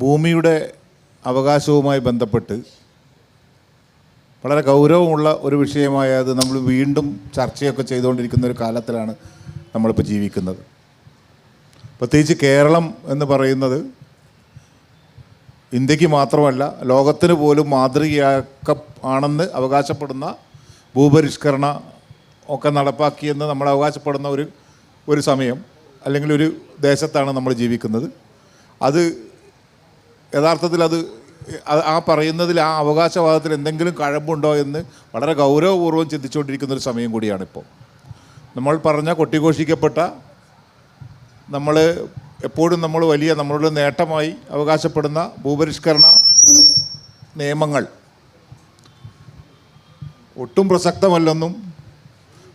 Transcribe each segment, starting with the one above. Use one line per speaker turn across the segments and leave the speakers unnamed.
ഭൂമിയുടെ അവകാശവുമായി ബന്ധപ്പെട്ട് വളരെ ഗൗരവമുള്ള ഒരു വിഷയമായത് നമ്മൾ വീണ്ടും ചർച്ചയൊക്കെ ചെയ്തുകൊണ്ടിരിക്കുന്ന ഒരു കാലത്തിലാണ് നമ്മളിപ്പോൾ ജീവിക്കുന്നത്. പ്രത്യേകിച്ച് കേരളം എന്ന് പറയുന്നത് ഇന്ത്യക്ക് മാത്രമല്ല ലോകത്തിന് പോലും ആണെന്ന് അവകാശപ്പെടുന്ന ഭൂപരിഷ്കരണ ഒക്കെ നടപ്പാക്കിയെന്ന് നമ്മൾ അവകാശപ്പെടുന്ന ഒരു സമയം അല്ലെങ്കിൽ ഒരു ദേശത്താണ് നമ്മൾ ജീവിക്കുന്നത്. അത് യഥാർത്ഥത്തിൽ ആ പറയുന്നതിൽ ആ അവകാശവാദത്തിൽ എന്തെങ്കിലും കഴമ്പുണ്ടോ എന്ന് വളരെ ഗൗരവപൂർവ്വം ചിന്തിച്ചുകൊണ്ടിരിക്കുന്നൊരു സമയം കൂടിയാണിപ്പോൾ. നമ്മൾ പറഞ്ഞ കൊട്ടിഘോഷിക്കപ്പെട്ട നമ്മൾ എപ്പോഴും നമ്മളുടെ നേട്ടമായി അവകാശപ്പെടുന്ന ഭൂപരിഷ്കരണ നിയമങ്ങൾ ഒട്ടും പ്രസക്തമല്ലെന്നും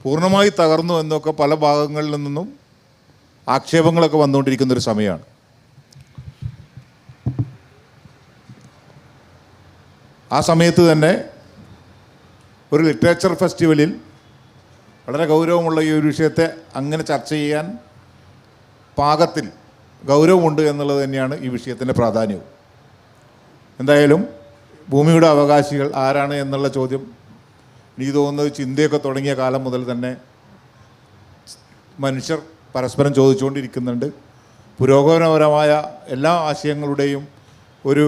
പൂർണ്ണമായി തകർന്നു എന്നൊക്കെ പല ഭാഗങ്ങളിൽ നിന്നും ആക്ഷേപങ്ങളൊക്കെ വന്നുകൊണ്ടിരിക്കുന്നൊരു സമയമാണ്. ആ സമയത്ത് തന്നെ ഒരു ലിറ്ററേച്ചർ ഫെസ്റ്റിവലിൽ വളരെ ഗൗരവമുള്ള ഈ ഒരു വിഷയത്തെ അങ്ങനെ ചർച്ച ചെയ്യാൻ പാകത്തിൽ ഗൗരവമുണ്ട് എന്നുള്ളത് തന്നെയാണ് ഈ വിഷയത്തിൻ്റെ പ്രാധാന്യവും. എന്തായാലും ഭൂമിയുടെ അവകാശികൾ ആരാണ് എന്നുള്ള ചോദ്യം എനിക്ക് തോന്നുന്നത് ചിന്തയൊക്കെ തുടങ്ങിയ കാലം മുതൽ തന്നെ മനുഷ്യർ പരസ്പരം ചോദിച്ചുകൊണ്ടിരിക്കുന്നുണ്ട്. പുരോഗമനപരമായ എല്ലാ ആശയങ്ങളുടെയും ഒരു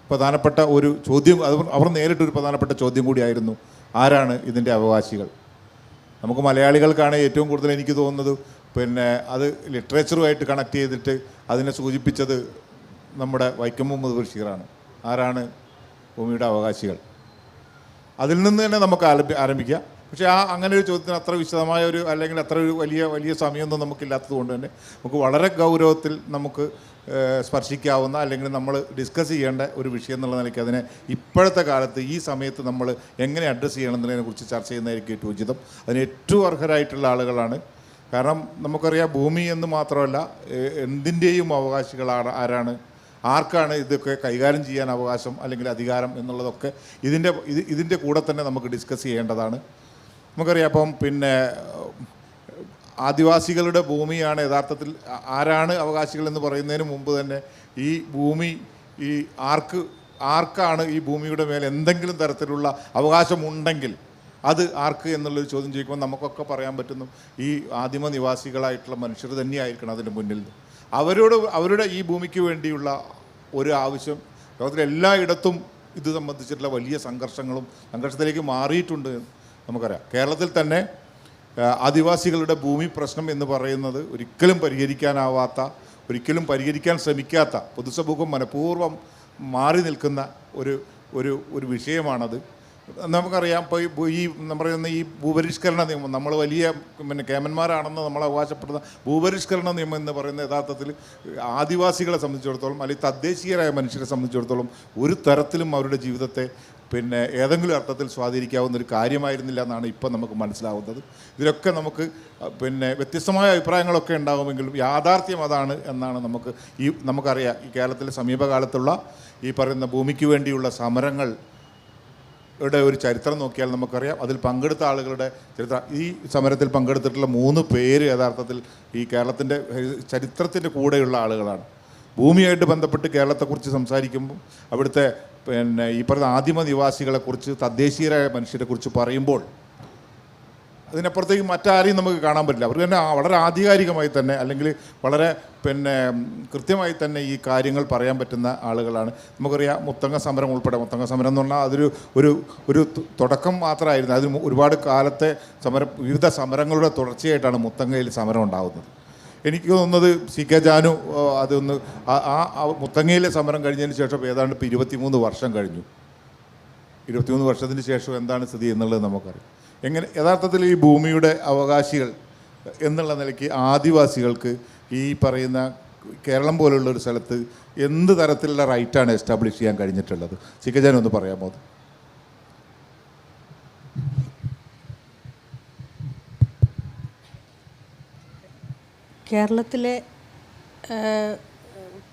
പ്രധാനപ്പെട്ട ഒരു ചോദ്യം, അവർ നേരിട്ടൊരു പ്രധാനപ്പെട്ട ചോദ്യം കൂടിയായിരുന്നു, ആരാണ് ഇതിൻ്റെ അവകാശികൾ. നമുക്ക് മലയാളികൾക്കാണ് ഏറ്റവും കൂടുതൽ എനിക്ക് തോന്നുന്നത് അത് ലിറ്ററേച്ചറുമായിട്ട് കണക്ട് ചെയ്തിട്ട് അതിനെ സൂചിപ്പിച്ചത് നമ്മുടെ വൈക്കം മുഹമ്മദ് ബഷീറാണ്. ആരാണ് ഭൂമിയുടെ അവകാശികൾ? അതിൽ നിന്ന് തന്നെ നമുക്ക് ആരംഭിക്കാം. പക്ഷേ അങ്ങനെ ഒരു ചോദ്യത്തിന് അത്ര വിശദമായ അല്ലെങ്കിൽ അത്ര ഒരു വലിയ സമയമൊന്നും നമുക്കില്ലാത്തത് കൊണ്ട് തന്നെ നമുക്ക് വളരെ ഗൗരവത്തിൽ നമുക്ക് സ്പർശിക്കാവുന്ന അല്ലെങ്കിൽ നമ്മൾ ഡിസ്കസ് ചെയ്യേണ്ട ഒരു വിഷയം എന്നുള്ള നിലയ്ക്ക് അതിനെ ഇപ്പോഴത്തെ കാലത്ത് ഈ സമയത്ത് നമ്മൾ എങ്ങനെ അഡ്രസ്സ് ചെയ്യണം എന്നതിനെക്കുറിച്ച് ചർച്ച ചെയ്യുന്നതായിരിക്കും ഏറ്റവും ഉചിതം. അതിന് ഏറ്റവും അർഹരായിട്ടുള്ള ആളുകളാണ്. കാരണം നമുക്കറിയാം, ഭൂമി എന്ന് മാത്രമല്ല എന്തിൻ്റെയും അവകാശികൾ ആരാണ്, ആർക്കാണ് ഇതൊക്കെ കൈകാര്യം ചെയ്യാൻ അവകാശം അല്ലെങ്കിൽ അധികാരം എന്നുള്ളതൊക്കെ ഇതിൻ്റെ കൂടെ തന്നെ നമുക്ക് ഡിസ്കസ് ചെയ്യേണ്ടതാണ്. നമുക്കറിയാം, അപ്പം ആദിവാസികളുടെ ഭൂമിയാണ് യഥാർത്ഥത്തിൽ ആരാണ് അവകാശികൾ എന്ന് പറയുന്നതിന് മുമ്പ് തന്നെ ഈ ഭൂമി ആർക്കാണ് ഈ ഭൂമിയുടെ മേലെ എന്തെങ്കിലും തരത്തിലുള്ള അവകാശമുണ്ടെങ്കിൽ അത് ആർക്ക് എന്നുള്ളൊരു ചോദ്യം ചോദിക്കുമ്പോൾ നമുക്കൊക്കെ പറയാൻ പറ്റുന്നു ഈ ആദിമ നിവാസികളായിട്ടുള്ള മനുഷ്യർ തന്നെയായിരിക്കണം അതിൻ്റെ മുന്നിൽ. അവരുടെ ഈ ഭൂമിക്ക് വേണ്ടിയുള്ള ഒരു ആവശ്യം ലോകത്തിലെ എല്ലായിടത്തും ഇത് സംബന്ധിച്ചിട്ടുള്ള വലിയ സംഘർഷത്തിലേക്ക് മാറിയിട്ടുണ്ട്. നമുക്കറിയാം, കേരളത്തിൽ തന്നെ ആദിവാസികളുടെ ഭൂമി പ്രശ്നം എന്ന് പറയുന്നത് ഒരിക്കലും പരിഹരിക്കാൻ ശ്രമിക്കാത്ത, പൊതുസമൂഹം മനഃപൂർവ്വം മാറി നിൽക്കുന്ന ഒരു വിഷയമാണത്. നമുക്കറിയാം, ഇപ്പോൾ ഈ പറയുന്ന ഈ ഭൂപരിഷ്കരണ നിയമം, നമ്മൾ വലിയ കേമന്മാരാണെന്ന് നമ്മൾ അവകാശപ്പെടുന്ന ഭൂപരിഷ്കരണ നിയമം എന്ന് പറയുന്ന യഥാർത്ഥത്തിൽ ആദിവാസികളെ സംബന്ധിച്ചിടത്തോളം അല്ലെങ്കിൽ തദ്ദേശീയരായ മനുഷ്യരെ സംബന്ധിച്ചിടത്തോളം ഒരു തരത്തിലും അവരുടെ ജീവിതത്തെ ഏതെങ്കിലും അർത്ഥത്തിൽ സ്വാധീനിക്കാവുന്ന ഒരു കാര്യമായിരുന്നില്ല എന്നാണ് ഇപ്പം നമുക്ക് മനസ്സിലാവുന്നത്. ഇതിലൊക്കെ നമുക്ക് വ്യത്യസ്തമായ അഭിപ്രായങ്ങളൊക്കെ ഉണ്ടാകുമെങ്കിലും യാഥാർത്ഥ്യം അതാണ് എന്നാണ് നമുക്കറിയാം. ഈ കേരളത്തിലെ സമീപകാലത്തുള്ള ഈ പറയുന്ന ഭൂമിക്ക് വേണ്ടിയുള്ള സമരങ്ങളുടെ ഒരു ചരിത്രം നോക്കിയാൽ നമുക്കറിയാം. അതിൽ പങ്കെടുത്ത ആളുകളുടെ ചരിത്രം, ഈ സമരത്തിൽ പങ്കെടുത്തിട്ടുള്ള 3 പേര് യഥാർത്ഥത്തിൽ ഈ കേരളത്തിൻ്റെ ചരിത്രത്തിൻ്റെ കൂടെയുള്ള ആളുകളാണ്. ഭൂമിയായിട്ട് ബന്ധപ്പെട്ട് കേരളത്തെക്കുറിച്ച് സംസാരിക്കുമ്പോൾ അവിടുത്തെ ഈ പറഞ്ഞ ആദിമ നിവാസികളെക്കുറിച്ച്, തദ്ദേശീയരായ മനുഷ്യരെക്കുറിച്ച് പറയുമ്പോൾ അതിനപ്പുറത്തേക്ക് മറ്റാരെയും നമുക്ക് കാണാൻ പറ്റില്ല. അവർ തന്നെ വളരെ ആധികാരികമായി തന്നെ അല്ലെങ്കിൽ വളരെ കൃത്യമായി തന്നെ ഈ കാര്യങ്ങൾ പറയാൻ പറ്റുന്ന ആളുകളാണ്. നമുക്കറിയാം, മുത്തങ്ങ സമരം ഉൾപ്പെടെ, മുത്തങ്ങ സമരം എന്ന് പറഞ്ഞാൽ അതൊരു ഒരു തുടക്കം മാത്രമായിരുന്നു. അതിന് ഒരുപാട് കാലത്തെ വിവിധ സമരങ്ങളുടെ തുടർച്ചയായിട്ടാണ് മുത്തങ്ങയിൽ സമരം ഉണ്ടാകുന്നത്. എനിക്ക് തോന്നുന്നത് CK ജാനു അതൊന്ന് മുത്തങ്ങയിലെ സമരം കഴിഞ്ഞതിന് ശേഷം ഏതാണ്ട് 23 വർഷം കഴിഞ്ഞു. 23 വർഷത്തിന് ശേഷം എന്താണ് സ്ഥിതി എന്നുള്ളത് നമുക്കറിയാം. യഥാർത്ഥത്തിൽ ഈ ഭൂമിയുടെ അവകാശികൾ എന്നുള്ള നിലയ്ക്ക് ആദിവാസികൾക്ക് ഈ പറയുന്ന കേരളം പോലുള്ള ഒരു സ്ഥലത്ത് എന്ത് തരത്തിലുള്ള റൈറ്റാണ് എസ്റ്റാബ്ലിഷ് ചെയ്യാൻ കഴിഞ്ഞിട്ടുള്ളത്? CK ജാനു ഒന്ന് പറയാമോ?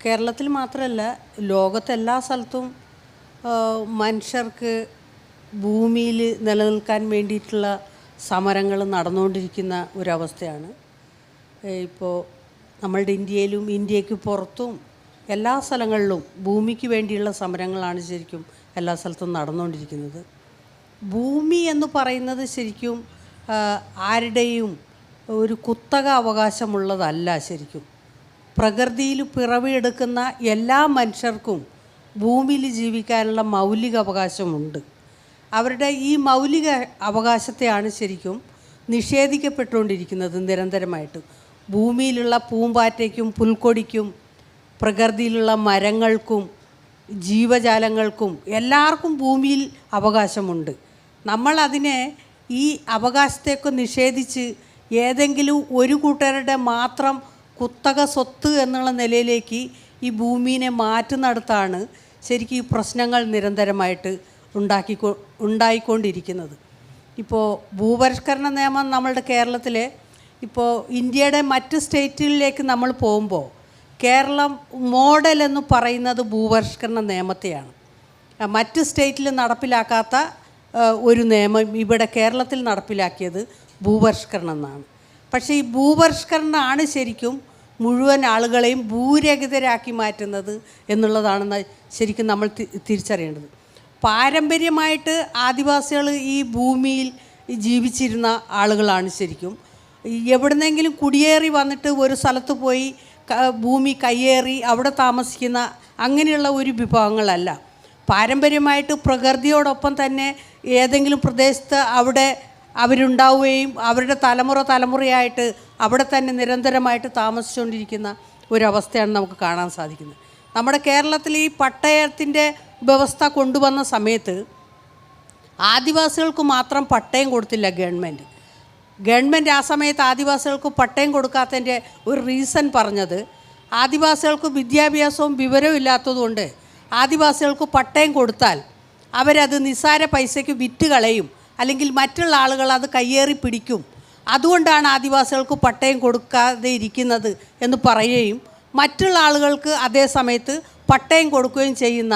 കേരളത്തിൽ മാത്രമല്ല, ലോകത്തെല്ലാ സ്ഥലത്തും മനുഷ്യർക്ക് ഭൂമിയിൽ നിലനിൽക്കാൻ വേണ്ടിയിട്ടുള്ള സമരങ്ങൾ നടന്നുകൊണ്ടിരിക്കുന്ന ഒരവസ്ഥയാണ്. ഇപ്പോൾ നമ്മളുടെ ഇന്ത്യയിലും ഇന്ത്യക്ക് പുറത്തും എല്ലാ സ്ഥലങ്ങളിലും ഭൂമിക്ക് വേണ്ടിയുള്ള സമരങ്ങളാണ് ശരിക്കും എല്ലാ സ്ഥലത്തും നടന്നുകൊണ്ടിരിക്കുന്നത്. ഭൂമി എന്ന് പറയുന്നത് ശരിക്കും ആരുടെയും ഒരു കുത്തക അവകാശമുള്ളതല്ല. ശരിക്കും പ്രകൃതിയിൽ പിറവിയെടുക്കുന്ന എല്ലാ മനുഷ്യർക്കും ഭൂമിയിൽ ജീവിക്കാനുള്ള മൗലിക അവകാശമുണ്ട്. അവരുടെ ഈ മൗലിക അവകാശത്തെയാണ് ശരിക്കും നിഷേധിക്കപ്പെട്ടുകൊണ്ടിരിക്കുന്നത് നിരന്തരമായിട്ട്. ഭൂമിയിലുള്ള പൂമ്പാറ്റയ്ക്കും പുൽക്കൊടിക്കും പ്രകൃതിയിലുള്ള മരങ്ങൾക്കും ജീവജാലങ്ങൾക്കും എല്ലാവർക്കും ഭൂമിയിൽ അവകാശമുണ്ട്. നമ്മളതിനെ ഈ അവകാശത്തേക്ക് നിഷേധിച്ച് ഏതെങ്കിലും ഒരു കൂട്ടരുടെ മാത്രം കുത്തക സ്വത്ത് എന്നുള്ള നിലയിലേക്ക് ഈ ഭൂമിയെ മാറ്റുന്നിടത്താണ് ശരിക്കും ഈ പ്രശ്നങ്ങൾ നിരന്തരമായിട്ട് ഉണ്ടായിക്കൊണ്ടിരിക്കുന്നത്. ഇപ്പോൾ ഭൂപരിഷ്കരണ നിയമം നമ്മളുടെ കേരളത്തിൽ ഇപ്പോൾ ഇന്ത്യയുടെ മറ്റ് സ്റ്റേറ്റുകളിലേക്ക് നമ്മൾ പോകുമ്പോൾ കേരളം മോഡൽ എന്ന് പറയുന്നത് ഭൂപരിഷ്കരണ നിയമത്തെയാണ്. മറ്റ് സ്റ്റേറ്റിൽ നടപ്പിലാക്കാത്ത ഒരു നിയമം ഇവിടെ കേരളത്തിൽ നടപ്പിലാക്കിയത് ഭൂപരിഷ്കരണം എന്നാണ്. പക്ഷേ ഈ ഭൂപരിഷ്കരണമാണ് ശരിക്കും മുഴുവൻ ആളുകളെയും ഭൂരഹിതരാക്കി മാറ്റുന്നത് എന്നുള്ളതാണ് ശരിക്കും നമ്മൾ തിരിച്ചറിയേണ്ടത്. പാരമ്പര്യമായിട്ട് ആദിവാസികൾ ഈ ഭൂമിയിൽ ജീവിച്ചിരുന്ന ആളുകളാണ്. ശരിക്കും എവിടുന്നെങ്കിലും കുടിയേറി വന്നിട്ട് ഒരു സ്ഥലത്ത് പോയി ഭൂമി കയ്യേറി അവിടെ താമസിക്കുന്ന അങ്ങനെയുള്ള ഒരു വിഭാഗങ്ങളല്ല. പാരമ്പര്യമായിട്ട് പ്രകൃതിയോടൊപ്പം തന്നെ ഏതെങ്കിലും പ്രദേശത്ത് അവിടെ അവരുണ്ടാവുകയും അവരുടെ തലമുറയായിട്ട് അവിടെ തന്നെ നിരന്തരമായിട്ട് താമസിച്ചുകൊണ്ടിരിക്കുന്ന ഒരവസ്ഥയാണ് നമുക്ക് കാണാൻ സാധിക്കുന്നത്. നമ്മുടെ കേരളത്തിൽ ഈ പട്ടയത്തിൻ്റെ വ്യവസ്ഥ കൊണ്ടുവന്ന സമയത്ത് ആദിവാസികൾക്ക് മാത്രം പട്ടയം കൊടുത്തില്ല ഗവൺമെൻറ് ആ സമയത്ത് ആദിവാസികൾക്ക് പട്ടയം കൊടുക്കാത്തതിൻ്റെ ഒരു റീസൺ പറഞ്ഞത് ആദിവാസികൾക്ക് വിദ്യാഭ്യാസവും വിവരവും ഇല്ലാത്തതുകൊണ്ട് ആദിവാസികൾക്ക് പട്ടയം കൊടുത്താൽ അവരത് നിസ്സാര പൈസയ്ക്ക് വിറ്റ് കളയും, അല്ലെങ്കിൽ മറ്റുള്ള ആളുകൾ അത് കയ്യേറി പിടിക്കും, അതുകൊണ്ടാണ് ആദിവാസികൾക്ക് പട്ടയം കൊടുക്കാതെ ഇരിക്കുന്നത് എന്ന് പറയുകയും മറ്റുള്ള ആളുകൾക്ക് അതേ സമയത്ത് പട്ടയം കൊടുക്കുകയും ചെയ്യുന്ന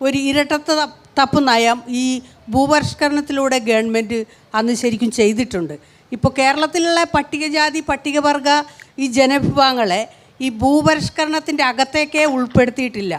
ഒരു ഇരട്ടത്തപ്പ് നയം ഈ ഭൂപരിഷ്കരണത്തിലൂടെ ഗവൺമെൻറ് അന്ന് ശരിക്കും ചെയ്തിട്ടുണ്ട്. ഇപ്പോൾ കേരളത്തിലുള്ള പട്ടികജാതി പട്ടികവർഗ ഈ ജനവിഭാഗങ്ങളെ ഈ ഭൂപരിഷ്കരണത്തിൻ്റെ അകത്തേക്കേ ഉൾപ്പെടുത്തിയിട്ടില്ല.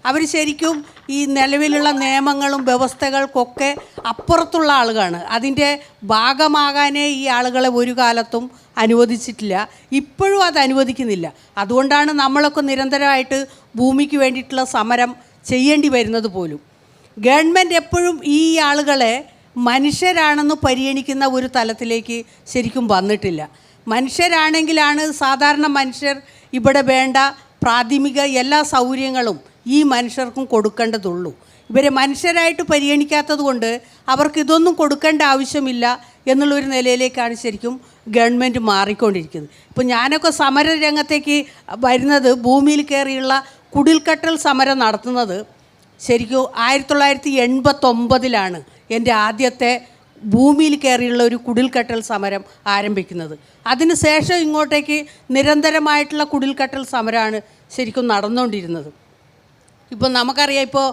അവർ ശരിക്കും ഈ നിലവിലുള്ള നിയമങ്ങളും വ്യവസ്ഥകൾക്കൊക്കെ അപ്പുറത്തുള്ള ആളുകളാണ്. അതിൻ്റെ ഭാഗമാകാനേ ഈ ആളുകളെ ഒരു കാലത്തും അനുവദിച്ചിട്ടില്ല, ഇപ്പോഴും അത് അനുവദിക്കുന്നില്ല. അതുകൊണ്ടാണ് നമ്മളൊക്കെ നിരന്തരമായിട്ട് ഭൂമിക്ക് വേണ്ടിയിട്ടുള്ള സമരം ചെയ്യേണ്ടി വരുന്നത് പോലും. ഗവൺമെൻറ് എപ്പോഴും ഈ ആളുകളെ മനുഷ്യരാണെന്ന് പരിഗണിക്കുന്ന ഒരു തലത്തിലേക്ക് ശരിക്കും വന്നിട്ടില്ല. മനുഷ്യരാണെങ്കിലാണ് സാധാരണ മനുഷ്യർ ഇവിടെ വേണ്ട പ്രാഥമിക എല്ലാ സൗകര്യങ്ങളും ഈ മനുഷ്യർക്കും കൊടുക്കേണ്ടതുള്ളൂ. ഇവരെ മനുഷ്യരായിട്ട് പരിഗണിക്കാത്തത് കൊണ്ട് അവർക്ക് ഇതൊന്നും കൊടുക്കേണ്ട ആവശ്യമില്ല എന്നുള്ളൊരു നിലയിലേക്കാണ് ശരിക്കും ഗവൺമെൻറ് മാറിക്കൊണ്ടിരിക്കുന്നത്. ഇപ്പോൾ ഞാനൊക്കെ സമരരംഗത്തേക്ക് വരുന്നത് ഭൂമിയിൽ കയറിയുള്ള കുടിൽക്കട്ടൽ സമരം നടത്തുന്നത് ശരിക്കും 1989 എൻ്റെ ആദ്യത്തെ ഭൂമിയിൽ കയറിയുള്ള ഒരു കുടിൽക്കട്ടൽ സമരം ആരംഭിക്കുന്നത്. അതിന് ശേഷം ഇങ്ങോട്ടേക്ക് നിരന്തരമായിട്ടുള്ള കുടിൽക്കട്ടൽ സമരമാണ് ശരിക്കും നടന്നുകൊണ്ടിരുന്നത്. ഇപ്പോൾ നമുക്കറിയാം, ഇപ്പോൾ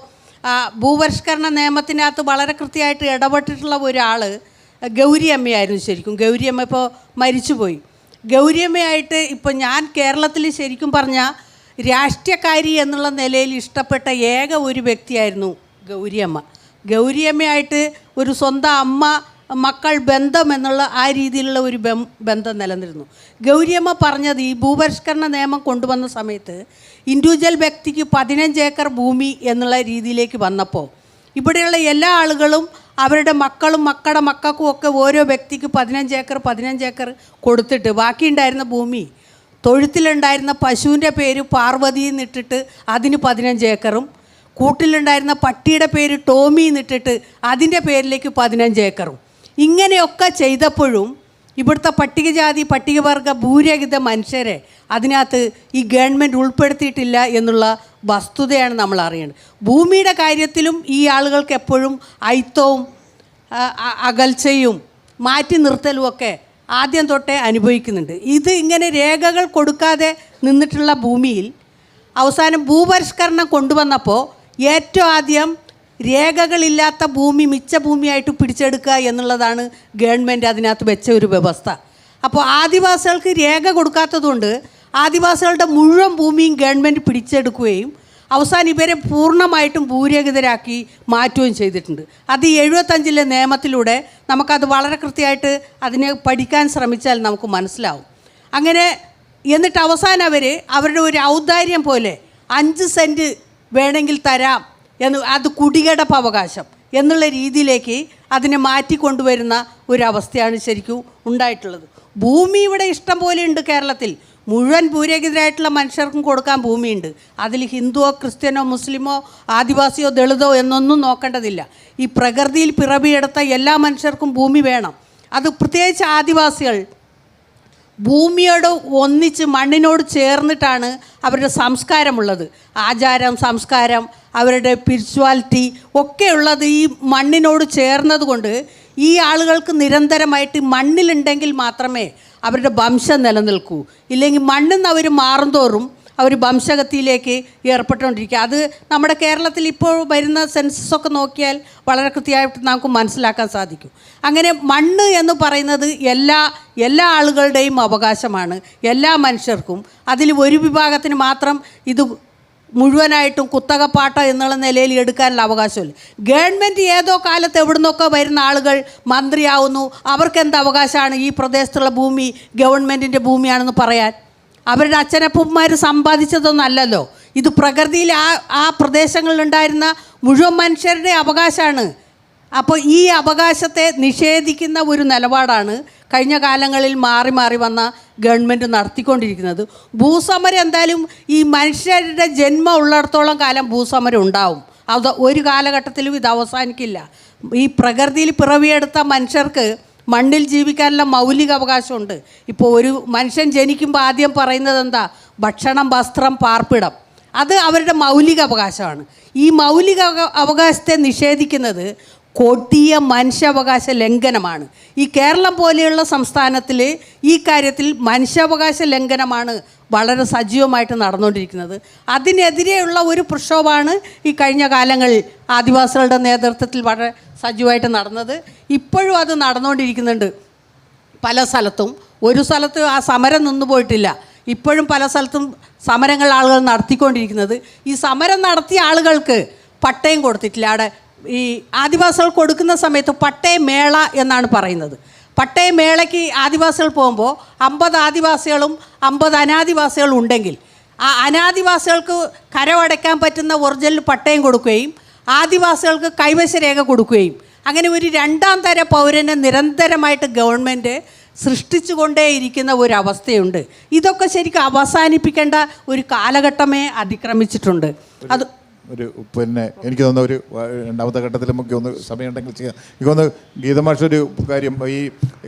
ഭൂപരിഷ്കരണ നിയമത്തിനകത്ത് വളരെ കൃത്യമായിട്ട് ഇടപെട്ടിട്ടുള്ള ഒരാൾ ഗൗരിയമ്മയായിരുന്നു. ശരിക്കും ഗൗരിയമ്മ ഇപ്പോൾ മരിച്ചുപോയി. ഗൗരിയമ്മയായിട്ട് ഇപ്പോൾ ഞാൻ കേരളത്തിൽ ശരിക്കും പറഞ്ഞാൽ രാഷ്ട്രീയക്കാരി എന്നുള്ള നിലയിൽ ഇഷ്ടപ്പെട്ട ഏക ഒരു വ്യക്തിയായിരുന്നു ഗൗരിയമ്മ. ഗൗരിയമ്മയായിട്ട് ഒരു സ്വന്തം അമ്മ മക്കൾ ബന്ധം എന്നുള്ള ആ രീതിയിലുള്ള ഒരു ബന്ധം നിലനിന്നിരുന്നു. ഗൗരിയമ്മ പറഞ്ഞത് ഈ ഭൂപരിഷ്കരണ നിയമം കൊണ്ടുവന്ന സമയത്ത് ഇൻഡിവിജ്വൽ വ്യക്തിക്ക് 15 ഏക്കർ ഭൂമി എന്നുള്ള രീതിയിലേക്ക് വന്നപ്പോൾ ഇവിടെയുള്ള എല്ലാ ആളുകളും അവരുടെ മക്കളും മക്കളുടെ മക്കൾക്കും ഒക്കെ ഓരോ വ്യക്തിക്ക് 15 ഏക്കർ കൊടുത്തിട്ട് ബാക്കിയുണ്ടായിരുന്ന ഭൂമി തൊഴുത്തിലുണ്ടായിരുന്ന പശുവിൻ്റെ പേര് പാർവതി എന്നിട്ടിട്ട് അതിന് 15 ഏക്കറും, കൂട്ടിലുണ്ടായിരുന്ന പട്ടിയുടെ പേര് ടോമി എന്നിട്ടിട്ട് അതിൻ്റെ പേരിലേക്ക് 15 ഏക്കറും, ഇങ്ങനെയൊക്കെ ചെയ്തപ്പോഴും ഇവിടുത്തെ പട്ടികജാതി പട്ടികവർഗ ഭൂരഹിത മനുഷ്യരെ അതിനകത്ത് ഈ ഗവൺമെൻറ് ഉൾപ്പെടുത്തിയിട്ടില്ല എന്നുള്ള വസ്തുതയാണ് നമ്മൾ അറിയേണ്ടത്. ഭൂമിയുടെ കാര്യത്തിലും ഈ ആളുകൾക്ക് എപ്പോഴും അയിത്തവും അകൽച്ചയും മാറ്റി നിർത്തലും ഒക്കെ ആദ്യം തൊട്ടേ അനുഭവിക്കുന്നുണ്ട്. ഇത് ഇങ്ങനെ രേഖകൾ കൊടുക്കാതെ നിന്നിട്ടുള്ള ഭൂമിയിൽ അവസാനം ഭൂപരിഷ്കരണം കൊണ്ടുവന്നപ്പോൾ ഏറ്റവും ആദ്യം രേഖകളില്ലാത്ത ഭൂമി മിച്ച ഭൂമിയായിട്ട് പിടിച്ചെടുക്കുക എന്നുള്ളതാണ് ഗവൺമെൻറ് അതിനകത്ത് വെച്ച ഒരു വ്യവസ്ഥ. അപ്പോൾ ആദിവാസികൾക്ക് രേഖ കൊടുക്കാത്തതുകൊണ്ട് ആദിവാസികളുടെ മുഴുവൻ ഭൂമിയും ഗവൺമെൻറ് പിടിച്ചെടുക്കുകയും അവസാനം ഇവരെ പൂർണ്ണമായിട്ടും ഭൂരഹിതരാക്കി മാറ്റുകയും ചെയ്തിട്ടുണ്ട്. അത് 75 നിയമത്തിലൂടെ നമുക്കത് വളരെ കൃത്യമായിട്ട് അതിനെ പഠിക്കാൻ ശ്രമിച്ചാൽ നമുക്ക് മനസ്സിലാവും. അങ്ങനെ എന്നിട്ട് അവസാനം അവരുടെ ഒരു ഔദാര്യം പോലെ 5 സെൻറ്റ് വേണമെങ്കിൽ തരാം എന്ന്, അത് കുടികിടപ്പ് അവകാശം എന്നുള്ള രീതിയിലേക്ക് അതിനെ മാറ്റിക്കൊണ്ടുവരുന്ന ഒരവസ്ഥയാണ് ശരിക്കും ഉണ്ടായിട്ടുള്ളത്. ഭൂമി ഇവിടെ ഇഷ്ടം പോലെ ഉണ്ട് കേരളത്തിൽ. മുഴുവൻ ഭൂരഹിതരായിട്ടുള്ള മനുഷ്യർക്കും കൊടുക്കാൻ ഭൂമിയുണ്ട്. അതിൽ ഹിന്ദുവോ ക്രിസ്ത്യനോ മുസ്ലിമോ ആദിവാസിയോ ദളിതോ എന്നൊന്നും നോക്കേണ്ടതില്ല. ഈ പ്രകൃതിയിൽ പിറവിയെടുത്ത എല്ലാ മനുഷ്യർക്കും ഭൂമി വേണം. അത് പ്രത്യേകിച്ച് ആദിവാസികൾ ഭൂമിയോട് ഒന്നിച്ച് മണ്ണിനോട് ചേർന്നിട്ടാണ് അവരുടെ സംസ്കാരമുള്ളത്. ആചാരം, സംസ്കാരം, അവരുടെ സ്പിരിച്വാലിറ്റി ഒക്കെ ഉള്ളത് ഈ മണ്ണിനോട് ചേർന്നത് കൊണ്ട് ഈ ആളുകൾക്ക് നിരന്തരമായിട്ട് മണ്ണിലുണ്ടെങ്കിൽ മാത്രമേ അവരുടെ വംശം നിലനിൽക്കൂ. ഇല്ലെങ്കിൽ മണ്ണിൽ നിന്ന് അവർ മാറുന്തോറും അവർ വംശഗതിയിലേക്ക് ഏർപ്പെട്ടുകൊണ്ടിരിക്കുക. അത് നമ്മുടെ കേരളത്തിൽ ഇപ്പോൾ വരുന്ന സെൻസസൊക്കെ നോക്കിയാൽ വളരെ കൃത്യമായിട്ട് നമുക്ക് മനസ്സിലാക്കാൻ സാധിക്കും. അങ്ങനെ മണ്ണ് എന്ന് പറയുന്നത് എല്ലാ ആളുകളുടെയും അവകാശമാണ്, എല്ലാ മനുഷ്യർക്കും. അതിൽ ഒരു വിഭാഗത്തിന് മാത്രം ഇത് മുഴുവനായിട്ടും കുത്തകപ്പാട്ട എന്നുള്ള നിലയിൽ എടുക്കാനുള്ള അവകാശമില്ല. ഗവൺമെൻറ് ഏതോ കാലത്ത് എവിടെ നിന്നൊക്കെ വരുന്ന ആളുകൾ മന്ത്രിയാവുന്നു, അവർക്കെന്ത് അവകാശമാണ് ഈ പ്രദേശത്തുള്ള ഭൂമി ഗവൺമെൻറ്റിൻ്റെ ഭൂമിയാണെന്ന് പറയാൻ? അവരുടെ അച്ഛനപ്പന്മാർ സമ്പാദിച്ചതൊന്നല്ലല്ലോ. ഇത് പ്രകൃതിയിൽ ആ പ്രദേശങ്ങളിലുണ്ടായിരുന്ന മുഴുവൻ മനുഷ്യരുടെ അവകാശമാണ്. അപ്പോൾ ഈ അവകാശത്തെ നിഷേധിക്കുന്ന ഒരു നിലപാടാണ് കഴിഞ്ഞ കാലങ്ങളിൽ മാറി മാറി വന്ന ഗവൺമെൻറ് നടത്തിക്കൊണ്ടിരിക്കുന്നത്. ഭൂസമരം എന്തായാലും ഈ മനുഷ്യരുടെ ജന്മം ഉള്ളിടത്തോളം കാലം ഭൂസമരം ഉണ്ടാവും. അത് ഒരു കാലഘട്ടത്തിലും ഇത് അവസാനിക്കില്ല. ഈ പ്രകൃതിയിൽ പിറവിയെടുത്ത മനുഷ്യർക്ക് മണ്ണിൽ ജീവിക്കാനുള്ള മൗലിക അവകാശമുണ്ട്. ഇപ്പോൾ ഒരു മനുഷ്യൻ ജനിക്കുമ്പോൾ ആദ്യം പറയുന്നത് എന്താ? ഭക്ഷണം, വസ്ത്രം, പാർപ്പിടം. അത് അവരുടെ മൗലിക അവകാശമാണ്. ഈ മൗലിക അവകാശത്തെ നിഷേധിക്കുന്നത് കൊടിയ മനുഷ്യാവകാശ ലംഘനമാണ്. ഈ കേരളം പോലെയുള്ള സംസ്ഥാനത്തിൽ ഈ കാര്യത്തിൽ മനുഷ്യാവകാശ ലംഘനമാണ് വളരെ സജീവമായിട്ട് നടന്നുകൊണ്ടിരിക്കുന്നത്. അതിനെതിരെയുള്ള ഒരു പ്രക്ഷോഭമാണ് ഈ കഴിഞ്ഞ കാലങ്ങളിൽ ആദിവാസികളുടെ നേതൃത്വത്തിൽ വളരെ സജീവമായിട്ട് നടന്നത്. ഇപ്പോഴും അത് നടന്നുകൊണ്ടിരിക്കുന്നുണ്ട് പല സ്ഥലത്തും. ഒരു സ്ഥലത്ത് ആ സമരം നിന്നു പോയിട്ടില്ല. ഇപ്പോഴും പല സ്ഥലത്തും സമരങ്ങൾ ആളുകൾ നടത്തിക്കൊണ്ടിരിക്കുന്നത്. ഈ സമരം നടത്തിയ ആളുകൾക്ക് പട്ടയം കൊടുത്തിട്ടില്ല. അവിടെ ഈ ആദിവാസികൾ കൊടുക്കുന്ന സമയത്ത് പട്ടയമേള എന്നാണ് പറയുന്നത്. പട്ടയമേളയ്ക്ക് ആദിവാസികൾ പോകുമ്പോൾ 50 ആദിവാസികളും 50 അനാദിവാസികളും ഉണ്ടെങ്കിൽ ആ അനാദിവാസികൾക്ക് കരമടയ്ക്കാൻ പറ്റുന്ന ഒറിജിനൽ പട്ടയം കൊടുക്കുകയും ആദിവാസികൾക്ക് കൈവശരേഖ കൊടുക്കുകയും അങ്ങനെ ഒരു 2ാം തര പൗരനെ നിരന്തരമായിട്ട് ഗവൺമെൻറ് സൃഷ്ടിച്ചുകൊണ്ടേയിരിക്കുന്ന ഒരവസ്ഥയുണ്ട്. ഇതൊക്കെ ശരിക്കും അവസാനിപ്പിക്കേണ്ട ഒരു കാലഘട്ടമേ അതിക്രമിച്ചിട്ടുണ്ട്. അത്
പിന്നെ എനിക്ക് തോന്നുന്ന ഒരു 2ാമത്തെ ഘട്ടത്തിൽ നമുക്ക് ഒന്ന് സമയമുണ്ടെങ്കിൽ ചെയ്യാം. എനിക്ക് തോന്നുന്നു ഗീതമാഷ ഒരു കാര്യം, ഈ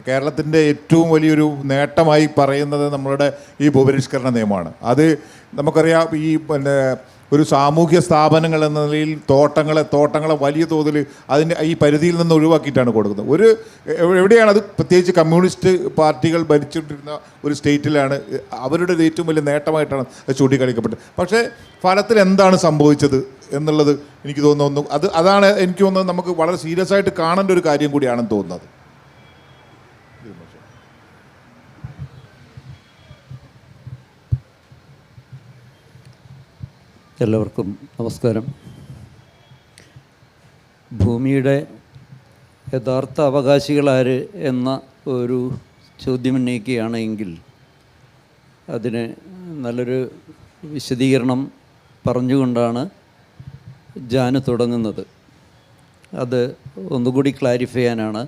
കേരളത്തിൻ്റെ ഏറ്റവും വലിയൊരു നേട്ടമായി പറയുന്നത് നമ്മളുടെ ഈ ഭൂപരിഷ്കരണ നിയമമാണ്. അത് നമുക്കറിയാം, ഈ പിന്നെ ഒരു സാമൂഹ്യ സ്ഥാപനങ്ങൾ എന്ന നിലയിൽ തോട്ടങ്ങളെ വലിയ തോതിൽ അതിൻ്റെ ഈ പരിധിയിൽ നിന്ന് ഒഴിവാക്കിയിട്ടാണ് കൊടുക്കുന്നത്. എവിടെയാണ് അത്? പ്രത്യേകിച്ച് കമ്മ്യൂണിസ്റ്റ് പാർട്ടികൾ ഭരിച്ചുകൊണ്ടിരുന്ന ഒരു സ്റ്റേറ്റിലാണ് അവരുടെ ഏറ്റവും വലിയ നേട്ടമായിട്ടാണ് അത് ചൂണ്ടിക്കാണിക്കപ്പെട്ടത്. പക്ഷേ ഫലത്തിൽ എന്താണ് സംഭവിച്ചത് എന്നുള്ളത് എനിക്ക് തോന്നുന്നു അതാണ് എനിക്ക് തോന്നുന്നത് നമുക്ക് വളരെ സീരിയസ് ആയിട്ട് കാണേണ്ട ഒരു കാര്യം കൂടിയാണെന്ന് തോന്നുന്നത്.
എല്ലാവർക്കും നമസ്കാരം. ഭൂമിയുടെ യഥാർത്ഥ അവകാശികളാര് എന്ന ഒരു ചോദ്യം ഉന്നയിക്കുകയാണെങ്കിൽ അതിന് നല്ലൊരു വിശദീകരണം പറഞ്ഞുകൊണ്ടാണ് ജാന് തുടങ്ങുന്നത്. അത് ഒന്നുകൂടി ക്ലാരിഫൈ ചെയ്യാനാണ്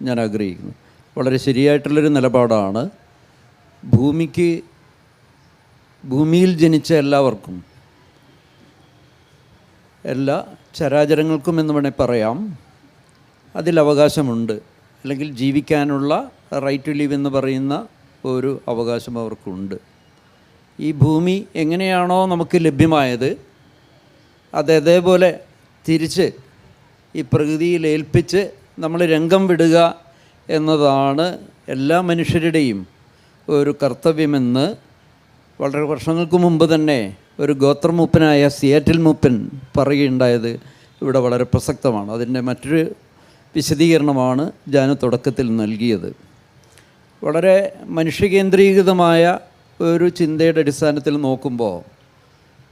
ഞാൻ ആഗ്രഹിക്കുന്നത്. വളരെ ശരിയായിട്ടുള്ളൊരു നിലപാടാണ്. ഭൂമിയിൽ ജനിച്ച എല്ലാവർക്കും, എല്ലാ ചരാചരങ്ങൾക്കും എന്ന് വേണേൽ പറയാം, അതിലവകാശമുണ്ട്. അല്ലെങ്കിൽ ജീവിക്കാനുള്ള റൈറ്റ് ടു ലിവ് എന്ന് പറയുന്ന ഒരു അവകാശം അവർക്കുണ്ട്. ഈ ഭൂമി എങ്ങനെയാണോ നമുക്ക് ലഭ്യമായത് അതേപോലെ തിരിച്ച് ഈ പ്രകൃതിയിൽ ഏൽപ്പിച്ച് നമ്മൾ രംഗം വിടുക എന്നതാണ് എല്ലാ മനുഷ്യരുടെയും ഒരു കർത്തവ്യമെന്ന് വളരെ വർഷങ്ങൾക്ക് മുമ്പ് തന്നെ ഒരു ഗോത്രമൂപ്പനായ സിയാറ്റിൽ മൂപ്പൻ പറയുകയുണ്ടായത് ഇവിടെ വളരെ പ്രസക്തമാണ്. അതിൻ്റെ മറ്റൊരു വിശദീകരണമാണ് ജാനു തുടക്കത്തിൽ നൽകിയത്. വളരെ മനുഷ്യകേന്ദ്രീകൃതമായ ഒരു ചിന്തയുടെ അടിസ്ഥാനത്തിൽ നോക്കുമ്പോൾ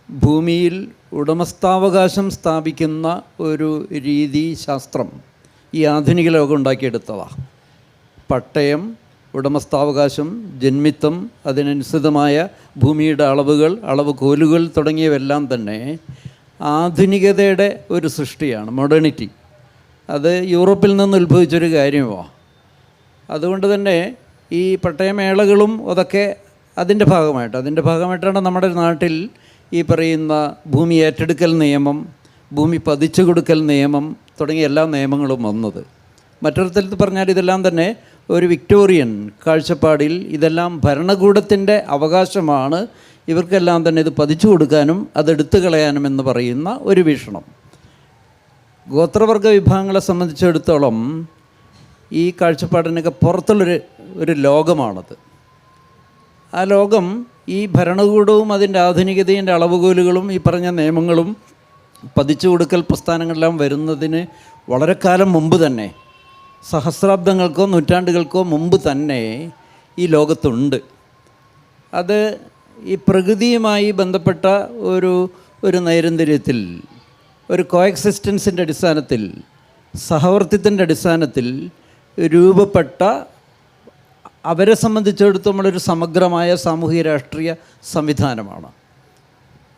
ഭൂമിയിൽ ഉടമസ്ഥാവകാശം സ്ഥാപിക്കുന്ന ഒരു രീതി ശാസ്ത്രം ഈ ആധുനിക ലോകം ഉണ്ടാക്കിയെടുത്തതാണ്. പട്ടയം, ഉടമസ്ഥാവകാശം, ജന്മിത്വം, അതിനനുസൃതമായ ഭൂമിയുടെ അളവുകൾ, അളവ് കോലുകൾ തുടങ്ങിയവയെല്ലാം തന്നെ ആധുനികതയുടെ ഒരു സൃഷ്ടിയാണ്, മോഡേണിറ്റി. അത് യൂറോപ്പിൽ നിന്ന് ഉത്ഭവിച്ചൊരു കാര്യമാണ്. അതുകൊണ്ട് തന്നെ ഈ പട്ടയമേളകളും അതൊക്കെ അതിൻ്റെ ഭാഗമായിട്ടാണ് നമ്മുടെ നാട്ടിൽ ഈ പറയുന്ന ഭൂമി ഏറ്റെടുക്കൽ നിയമം, ഭൂമി പതിച്ചു കൊടുക്കൽ നിയമം തുടങ്ങിയ എല്ലാ നിയമങ്ങളും വന്നത്. മറ്റൊരു തരത്തിൽ പറഞ്ഞാൽ ഇതെല്ലാം തന്നെ ഒരു വിക്ടോറിയൻ കാഴ്ചപ്പാടിൽ ഇതെല്ലാം ഭരണകൂടത്തിൻ്റെ അവകാശമാണ്, ഇവർക്കെല്ലാം തന്നെ ഇത് പതിച്ചു കൊടുക്കാനും അതെടുത്തു കളയാനും എന്ന് പറയുന്ന ഒരു വീക്ഷണം. ഗോത്രവർഗ വിഭാഗങ്ങളെ സംബന്ധിച്ചിടത്തോളം ഈ കാഴ്ചപ്പാടിനൊക്കെ പുറത്തുള്ളൊരു ലോകമാണത്. ആ ലോകം ഈ ഭരണകൂടവും അതിൻ്റെ ആധുനികതയും അളവുകോലുകളും ഈ പറഞ്ഞ നിയമങ്ങളും പതിച്ചു കൊടുക്കൽ പ്രസ്ഥാനങ്ങളെല്ലാം വരുന്നതിന് വളരെ കാലം മുമ്പ് തന്നെ, സഹസ്രാബ്ദങ്ങൾക്കോ നൂറ്റാണ്ടുകൾക്കോ മുമ്പ് തന്നെ ഈ ലോകത്തുണ്ട്. അത് ഈ പ്രകൃതിയുമായി ബന്ധപ്പെട്ട ഒരു നൈരന്തര്യത്തിൽ, ഒരു കോഎക്സിസ്റ്റൻസിൻ്റെ അടിസ്ഥാനത്തിൽ, സഹവർത്തിത്വത്തിൻ്റെ അടിസ്ഥാനത്തിൽ രൂപപ്പെട്ട അവരെ സംബന്ധിച്ചിടത്തോളം ഒരു സമഗ്രമായ സാമൂഹിക രാഷ്ട്രീയ സംവിധാനമാണ്.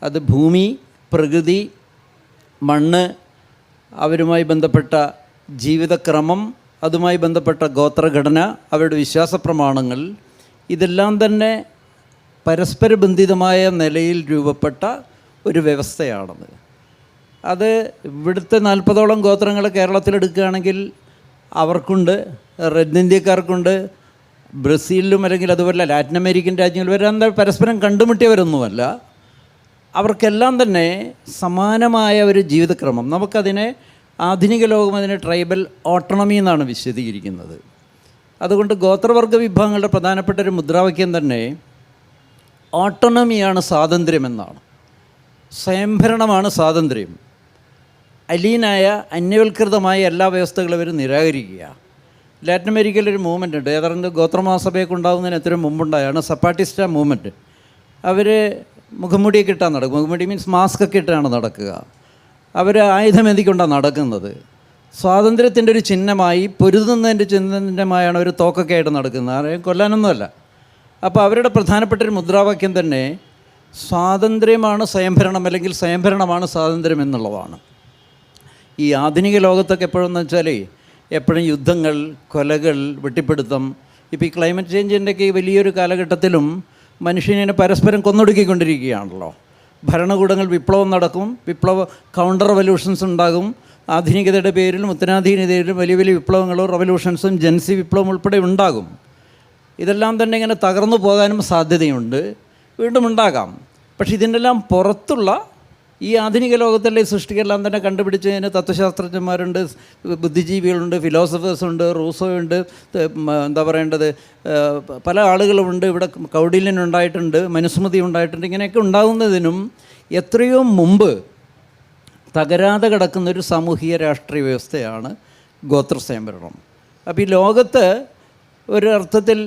അത് ഭൂമി, പ്രകൃതി, മണ്ണ്, അവരുമായി ബന്ധപ്പെട്ട ജീവിതക്രമം, അതുമായി ബന്ധപ്പെട്ട ഗോത്രഘടന, അവരുടെ വിശ്വാസ പ്രമാണങ്ങൾ, ഇതെല്ലാം തന്നെ പരസ്പര ബന്ധിതമായ നിലയിൽ രൂപപ്പെട്ട ഒരു വ്യവസ്ഥയാണത്. അത് ഇവിടുത്തെ 40ഓളം ഗോത്രങ്ങൾ കേരളത്തിലെടുക്കുകയാണെങ്കിൽ അവർക്കുണ്ട്, റെഡ് ഇന്ത്യക്കാർക്കുണ്ട്, ബ്രസീലിലും അല്ലെങ്കിൽ അതുപോലെ ലാറ്റിൻ അമേരിക്കൻ രാജ്യങ്ങൾ വരാൻ പരസ്പരം കണ്ടുമുട്ടിയവരൊന്നുമല്ല. അവർക്കെല്ലാം തന്നെ സമാനമായ ഒരു ജീവിതക്രമം. നമുക്കതിനെ ആധുനിക ലോകം അതിനെ ട്രൈബൽ ഓട്ടോണമി എന്നാണ് വിശദീകരിക്കുന്നത്. അതുകൊണ്ട് ഗോത്രവർഗ വിഭാഗങ്ങളുടെ പ്രധാനപ്പെട്ട ഒരു മുദ്രാവാക്യം തന്നെ ഓട്ടോണമിയാണ് സ്വാതന്ത്ര്യമെന്നാണ്. സ്വയംഭരണമാണ് സ്വാതന്ത്ര്യം. അലീനായ അന്യവൽകൃതമായ എല്ലാ വ്യവസ്ഥകളും അവർ നിരാകരിക്കുക. ലാറ്റിൻ അമേരിക്കയിലൊരു മൂവ്മെൻ്റ് ഉണ്ട്, ഏതാണ്ട് ഗോത്രമഹാസഭയൊക്കെ ഉണ്ടാകുന്നതിന് എത്രയും മുമ്പുണ്ടായാണ് സപ്പാട്ടിസ്റ്റ മൂവ്മെൻറ്റ്. അവർ മുഖംമൂടിയൊക്കെ ഇട്ടാണ് നടക്കുക. മുഖംമൂടി മീൻസ് മാസ്ക് ഒക്കെ ഇട്ടാണ് നടക്കുക. അവർ ആയുധമേന്തിക്കൊണ്ടാണ് നടക്കുന്നത്. സ്വാതന്ത്ര്യത്തിൻ്റെ ഒരു ചിഹ്നമായി, പൊരുതുന്നതിൻ്റെ ചിഹ്നമായാണ് അവർ തോക്കൊക്കെ ആയിട്ട് നടക്കുന്നത്. ആരെയും കൊല്ലാനൊന്നുമല്ല. അപ്പോൾ അവരുടെ പ്രധാനപ്പെട്ട ഒരു മുദ്രാവാക്യം തന്നെ സ്വാതന്ത്ര്യമാണ് സ്വയംഭരണം, അല്ലെങ്കിൽ സ്വയംഭരണമാണ് സ്വാതന്ത്ര്യം എന്നുള്ളതാണ്. ഈ ആധുനിക ലോകത്തൊക്കെ എപ്പോഴെന്ന് വെച്ചാൽ എപ്പോഴും യുദ്ധങ്ങൾ, കൊലകൾ, വെട്ടിപ്പിടുത്തം. ഇപ്പോൾ ഈ ക്ലൈമറ്റ് ചേഞ്ചിൻ്റെയൊക്കെ വലിയൊരു കാലഘട്ടത്തിലും മനുഷ്യനെ പരസ്പരം കൊന്നൊടുക്കിക്കൊണ്ടിരിക്കുകയാണല്ലോ. ഭരണകൂടങ്ങൾ വിപ്ലവം നടക്കും, കൗണ്ടർ റവല്യൂഷൻസ് ഉണ്ടാകും. ആധുനികതയുടെ പേരിലും ഉത്തരാധീനതയിലും വലിയ വലിയ വിപ്ലവങ്ങളും റവല്യൂഷൻസും ജൻസി വിപ്ലവം ഉൾപ്പെടെ ഉണ്ടാകും. ഇതെല്ലാം തന്നെ ഇങ്ങനെ തകർന്നു പോകാനും സാധ്യതയുണ്ട്, വീണ്ടും ഉണ്ടാകാം. പക്ഷേ ഇതിൻ്റെ എല്ലാം പുറത്തുള്ള ഈ ആധുനിക ലോകത്തിലെ സൃഷ്ടികളെല്ലാം തന്നെ കണ്ടുപിടിച്ചതിന് തത്വശാസ്ത്രജ്ഞന്മാരുണ്ട്, ബുദ്ധിജീവികളുണ്ട്, ഫിലോസഫേഴ്സുണ്ട്, റൂസോയുണ്ട്, എന്താ പറയേണ്ടത്, പല ആളുകളുമുണ്ട്. ഇവിടെ കൗടില്യനുണ്ടായിട്ടുണ്ട്, മനുസ്മൃതി ഉണ്ടായിട്ടുണ്ട്. ഇങ്ങനെയൊക്കെ ഉണ്ടാകുന്നതിനും എത്രയോ മുമ്പ് തകരാതെ കിടക്കുന്നൊരു സാമൂഹിക രാഷ്ട്രീയ വ്യവസ്ഥയാണ് ഗോത്ര സ്വയംഭരണം. അപ്പോൾ ഈ ലോകത്ത് ഒരർത്ഥത്തിൽ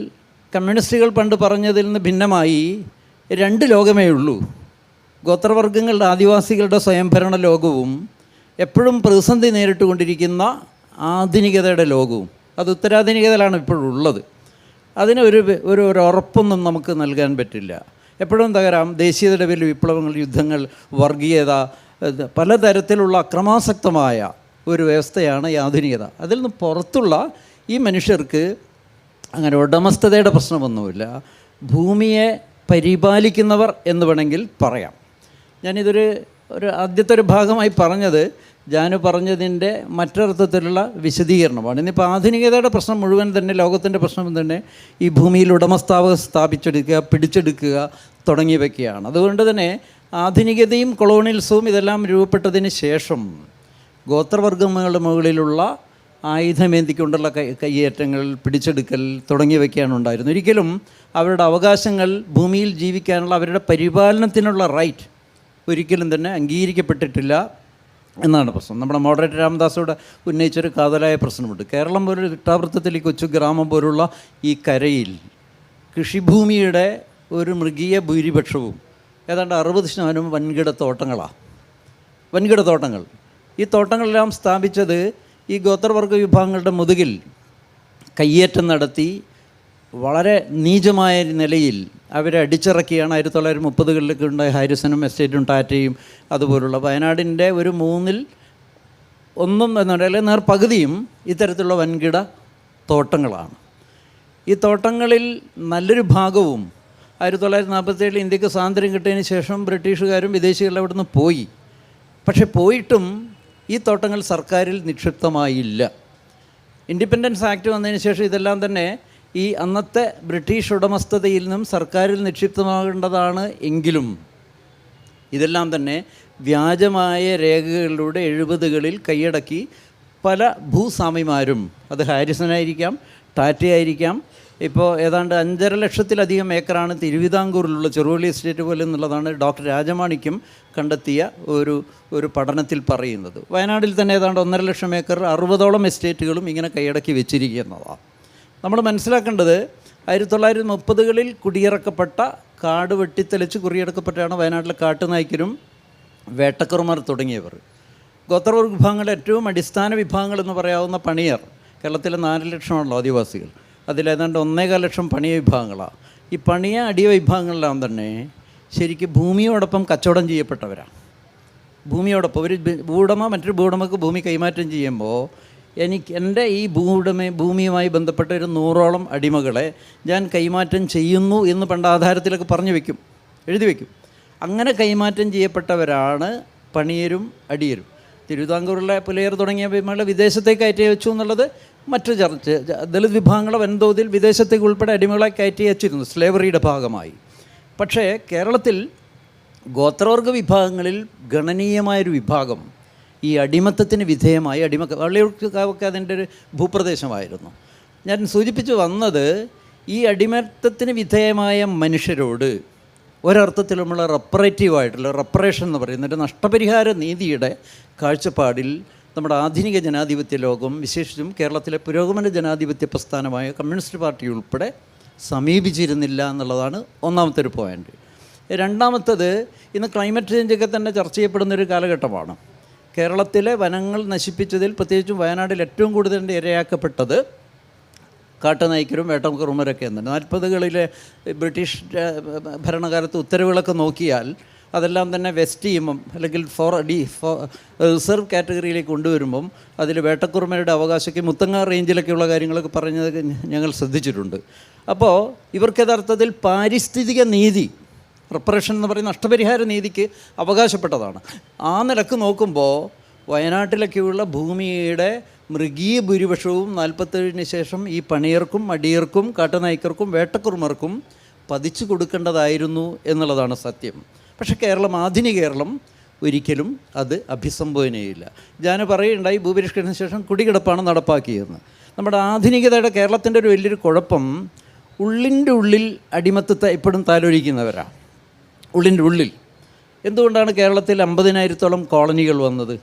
കമ്മ്യൂണിസ്റ്റുകൾ പണ്ട് പറഞ്ഞതിൽ നിന്ന് ഭിന്നമായി 2 ലോകമേ ഉള്ളൂ. ഗോത്രവർഗ്ഗങ്ങളുടെ, ആദിവാസികളുടെ സ്വയംഭരണ ലോകവും എപ്പോഴും പ്രതിസന്ധി നേരിട്ടുകൊണ്ടിരിക്കുന്ന ആധുനികതയുടെ ലോകവും. അത് ഉത്തരാധുനികതയിലാണ് ഇപ്പോഴുള്ളത്. അതിന് ഒരു ഉറപ്പൊന്നും നമുക്ക് നൽകാൻ പറ്റില്ല. എപ്പോഴും തകരാം. ദേശീയതയുടെ പേരിൽ വിപ്ലവങ്ങൾ, യുദ്ധങ്ങൾ, വർഗീയത, പലതരത്തിലുള്ള അക്രമാസക്തമായ ഒരു വ്യവസ്ഥയാണ് ഈ ആധുനികത. അതിൽ നിന്ന് പുറത്തുള്ള ഈ മനുഷ്യർക്ക് അങ്ങനെ ഉടമസ്ഥതയുടെ പ്രശ്നമൊന്നുമില്ല. ഭൂമിയെ പരിപാലിക്കുന്നവർ എന്ന് വേണമെങ്കിൽ പറയാം. ഞാനിതൊരു ആദ്യത്തെ ഒരു ഭാഗമായി പറഞ്ഞത് ജാനു പറഞ്ഞതിൻ്റെ മറ്റൊരർത്ഥത്തിലുള്ള വിശദീകരണമാണ്. ഇന്നിപ്പോൾ ആധുനികതയുടെ പ്രശ്നം മുഴുവൻ തന്നെ, ലോകത്തിൻ്റെ പ്രശ്നം തന്നെ ഈ ഭൂമിയിൽ ഉടമസ്ഥാവകാശം സ്ഥാപിച്ചെടുക്കുക, പിടിച്ചെടുക്കുക തുടങ്ങിയവയൊക്കെയാണ്. അതുകൊണ്ട് തന്നെ ആധുനികതയും കൊളോണിയൽസവും ഇതെല്ലാം രൂപപ്പെട്ടതിന് ശേഷം ഗോത്രവർഗ്ഗങ്ങളുടെ മുകളിലുള്ള ആയുധമേന്തിക്കൊണ്ടുള്ള കയ്യേറ്റങ്ങൾ, പിടിച്ചെടുക്കൽ തുടങ്ങിയവയൊക്കെയാണ് ഉണ്ടായിരുന്നത്. ഒരിക്കലും അവരുടെ അവകാശങ്ങൾ, ഭൂമിയിൽ ജീവിക്കാനുള്ള അവരുടെ പരിപാലനത്തിനുള്ള റൈറ്റ് ഒരിക്കലും തന്നെ അംഗീകരിക്കപ്പെട്ടിട്ടില്ല എന്നാണ് പ്രശ്നം. നമ്മുടെ മോഡറേറ്റർ രാമദാസോട് ഉന്നയിച്ചൊരു കാതലായ പ്രശ്നമുണ്ട്. കേരളം പോലൊരു ചുറ്റാവൃത്തത്തിൽ ഈ കൊച്ചു ഗ്രാമം പോലുള്ള ഈ കരയിൽ കൃഷിഭൂമിയുടെ ഒരു മൃഗീയ ഭൂരിപക്ഷവും ഏതാണ്ട് 60% വൻകിട തോട്ടങ്ങളാണ്. വൻകിട തോട്ടങ്ങൾ. ഈ തോട്ടങ്ങളെല്ലാം സ്ഥാപിച്ചത് ഈ ഗോത്രവർഗ വിഭാഗങ്ങളുടെ മുതുകിൽ കയ്യേറ്റം നടത്തി വളരെ നീചമായ നിലയിൽ അവരെ അടിച്ചിറക്കിയാണ് 1930-കളിലൊക്കെ ഉണ്ടായ ഹാരിസണും എസ്റ്റേറ്റും ടാറ്റയും അതുപോലുള്ള വയനാടിൻ്റെ ഒരു 1/3 എന്നുണ്ടെങ്കിൽ പകുതിയും ഇത്തരത്തിലുള്ള വൻകിട തോട്ടങ്ങളാണ്. ഈ തോട്ടങ്ങളിൽ നല്ലൊരു ഭാഗവും 1947 ഇന്ത്യക്ക് സ്വാതന്ത്ര്യം കിട്ടിയതിന് ശേഷം ബ്രിട്ടീഷുകാരും വിദേശികളും അവിടെ നിന്ന് പോയി. പക്ഷെ പോയിട്ടും ഈ തോട്ടങ്ങൾ സർക്കാരിൽ നിക്ഷിപ്തമായില്ല. ഇൻഡിപെൻഡൻസ് ആക്ട് വന്നതിന് ശേഷം ഇതെല്ലാം തന്നെ ഈ അന്നത്തെ ബ്രിട്ടീഷ് ഉടമസ്ഥതയിൽ നിന്നും സർക്കാരിൽ നിക്ഷിപ്തമാകേണ്ടതാണ്. എങ്കിലും ഇതെല്ലാം തന്നെ വ്യാജമായ രേഖകളിലൂടെ 70-കളിൽ കൈയടക്കി പല ഭൂസ്വാമിമാരും, അത് ഹാരിസനായിരിക്കാം, ടാറ്റയായിരിക്കാം, ഇപ്പോൾ ഏതാണ്ട് 5.5 ലക്ഷത്തിലധികം ഏക്കറാണ് തിരുവിതാംകൂറിലുള്ള ചെറുവള്ളി എസ്റ്റേറ്റ് പോലെ എന്നുള്ളതാണ് ഡോക്ടർ രാജമാണിക്യം കണ്ടെത്തിയ ഒരു പഠനത്തിൽ പറയുന്നത്. വയനാട്ടിൽ തന്നെ ഏതാണ്ട് 1.5 ലക്ഷം ഏക്കർ 60ഓളം എസ്റ്റേറ്റുകളും ഇങ്ങനെ കൈയടക്കി വെച്ചിരിക്കുന്നതാണ്. നമ്മൾ മനസ്സിലാക്കേണ്ടത് 1930-കളിൽ കുടിയിറക്കപ്പെട്ട കാട് വെട്ടിത്തെളിച്ച് കുടിയിറക്കപ്പെട്ടാണ് വയനാട്ടിലെ കാട്ടുനായ്ക്കരും വേട്ടക്കുറമർ തുടങ്ങിയവർ. ഗോത്രവർഗ വിഭാഗങ്ങളുടെ ഏറ്റവും അടിസ്ഥാന വിഭാഗങ്ങൾ എന്ന് പറയാവുന്ന പണിയർ, കേരളത്തിലെ 4 ലക്ഷമാണല്ലോ ആദിവാസികൾ, അതിലേതാണ്ട് 1.25 ലക്ഷം പണിയ വിഭാഗങ്ങളാണ്. ഈ പണിയ അടിയ വിഭാഗങ്ങളെല്ലാം തന്നെ ശരിക്കും ഭൂമിയോടൊപ്പം കച്ചവടം ചെയ്യപ്പെട്ടവരാണ്. ഭൂമിയോടൊപ്പം ഒരു ഭൂവുടമ മറ്റൊരു ഭൂവുടമക്ക് ഭൂമി കൈമാറ്റം ചെയ്യുമ്പോൾ എൻ്റെ ഈ ഭൂമിയുമായി ബന്ധപ്പെട്ട ഒരു 100ഓളം അടിമകളെ ഞാൻ കൈമാറ്റം ചെയ്യുന്നു എന്ന് പണ്ട് ആധാരത്തിലൊക്കെ പറഞ്ഞു വയ്ക്കും, എഴുതി വയ്ക്കും. അങ്ങനെ കൈമാറ്റം ചെയ്യപ്പെട്ടവരാണ് പണിയരും അടിയരും. തിരുവിതാംകൂറിലെ പുലയർ തുടങ്ങിയ വിഭാഗങ്ങളെ വിദേശത്തേക്ക് കയറ്റി വെച്ചു എന്നുള്ളത് മറ്റൊരു ചർച്ച. ദളിത് വിഭാഗങ്ങളെ വൻതോതിൽ വിദേശത്തേക്ക് ഉൾപ്പെടെ അടിമകളെ കയറ്റി വെച്ചിരുന്നു സ്ലേവറിയുടെ ഭാഗമായി. പക്ഷേ കേരളത്തിൽ ഗോത്രവർഗ വിഭാഗങ്ങളിൽ ഗണനീയമായൊരു വിഭാഗം ഈ അടിമത്തത്തിന് വിധേയമായി വള്ളിയൂർക്കാവൊക്കെ അതിൻ്റെ ഒരു ഭൂപ്രദേശമായിരുന്നു. ഞാൻ സൂചിപ്പിച്ചു വന്നത് ഈ അടിമത്തത്തിന് വിധേയമായ മനുഷ്യരോട് ഒരർത്ഥത്തിലുമുള്ള റെപ്പറേറ്റീവായിട്ടുള്ള റെപ്പറേഷൻ എന്ന് പറയുന്ന ഒരു നഷ്ടപരിഹാര നീതിയുടെ കാഴ്ചപ്പാടിൽ നമ്മുടെ ആധുനിക ജനാധിപത്യ ലോകം, വിശേഷിച്ചും കേരളത്തിലെ പുരോഗമന ജനാധിപത്യ പ്രസ്ഥാനമായ കമ്മ്യൂണിസ്റ്റ് പാർട്ടി ഉൾപ്പെടെ സമീപിച്ചിരുന്നില്ല എന്നുള്ളതാണ് ഒന്നാമത്തെ ഒരു പോയിൻ്റ്. രണ്ടാമത്തത്, ഇന്ന് ക്ലൈമറ്റ് ചേഞ്ചൊക്കെ തന്നെ ചർച്ച ചെയ്യപ്പെടുന്നൊരു കാലഘട്ടമാണ്. കേരളത്തിലെ വനങ്ങൾ നശിപ്പിച്ചതിൽ പ്രത്യേകിച്ചും വയനാട്ടിൽ ഏറ്റവും കൂടുതൽ ഇരയാക്കപ്പെട്ടത് കാട്ടുനായ്ക്കരും വേട്ടക്കുറമരൊക്കെ എന്നാണ്. 40-കളിലെ ബ്രിട്ടീഷ് ഭരണകാലത്ത് ഉത്തരവുകളൊക്കെ നോക്കിയാൽ അതെല്ലാം തന്നെ വെസ്റ്റ് ചെയ്യുമ്പം അല്ലെങ്കിൽ റിസർവ് കാറ്റഗറിയിലേക്ക് കൊണ്ടുവരുമ്പം അതിൽ വേട്ടക്കുറമയുടെ അവകാശമൊക്കെ മുത്തങ്ങ റേഞ്ചിലൊക്കെയുള്ള കാര്യങ്ങളൊക്കെ പറഞ്ഞത് ഞങ്ങൾ ശ്രദ്ധിച്ചിട്ടുണ്ട്. അപ്പോൾ ഇവർക്ക് യഥാർത്ഥത്തിൽ പാരിസ്ഥിതിക നീതി, റെപ്പറേഷൻ എന്ന് പറയുന്ന നഷ്ടപരിഹാര നീതിക്ക് അവകാശപ്പെട്ടതാണ്. ആ നിലക്ക് നോക്കുമ്പോൾ വയനാട്ടിലൊക്കെയുള്ള ഭൂമിയുടെ മൃഗീയ ഭൂരിപക്ഷവും 47-ന് ശേഷം ഈ പണിയർക്കും അടിയർക്കും കാട്ടുനായ്ക്കർക്കും വേട്ടക്കുറുമർക്കും പതിച്ചു കൊടുക്കേണ്ടതായിരുന്നു എന്നുള്ളതാണ് സത്യം. പക്ഷേ കേരളം, ആധുനിക കേരളം ഒരിക്കലും അത് അഭിസംബോധന ചെയ്യില്ല. ഞാൻ പറയുണ്ടായി ഭൂപരിഷ്കരണത്തിന് ശേഷം കുടികിടപ്പാണ് നടപ്പാക്കിയതെന്ന്. നമ്മുടെ ആധുനികതയുടെ കേരളത്തിൻ്റെ ഒരു വലിയൊരു കുഴപ്പം, ഉള്ളിൻ്റെ ഉള്ളിൽ അടിമത്തത്തെ ഇപ്പോഴും താലോലിക്കുന്നവരാണ്. ഉള്ളിൻ്റെ ഉള്ളിൽ എന്തുകൊണ്ടാണ് കേരളത്തിൽ 50,000-ഓളം കോളനികൾ വന്നത്?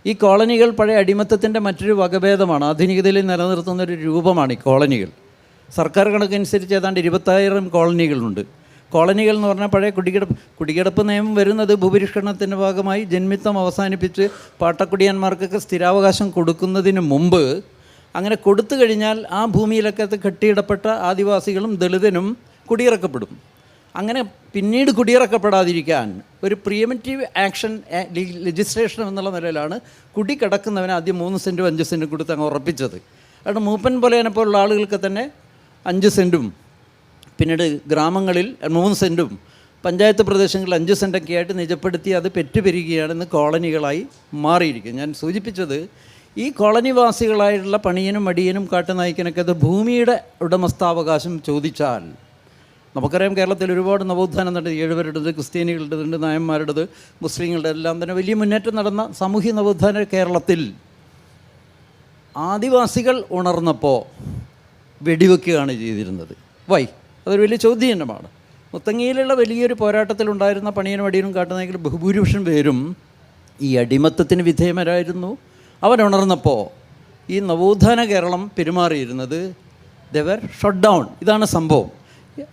ഈ കോളനികൾ പഴയ അടിമത്തത്തിൻ്റെ മറ്റൊരു വകഭേദമാണ്. ആധുനികതയിൽ നിലനിർത്തുന്നൊരു രൂപമാണ് ഈ കോളനികൾ. സർക്കാർ കണക്കനുസരിച്ച് ഏതാണ്ട് 20,000 കോളനികളുണ്ട്. കോളനികൾ എന്ന് പറഞ്ഞാൽ പഴയ കുടികിടപ്പ് നിയമം വരുന്നത് ഭൂപരിഷ്കരണത്തിൻ്റെ ഭാഗമായി ജന്മിത്വം അവസാനിപ്പിച്ച് പാട്ടക്കുടിയന്മാർക്കൊക്കെ സ്ഥിരാവകാശം കൊടുക്കുന്നതിന് മുമ്പ്, അങ്ങനെ കൊടുത്തു കഴിഞ്ഞാൽ ആ ഭൂമിയിലൊക്കെ കെട്ടിയിടപ്പെട്ട ആദിവാസികളും ദളിതനും കുടിയിറക്കപ്പെടും. അങ്ങനെ പിന്നീട് കുടിയിറക്കപ്പെടാതിരിക്കാൻ ഒരു പ്രിയമെറ്റീവ് ആക്ഷൻ ലെജിസ്ലേഷൻ എന്നുള്ള നിലയിലാണ് കുടി കിടക്കുന്നവന് ആദ്യം 3 സെൻറ്റും 5 സെൻറ്റും കൊടുത്ത് അങ്ങ് ഉറപ്പിച്ചത്. അതുകൊണ്ട് മൂപ്പൻ പോലെയാണെപ്പോലുള്ള ആളുകൾക്ക് തന്നെ 5 സെൻറ്റും, പിന്നീട് ഗ്രാമങ്ങളിൽ 3 സെൻറ്റും, പഞ്ചായത്ത് പ്രദേശങ്ങളിൽ 5 സെൻറ്റൊക്കെ ആയിട്ട് നിജപ്പെടുത്തി അത് പെറ്റുപെരുകയാണെന്ന് കോളനികളായി മാറിയിരിക്കും. ഞാൻ സൂചിപ്പിച്ചത് ഈ കോളനിവാസികളായിട്ടുള്ള പണിയനും അടിയനും കാട്ടുനായ്ക്കനൊക്കെ അത് ഭൂമിയുടെ ഉടമസ്ഥാവകാശം ചോദിച്ചാൽ, നമുക്കറിയാം കേരളത്തിൽ ഒരുപാട് നവോത്ഥാനം നടത്തി, 7 പേരുടേത്, ക്രിസ്ത്യാനികളുടേതുണ്ട്, നായന്മാരുടേത്, മുസ്ലിങ്ങളുടെ എല്ലാം തന്നെ വലിയ മുന്നേറ്റം നടന്ന സാമൂഹ്യ നവോത്ഥാന കേരളത്തിൽ ആദിവാസികൾ ഉണർന്നപ്പോൾ വെടിവെക്കുകയാണ് ചെയ്തിരുന്നത്. അതൊരു വലിയ ചോദ്യമാണ്. മുത്തങ്ങയിലുള്ള വലിയൊരു പോരാട്ടത്തിലുണ്ടായിരുന്ന പണിയനും അടിയനും കാട്ടുനായ്ക്കലും ബഹുഭൂരിപക്ഷം പേരും ഈ അടിമത്തത്തിന് വിധേയമായിരുന്നു. അവരുണർന്നപ്പോൾ ഈ നവോത്ഥാന കേരളം പെരുമാറിയിരുന്നത് ദേ വർ ഷട്ട് ഡൗൺ. ഇതാണ് സംഭവം.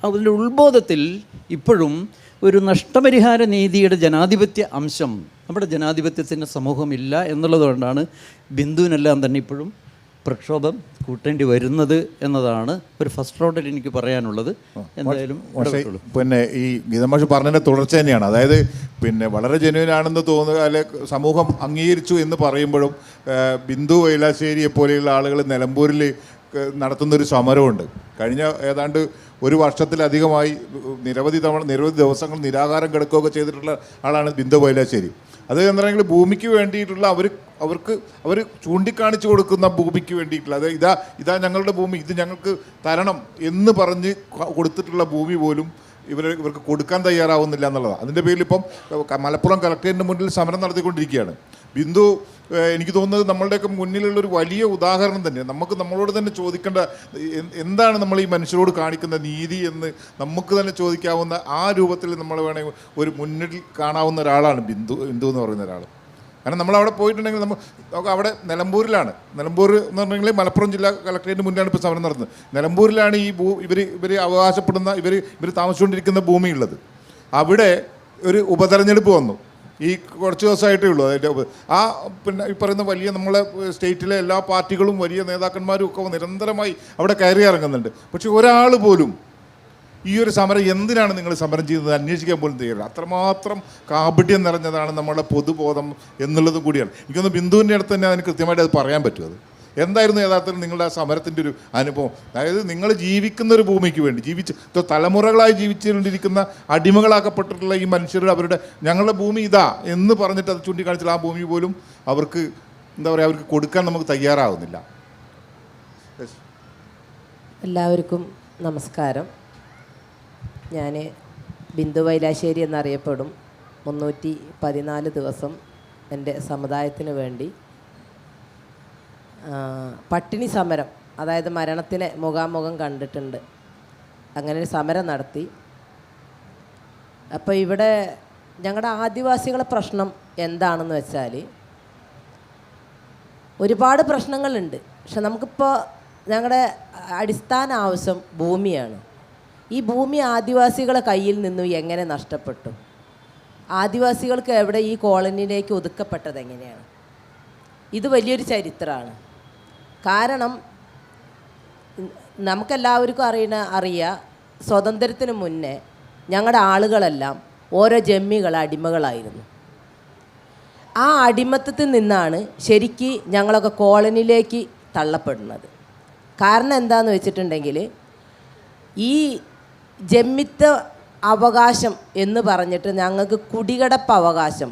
അതിൻ്റെ ഉത്ബോധത്തിൽ ഇപ്പോഴും ഒരു നഷ്ടപരിഹാര നീതിയുടെ ജനാധിപത്യ അംശം നമ്മുടെ ജനാധിപത്യത്തിൻ്റെ സമൂഹമില്ല എന്നുള്ളതുകൊണ്ടാണ് ബിന്ദുവിനെല്ലാം തന്നെ ഇപ്പോഴും പ്രക്ഷോഭം കൂട്ടേണ്ടി വരുന്നത് എന്നതാണ് ഒരു ഫസ്റ്റ് റൗണ്ടിൽ എനിക്ക് പറയാനുള്ളത്. എന്തായാലും
പിന്നെ ഈ ഗീതമാഷ് പറഞ്ഞതിൻ്റെ തുടർച്ച തന്നെയാണ്. അതായത് പിന്നെ വളരെ ജെന്യുവനാണെന്ന് തോന്നുക, അല്ലെ സമൂഹം അംഗീകരിച്ചു എന്ന് പറയുമ്പോഴും ബിന്ദു വൈലാശ്ശേരിയെ പോലെയുള്ള ആളുകൾ നിലമ്പൂരിൽ നടത്തുന്നൊരു സമരമുണ്ട്. കഴിഞ്ഞ ഏതാണ്ട് ഒരു വർഷത്തിലധികമായി നിരവധി ദിവസങ്ങൾ നിരാഹാരം കിടക്കുകയൊക്കെ ചെയ്തിട്ടുള്ള ആളാണ് ബിന്ദു വൈലാശ്ശേരി. അത് എന്താണെങ്കിൽ ഭൂമിക്ക് വേണ്ടിയിട്ടുള്ള അവർ ചൂണ്ടിക്കാണിച്ചു കൊടുക്കുന്ന ഭൂമിക്ക് വേണ്ടിയിട്ടുള്ള, അത് ഇതാ ഞങ്ങളുടെ ഭൂമി, ഇത് ഞങ്ങൾക്ക് തരണം എന്ന് പറഞ്ഞ് കൊടുത്തിട്ടുള്ള ഭൂമി പോലും ഇവർക്ക് കൊടുക്കാൻ തയ്യാറാവുന്നില്ല എന്നുള്ളതാണ്. അതിൻ്റെ പേരിൽ ഇപ്പം മലപ്പുറം കളക്ടറേറ്റിൻ്റെ മുന്നിൽ സമരം നടത്തിക്കൊണ്ടിരിക്കുകയാണ്. ബിന്ദു എനിക്ക് തോന്നുന്നത് നമ്മളുടെയൊക്കെ മുന്നിലുള്ളൊരു വലിയ ഉദാഹരണം തന്നെ. നമുക്ക് നമ്മളോട് തന്നെ ചോദിക്കേണ്ട എന്താണ് നമ്മൾ ഈ മനുഷ്യരോട് കാണിക്കുന്ന നീതി എന്ന് നമുക്ക് തന്നെ ചോദിക്കാവുന്ന ആ രൂപത്തിൽ നമ്മൾ വേണമെങ്കിൽ ഒരു മുന്നിൽ കാണാവുന്ന ഒരാളാണ് ബിന്ദു എന്ന് പറയുന്ന ഒരാൾ. കാരണം നമ്മളവിടെ പോയിട്ടുണ്ടെങ്കിൽ നമുക്ക് അവിടെ നിലമ്പൂരിലാണ്, നിലമ്പൂർ എന്ന് പറഞ്ഞിട്ടുണ്ടെങ്കിൽ മലപ്പുറം ജില്ലാ കളക്ടറേറ്റിന് മുന്നിലാണ് ഇപ്പോൾ സമരം നടത്തുന്നത്. നിലമ്പൂരിലാണ് ഈ ഇവർ അവകാശപ്പെടുന്ന ഇവർ താമസിച്ചുകൊണ്ടിരിക്കുന്ന ഭൂമിയുള്ളത്. അവിടെ ഒരു ഉപതെരഞ്ഞെടുപ്പ് വന്നു. ഈ കുറച്ച് ദിവസമായിട്ടേ ഉള്ളൂ. അതിൻ്റെ പിന്നെ ഈ പറയുന്ന വലിയ നമ്മളെ സ്റ്റേറ്റിലെ എല്ലാ പാർട്ടികളും വലിയ നേതാക്കന്മാരും ഒക്കെ നിരന്തരമായി അവിടെ കയറി ഇറങ്ങുന്നുണ്ട്. പക്ഷെ ഒരാൾ പോലും ഈ ഒരു സമരം എന്തിനാണ് നിങ്ങൾ സമരം ചെയ്യുന്നത് അന്വേഷിക്കാൻ പോലും തയ്യാറില്ല. അത്രമാത്രം കാപട്യം നിറഞ്ഞതാണ് നമ്മുടെ പൊതുബോധം എന്നുള്ളതും കൂടിയാണ്. എനിക്കൊന്ന് ബിന്ദുവിൻ്റെ അടുത്ത് തന്നെ അതിന് കൃത്യമായിട്ട് അത് പറയാൻ പറ്റും. അത് എന്തായിരുന്നു യഥാർത്ഥത്തിൽ നിങ്ങളുടെ ആ സമരത്തിൻ്റെ ഒരു അനുഭവം? അതായത് നിങ്ങൾ ജീവിക്കുന്ന ഒരു ഭൂമിക്ക് വേണ്ടി തലമുറകളായി ജീവിച്ചുകൊണ്ടിരിക്കുന്ന അടിമകളാക്കപ്പെട്ടിട്ടുള്ള ഈ മനുഷ്യരുടെ അവരുടെ ഞങ്ങളുടെ ഭൂമി ഇതാ എന്ന് പറഞ്ഞിട്ട് അത് ചൂണ്ടിക്കാണിച്ചാൽ ആ ഭൂമി പോലും അവർക്ക് എന്താ പറയുക, അവർക്ക് കൊടുക്കാൻ നമുക്ക് തയ്യാറാവുന്നില്ല.
എല്ലാവർക്കും നമസ്കാരം. ഞാൻ ബിന്ദു വൈലാശ്ശേരി എന്നറിയപ്പെടും. 314 ദിവസം എൻ്റെ സമുദായത്തിന് വേണ്ടി പട്ടിണി സമരം, അതായത് മരണത്തിനെ മുഖാമുഖം കണ്ടിട്ടുണ്ട്. അങ്ങനെ ഒരു സമരം നടത്തി. അപ്പോൾ ഇവിടെ ഞങ്ങളുടെ ആദിവാസികളെ പ്രശ്നം എന്താണെന്ന് വെച്ചാൽ ഒരുപാട് പ്രശ്നങ്ങളുണ്ട്. പക്ഷെ നമുക്കിപ്പോൾ ഞങ്ങളുടെ അടിസ്ഥാന ആവശ്യം ഭൂമിയാണ്. ഈ ഭൂമി ആദിവാസികളെ കയ്യിൽ നിന്നും എങ്ങനെ നഷ്ടപ്പെട്ടു? ആദിവാസികൾക്ക് എവിടെ ഈ കോളനിയിലേക്ക് ഒതുക്കപ്പെട്ടത് എങ്ങനെയാണ്? ഇത് വലിയൊരു ചരിത്രമാണ്. കാരണം നമുക്കെല്ലാവർക്കും അറിയാം, സ്വാതന്ത്ര്യത്തിന് മുന്നേ ഞങ്ങളുടെ ആളുകളെല്ലാം ഓരോ ജമ്മികൾ അടിമകളായിരുന്നു. ആ അടിമത്തത്തിൽ നിന്നാണ് ശരിക്ക് ഞങ്ങളൊക്കെ കോളനിയിലേക്ക് തള്ളപ്പെടുന്നത്. കാരണം എന്താണെന്ന് വെച്ചിട്ടുണ്ടെങ്കിൽ ഈ ജമ്മിത്ത അവകാശം എന്ന് പറഞ്ഞിട്ട് ഞങ്ങൾക്ക് കുടികിടപ്പ് അവകാശം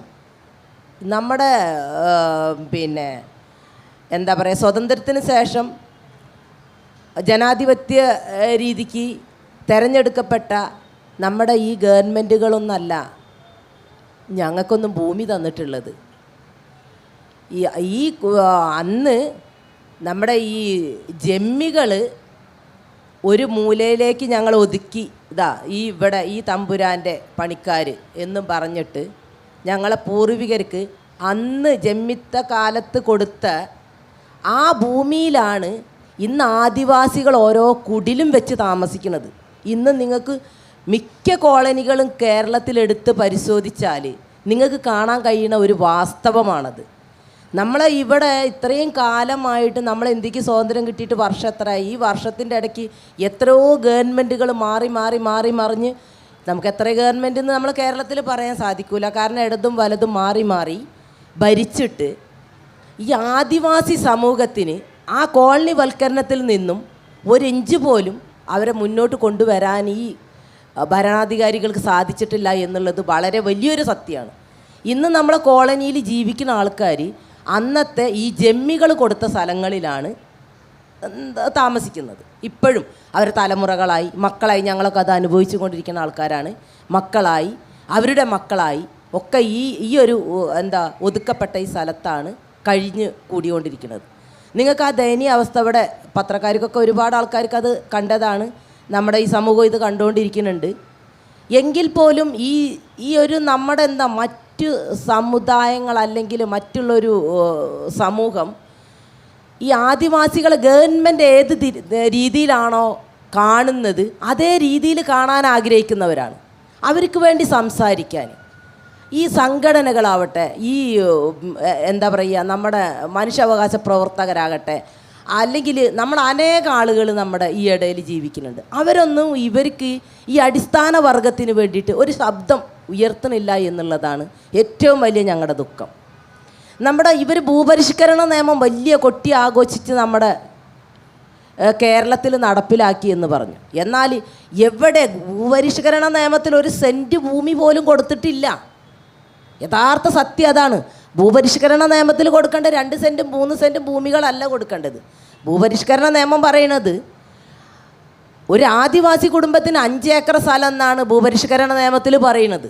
നമ്മുടെ പിന്നെ എന്താ പറയുക, സ്വാതന്ത്ര്യത്തിന് ശേഷം ജനാധിപത്യ രീതിക്ക് തിരഞ്ഞെടുക്കപ്പെട്ട നമ്മുടെ ഈ ഗവൺമെൻറ്റുകളൊന്നല്ല ഞങ്ങൾക്കൊന്നും ഭൂമി തന്നിട്ടുള്ളത്. ഈ അന്ന് നമ്മുടെ ഈ ജമ്മികൾ ഒരു മൂലയിലേക്ക് ഞങ്ങൾ ഒതുക്കി, ഇവിടെ ഈ തമ്പുരാൻ്റെ പണിക്കാർ എന്നും പറഞ്ഞിട്ട് ഞങ്ങളെ പൂർവികർക്ക് അന്ന് ജമ്മിത്ത കാലത്ത് കൊടുത്ത ആ ഭൂമിയിലാണ് ഇന്ന് ആദിവാസികൾ ഓരോ കുടിലും വെച്ച് താമസിക്കുന്നത്. ഇന്ന് നിങ്ങൾക്ക് മിക്ക കോളനികളും കേരളത്തിലെടുത്ത് പരിശോധിച്ചാൽ നിങ്ങൾക്ക് കാണാൻ കഴിയുന്ന ഒരു വാസ്തവമാണത്. നമ്മളെ ഇവിടെ ഇത്രയും കാലമായിട്ട് നമ്മൾ ഇന്ത്യക്ക് സ്വാതന്ത്ര്യം കിട്ടിയിട്ട് വർഷം എത്രയായി? ഈ വർഷത്തിൻ്റെ ഇടയ്ക്ക് എത്രയോ ഗവൺമെൻറ്റുകൾ മാറി മറിഞ്ഞ് നമുക്ക് എത്ര ഗവൺമെൻറ് എന്ന് നമ്മൾ കേരളത്തിൽ പറയാൻ സാധിക്കില്ല. കാരണം ഇടതും വലതും മാറി ഭരിച്ചിട്ട് ഈ ആദിവാസി സമൂഹത്തിന് ആ കോളനി വൽക്കരണത്തിൽ നിന്നും ഒരു ഇഞ്ച് പോലും അവരെ മുന്നോട്ട് കൊണ്ടുവരാൻ ഈ ഭരണാധികാരികൾക്ക് സാധിച്ചിട്ടില്ല എന്നുള്ളത് വളരെ വലിയൊരു സത്യമാണ്. ഇന്ന് നമ്മളെ കോളനിയിൽ ജീവിക്കുന്ന ആൾക്കാർ അന്നത്തെ ഈ ജമ്മികൾ കൊടുത്ത സ്ഥലങ്ങളിലാണ് താമസിക്കുന്നത്. ഇപ്പോഴും അവർ തലമുറകളായി മക്കളായി ഞങ്ങളൊക്കെ അത് അനുഭവിച്ചു കൊണ്ടിരിക്കുന്ന ആൾക്കാരാണ്. മക്കളായി അവരുടെ മക്കളായി ഒക്കെ ഈ ഒരു ഒതുക്കപ്പെട്ട ഈ സ്ഥലത്താണ് കഴിഞ്ഞ് കൂടിക്കൊണ്ടിരിക്കുന്നത്. നിങ്ങൾക്ക് ആ ദയനീയ അവസ്ഥ ഇവിടെ പത്രക്കാർക്കൊക്കെ ഒരുപാട് ആൾക്കാർക്ക് അത് കണ്ടതാണ്. നമ്മുടെ ഈ സമൂഹം ഇത് കണ്ടുകൊണ്ടിരിക്കുന്നുണ്ട്. എങ്കിൽ പോലും ഈ ഒരു നമ്മുടെ മറ്റ് സമുദായങ്ങൾ അല്ലെങ്കിൽ മറ്റുള്ളൊരു സമൂഹം ഈ ആദിവാസികളെ ഗവൺമെൻറ് ഏത് രീതിയിലാണോ കാണുന്നത് അതേ രീതിയിൽ കാണാൻ ആഗ്രഹിക്കുന്നവരാണ്. അവർക്ക് വേണ്ടി സംസാരിക്കാൻ ഈ സംഘടനകളാവട്ടെ, ഈ എന്താ പറയുക, നമ്മുടെ മനുഷ്യാവകാശ പ്രവർത്തകരാകട്ടെ, അല്ലെങ്കിൽ നമ്മൾ അനേക ആളുകൾ നമ്മുടെ ഈ ഇടയിൽ ജീവിക്കുന്നുണ്ട്. അവരൊന്നും ഇവർക്ക് ഈ അടിസ്ഥാന വർഗത്തിന് വേണ്ടിയിട്ട് ഒരു ശബ്ദം ഉയർത്തുന്നില്ല എന്നുള്ളതാണ് ഏറ്റവും വലിയ ഞങ്ങളുടെ ദുഃഖം. നമ്മുടെ ഇവർ ഭൂപരിഷ്കരണ നിയമം വലിയ കൊട്ടി ആഘോഷിച്ച് നമ്മുടെ കേരളത്തിൽ നടപ്പിലാക്കി എന്ന് പറഞ്ഞു. എന്നാൽ എവിടെ ഭൂപരിഷ്കരണ നിയമത്തിൽ ഒരു സെൻറ്റ് ഭൂമി പോലും കൊടുത്തിട്ടില്ല. യഥാർത്ഥ സത്യം അതാണ്. ഭൂപരിഷ്കരണ നിയമത്തിൽ കൊടുക്കേണ്ട 2 സെൻറ്റും 3 സെൻറ്റും ഭൂമികളല്ല കൊടുക്കേണ്ടത്. ഭൂപരിഷ്കരണ നിയമം പറയുന്നത് ഒരു ആദിവാസി കുടുംബത്തിന് 5 ഏക്കർ സ്ഥലം എന്നാണ് ഭൂപരിഷ്കരണ നിയമത്തിൽ പറയുന്നത്.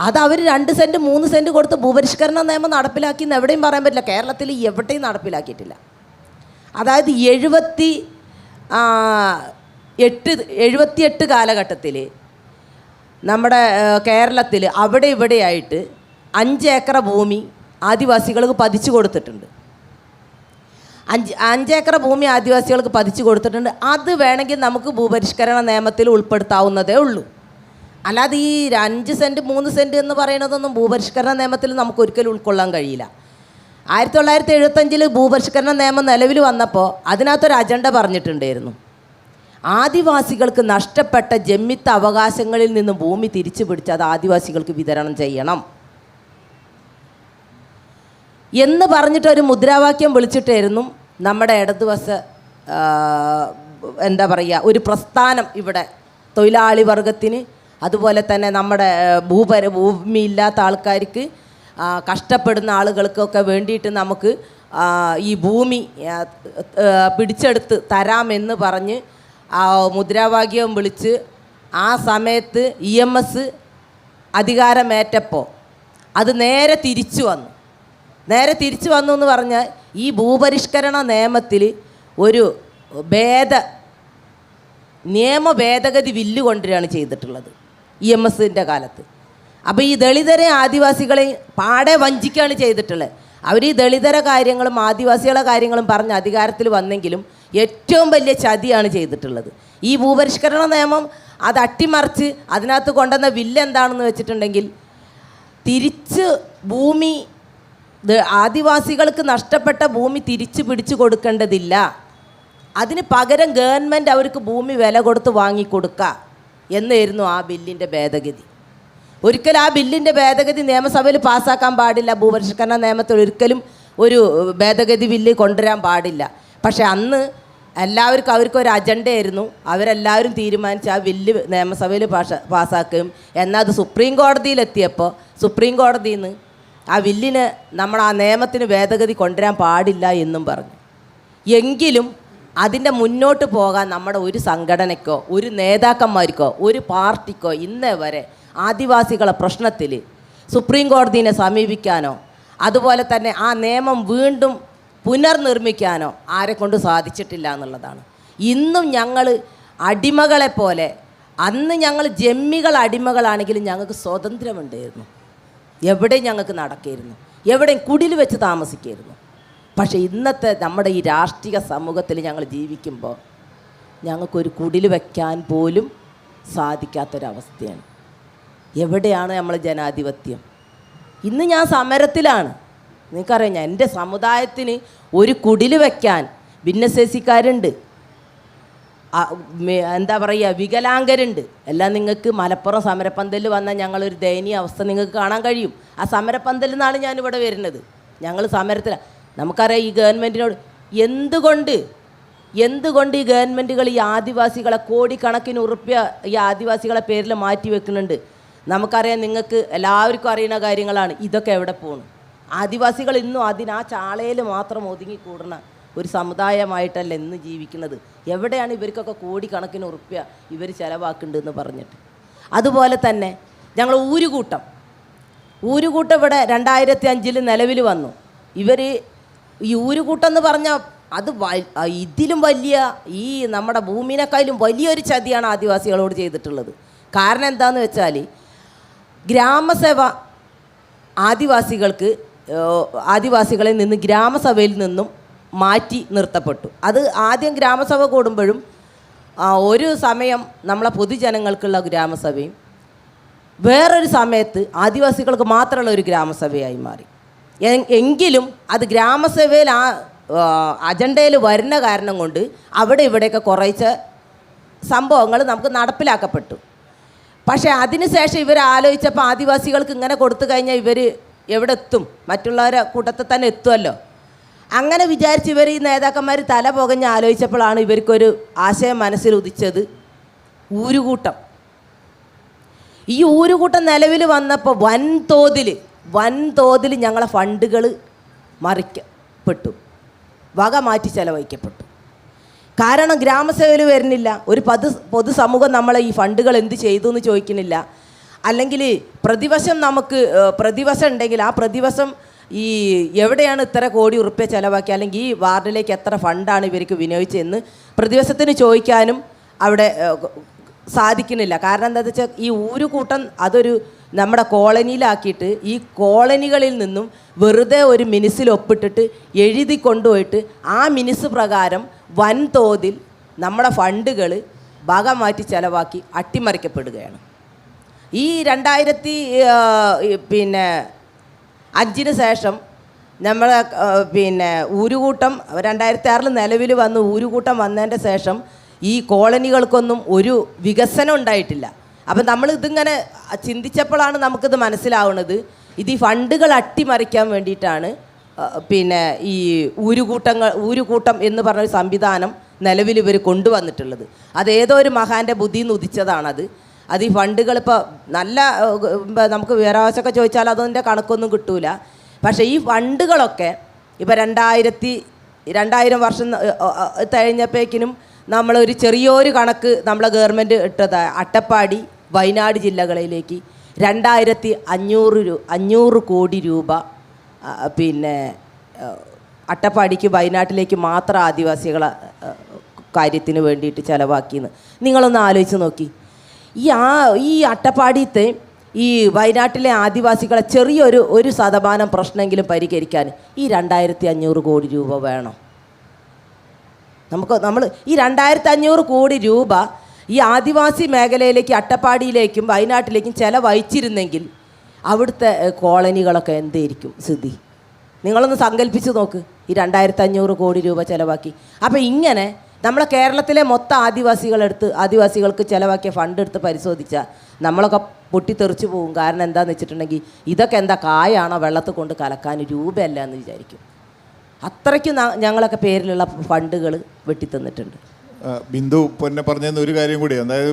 അത് അവർ 2 സെൻറ്റ് 3 സെൻറ്റ് കൊടുത്ത് ഭൂപരിഷ്കരണ നിയമം നടപ്പിലാക്കി എന്ന് എവിടെയും പറയാൻ പറ്റില്ല. കേരളത്തിൽ എവിടെയും നടപ്പിലാക്കിയിട്ടില്ല. അതായത് 78 കാലഘട്ടത്തിൽ നമ്മുടെ കേരളത്തിൽ അവിടെ ഇവിടെയായിട്ട് 5 ഏക്കർ ഭൂമി ആദിവാസികൾക്ക് പതിച്ചു കൊടുത്തിട്ടുണ്ട്. 5 ഏക്കർ ഭൂമി ആദിവാസികൾക്ക് പതിച്ചു കൊടുത്തിട്ടുണ്ട്. അത് വേണമെങ്കിൽ നമുക്ക് ഭൂപരിഷ്കരണ നിയമത്തിൽ ഉൾപ്പെടുത്താവുന്നതേ ഉള്ളൂ. അല്ലാതെ ഈ 5 സെൻറ്റ് 3 സെൻറ്റ് എന്ന് പറയുന്നതൊന്നും ഭൂപരിഷ്കരണ നിയമത്തിൽ നമുക്ക് ഒരിക്കലും ഉൾക്കൊള്ളാൻ കഴിയില്ല. 1975 ഭൂപരിഷ്കരണ നിയമം നിലവിൽ വന്നപ്പോൾ അതിനകത്തൊരു അജണ്ട പറഞ്ഞിട്ടുണ്ടായിരുന്നു. ആദിവാസികൾക്ക് നഷ്ടപ്പെട്ട ജമ്മിത്ത അവകാശങ്ങളിൽ നിന്നും ഭൂമി തിരിച്ചു പിടിച്ച് അത് ആദിവാസികൾക്ക് വിതരണം ചെയ്യണം എന്ന് പറഞ്ഞിട്ടൊരു മുദ്രാവാക്യം വിളിച്ചിട്ടായിരുന്നു നമ്മുടെ ഇടതുവശ എന്താ പറയുക ഒരു പ്രസ്ഥാനം ഇവിടെ തൊഴിലാളി വർഗത്തിന്, അതുപോലെ തന്നെ നമ്മുടെ ഭൂമിയില്ലാത്ത ആൾക്കാർക്ക്, കഷ്ടപ്പെടുന്ന ആളുകൾക്കൊക്കെ വേണ്ടിയിട്ട് നമുക്ക് ഈ ഭൂമി പിടിച്ചെടുത്ത് തരാമെന്ന് പറഞ്ഞ് മുദ്രാവാക്യം വിളിച്ച് ആ സമയത്ത് EMS അധികാരമേറ്റപ്പോൾ അത് നേരെ തിരിച്ചു വന്നു എന്ന് പറഞ്ഞാൽ ഈ ഭൂപരിഷ്കരണ നിയമത്തിൽ ഒരു നിയമ ഭേദഗതി ബില്ല് കൊണ്ടുവരികയാണ് ചെയ്തിട്ടുള്ളത് EMSൻ്റെ കാലത്ത്. അപ്പോൾ ഈ ദളിതരെ ആദിവാസികളെയും പാടെ വഞ്ചിക്കുകയാണ് ചെയ്തിട്ടുള്ളത്. അവർ ഈ ദളിതര കാര്യങ്ങളും ആദിവാസികളുടെ കാര്യങ്ങളും പറഞ്ഞ് അധികാരത്തിൽ വന്നെങ്കിലും ഏറ്റവും വലിയ ചതിയാണ് ചെയ്തിട്ടുള്ളത്. ഈ ഭൂപരിഷ്കരണ നിയമം അത് അട്ടിമറിച്ച് അതിനകത്ത് കൊണ്ടുവന്ന ബില്ല് എന്താണെന്ന് വെച്ചിട്ടുണ്ടെങ്കിൽ, തിരിച്ച് ഭൂമി ആദിവാസികൾക്ക് നഷ്ടപ്പെട്ട ഭൂമി തിരിച്ചു പിടിച്ചു കൊടുക്കേണ്ടതില്ല, അതിന് പകരം ഗവൺമെൻറ് അവർക്ക് ഭൂമി വില കൊടുത്ത് വാങ്ങിക്കൊടുക്കുക എന്നായിരുന്നു ആ ബില്ലിൻ്റെ ഭേദഗതി. ഒരിക്കലും ആ ബില്ലിൻ്റെ ഭേദഗതി നിയമസഭയിൽ പാസ്സാക്കാൻ പാടില്ല. ഭൂപരിഷ്കരണ നിയമത്തിൽ ഒരിക്കലും ഒരു ഭേദഗതി ബില്ല് കൊണ്ടുവരാൻ പാടില്ല. പക്ഷേ അന്ന് എല്ലാവർക്കും അവർക്കൊരു അജണ്ടയായിരുന്നു. അവരെല്ലാവരും തീരുമാനിച്ച് ആ ബില്ല് നിയമസഭയിൽ പാസ്സാക്കുകയും എന്നാൽ അത് സുപ്രീം കോടതിയിലെത്തിയപ്പോൾ സുപ്രീം കോടതിയിൽ നിന്ന് ആ ബില്ലിന് നമ്മൾ ആ നിയമത്തിന് ഭേദഗതി കൊണ്ടുവരാൻ പാടില്ല എന്നും പറഞ്ഞു. എങ്കിലും അതിൻ്റെ മുന്നോട്ട് പോകാൻ നമ്മുടെ ഒരു സംഘടനയ്ക്കോ ഒരു നേതാക്കന്മാർക്കോ ഒരു പാർട്ടിക്കോ ഇന്നേ വരെ ആദിവാസികളെ പ്രശ്നത്തിൽ സുപ്രീം കോടതിയെ സമീപിക്കാനോ അതുപോലെ തന്നെ ആ നിയമം വീണ്ടും പുനർനിർമ്മിക്കാനോ ആരെക്കൊണ്ട് സാധിച്ചിട്ടില്ല എന്നുള്ളതാണ്. ഇന്നും ഞങ്ങൾ അടിമകളെപ്പോലെ, അന്ന് ഞങ്ങൾ ജമ്മികൾ അടിമകളാണെങ്കിലും ഞങ്ങൾക്ക് സ്വാതന്ത്ര്യമുണ്ടായിരുന്നു. എവിടെയും ഞങ്ങൾക്ക് നടക്കായിരുന്നു, എവിടെയും കുടിൽ വെച്ച് താമസിക്കായിരുന്നു. പക്ഷേ ഇന്നത്തെ നമ്മുടെ ഈ രാഷ്ട്രീയ സമൂഹത്തിൽ ഞങ്ങൾ ജീവിക്കുമ്പോൾ ഞങ്ങൾക്കൊരു കുടിൽ വയ്ക്കാൻ പോലും സാധിക്കാത്തൊരവസ്ഥയാണ്. എവിടെയാണ് നമ്മൾ ജനാധിപത്യം? ഇന്ന് ഞാൻ സമരത്തിലാണ്. നിങ്ങൾക്കറിയാം, ഞാൻ എൻ്റെ സമുദായത്തിന് ഒരു കുടിൽ വയ്ക്കാൻ ഭിന്നശേഷിക്കാരുണ്ട്, എന്താ പറയുക, വികലാംഗരുണ്ട്. എല്ലാം നിങ്ങൾക്ക് മലപ്പുറം സമരപ്പന്തലിൽ വന്നാൽ ഞങ്ങളൊരു ദയനീയ അവസ്ഥ നിങ്ങൾക്ക് കാണാൻ കഴിയും. ആ സമരപ്പന്തലിൽ നിന്നാണ് ഞാനിവിടെ വരുന്നത്. ഞങ്ങൾ സമരത്തിലാണ്. നമുക്കറിയാം ഈ ഗവൺമെൻറ്റിനോട് എന്തുകൊണ്ട് ഈ ഗവൺമെൻറ്റുകൾ ഈ ആദിവാസികളെ കോടിക്കണക്കിന് ഉറുപ്പ്യ ഈ ആദിവാസികളെ പേരിൽ മാറ്റി വെക്കുന്നുണ്ട്. നമുക്കറിയാം, നിങ്ങൾക്ക് എല്ലാവർക്കും അറിയുന്ന കാര്യങ്ങളാണ്. ഇതൊക്കെ എവിടെ പോകണം? ആദിവാസികൾ ഇന്നും ആ ചാളയിൽ മാത്രം ഒതുങ്ങിക്കൂടുന്ന ഒരു സമുദായമായിട്ടല്ല ഇന്ന് ജീവിക്കുന്നത്. എവിടെയാണ് ഇവർക്കൊക്കെ കോടിക്കണക്കിന് ഉറുപ്പ്യ ഇവർ ചിലവാക്കുന്നുണ്ടെന്ന് പറഞ്ഞിട്ട്. അതുപോലെ തന്നെ ഞങ്ങൾ ഊരുകൂട്ടം ഇവിടെ 2005 നിലവിൽ വന്നു. ഇവർ ഈ ഊരുകൂട്ടം എന്ന് പറഞ്ഞാൽ അത് ഇതിലും വലിയ, ഈ നമ്മുടെ ഭൂമിനേക്കാളും വലിയൊരു ചതിയാണ് ആദിവാസികളോട് ചെയ്തിട്ടുള്ളത്. കാരണം എന്താണെന്ന് വെച്ചാൽ ഗ്രാമസഭ ആദിവാസികളിൽ നിന്ന് ഗ്രാമസഭയിൽ നിന്നും മാറ്റി നിർത്തപ്പെട്ടു. അത് ആദ്യം ഗ്രാമസഭ കൂടുമ്പോഴും ഒരു സമയം നമ്മളെ പൊതുജനങ്ങൾക്കുള്ള ഗ്രാമസഭയും വേറൊരു സമയത്ത് ആദിവാസികൾക്ക് മാത്രമുള്ള ഒരു ഗ്രാമസഭയായി മാറി. എങ്കിലും അത് ഗ്രാമസഭയിൽ അജണ്ടയിൽ വരുന്ന കാരണം കൊണ്ട് അവിടെ ഇവിടെയൊക്കെ കുറച്ച് സംഭവങ്ങൾ നമുക്ക് നടപ്പിലാക്കപ്പെട്ടു. പക്ഷേ അതിനുശേഷം ഇവർ ആലോചിച്ചപ്പോൾ ആദിവാസികൾക്ക് ഇങ്ങനെ കൊടുത്തു കഴിഞ്ഞാൽ ഇവർ എവിടെ എത്തും, മറ്റുള്ളവരെ കൂട്ടത്തിൽ തന്നെ എത്തുമല്ലോ. അങ്ങനെ വിചാരിച്ച് ഇവർ ഈ നേതാക്കന്മാർ തല പുകഞ്ഞ് ആലോചിച്ചപ്പോഴാണ് ഇവർക്കൊരു ആശയം മനസ്സിൽ ഉദിച്ചത്, ഊരുകൂട്ടം. ഈ ഊരുകൂട്ടം നിലവിൽ വന്നപ്പോൾ വൻതോതിൽ ഞങ്ങളെ ഫണ്ടുകൾ മറിക്കപ്പെട്ടു, വക മാറ്റി ചെലവഴിക്കപ്പെട്ടു. കാരണം ഗ്രാമസഭയിൽ വരുന്നില്ല, ഒരു പൊതുസമൂഹം നമ്മളെ ഈ ഫണ്ടുകൾ എന്ത് ചെയ്തു എന്ന് ചോദിക്കുന്നില്ല. അല്ലെങ്കിൽ പ്രതിവശം ഉണ്ടെങ്കിൽ ആ പ്രതിവശം ഈ എവിടെയാണ് ഇത്ര കോടി ഉറുപ്പ്യ ചിലവാക്കി, അല്ലെങ്കിൽ ഈ വാർഡിലേക്ക് എത്ര ഫണ്ടാണ് ഇവർക്ക് വിനിയോഗിച്ചതെന്ന് പ്രതിവശത്തിന് ചോദിക്കാനും അവിടെ സാധിക്കുന്നില്ല. കാരണം എന്താണെന്ന് വെച്ചാൽ ഈ ഊരുകൂട്ടം അതൊരു നമ്മുടെ കോളനിയിലാക്കിയിട്ട് ഈ കോളനികളിൽ നിന്നും വെറുതെ ഒരു മിനിസിൽ ഒപ്പിട്ടിട്ട് എഴുതി കൊണ്ടുപോയിട്ട് ആ മിനിസ് പ്രകാരം വൻതോതിൽ നമ്മുടെ ഫണ്ടുകൾ ഭാഗം മാറ്റി ചിലവാക്കി അട്ടിമറിക്കപ്പെടുകയാണ്. ഈ 2005 ശേഷം നമ്മളെ ഊരുകൂട്ടം 2006 നിലവിൽ വന്ന് ഊരുകൂട്ടം വന്നതിൻ്റെ ശേഷം ഈ കോളനികൾക്കൊന്നും ഒരു വികസനം ഉണ്ടായിട്ടില്ല. അപ്പം നമ്മൾ ഇതിങ്ങനെ ചിന്തിച്ചപ്പോഴാണ് നമുക്കിത് മനസ്സിലാവുന്നത്, ഈ ഫണ്ടുകൾ അട്ടിമറിക്കാൻ വേണ്ടിയിട്ടാണ് ഈ ഊരുകൂട്ടം എന്ന് പറഞ്ഞൊരു സംവിധാനം നിലവിൽ ഇവർ കൊണ്ടുവന്നിട്ടുള്ളത്. അതേതോ ഒരു മഹാൻ്റെ ബുദ്ധിയിൽ നിന്ന് ഉദിച്ചതാണത്. അത് ഈ ഫണ്ടുകൾ ഇപ്പോൾ നല്ല നമുക്ക് വിവരാവകാശമൊക്കെ ചോദിച്ചാൽ അതിൻ്റെ കണക്കൊന്നും കിട്ടൂല. പക്ഷേ ഈ ഫണ്ടുകളൊക്കെ ഇപ്പോൾ 2000 വർഷം കഴിഞ്ഞപ്പോഴേക്കിനും നമ്മളൊരു ചെറിയൊരു കണക്ക് നമ്മളെ ഗവൺമെൻറ് ഇട്ടത് അട്ടപ്പാടി വയനാട് ജില്ലകളിലേക്ക് 2500 കോടി രൂപ അട്ടപ്പാടിക്ക് വയനാട്ടിലേക്ക് മാത്രം ആദിവാസികളെ കാര്യത്തിന് വേണ്ടിയിട്ട് ചിലവാക്കിയെന്ന് നിങ്ങളൊന്ന് ആലോചിച്ച് നോക്കി. ഈ അട്ടപ്പാടിയത്തെ ഈ വയനാട്ടിലെ ആദിവാസികളെ ഒരു ശതമാനം പ്രശ്നമെങ്കിലും പരിഹരിക്കാൻ ഈ 2500 കോടി രൂപ വേണം. നമ്മൾ ഈ 2500 കോടി രൂപ ഈ ആദിവാസി മേഖലയിലേക്ക് അട്ടപ്പാടിയിലേക്കും വയനാട്ടിലേക്കും ചിലവഴിച്ചിരുന്നെങ്കിൽ അവിടുത്തെ കോളനികളൊക്കെ എന്തായിരിക്കും സ്ഥിതി? നിങ്ങളൊന്ന് സങ്കല്പിച്ച് നോക്ക്. ഈ 2500 കോടി രൂപ ചിലവാക്കി. അപ്പോൾ ഇങ്ങനെ നമ്മളെ കേരളത്തിലെ മൊത്തം ആദിവാസികൾക്ക് ചിലവാക്കിയ ഫണ്ട് എടുത്ത് പരിശോധിച്ചാൽ നമ്മളൊക്കെ പൊട്ടിത്തെറിച്ച് പോകും. കാരണം എന്താണെന്ന് വെച്ചിട്ടുണ്ടെങ്കിൽ ഇതൊക്കെ എന്താ കായാണോ വെള്ളത്തിൽ കൊണ്ട് കലക്കാൻ, രൂപയല്ല എന്ന് വിചാരിക്കും. അത്രയ്ക്ക് ഞങ്ങളൊക്കെ പേരിലുള്ള ഫണ്ടുകൾ വെട്ടിത്തന്നിട്ടുണ്ട്.
ബിന്ദു പിന്നെ പറഞ്ഞതെന്ന് ഒരു കാര്യം കൂടി, അതായത്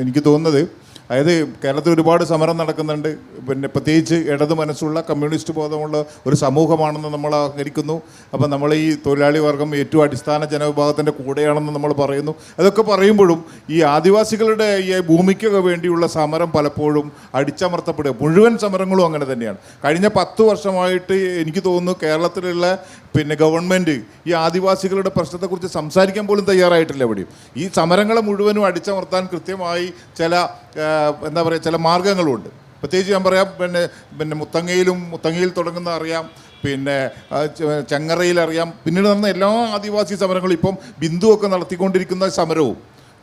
എനിക്ക് തോന്നുന്നത്, അതായത് കേരളത്തിൽ ഒരുപാട് സമരം നടക്കുന്നുണ്ട്. പിന്നെ പ്രത്യേകിച്ച് ഇടത് മനസ്സുള്ള കമ്മ്യൂണിസ്റ്റ് ബോധമുള്ള ഒരു സമൂഹമാണെന്ന് നമ്മൾ അംഗീകരിക്കുന്നു. അപ്പം നമ്മൾ ഈ തൊഴിലാളി വർഗം ഏറ്റവും അടിസ്ഥാന ജനവിഭാഗത്തിൻ്റെ കൂടെയാണെന്ന് നമ്മൾ പറയുന്നു. അതൊക്കെ പറയുമ്പോഴും ഈ ആദിവാസികളുടെ ഈ ഭൂമിക്കൊക്കെ വേണ്ടിയുള്ള സമരം പലപ്പോഴും അടിച്ചമർത്തപ്പെടുക. മുഴുവൻ സമരങ്ങളും അങ്ങനെ തന്നെയാണ്. കഴിഞ്ഞ 10 വർഷമായിട്ട് എനിക്ക് തോന്നുന്നു കേരളത്തിലുള്ള ഗവൺമെൻറ് ഈ ആദിവാസികളുടെ പ്രശ്നത്തെക്കുറിച്ച് സംസാരിക്കാൻ പോലും തയ്യാറായിട്ടില്ല എവിടെയും. ഈ സമരങ്ങളെ മുഴുവനും അടിച്ചമർത്താൻ കൃത്യമായി ചില മാർഗങ്ങളുണ്ട്. പ്രത്യേകിച്ച് ഞാൻ പറയാം, മുത്തങ്ങയിൽ തുടങ്ങുന്ന അറിയാം, ചെങ്ങറയിൽ അറിയാം, പിന്നീട് നടന്ന എല്ലാ ആദിവാസി സമരങ്ങളും ഇപ്പം ബിന്ദുവൊക്കെ നടത്തിക്കൊണ്ടിരിക്കുന്ന സമരവും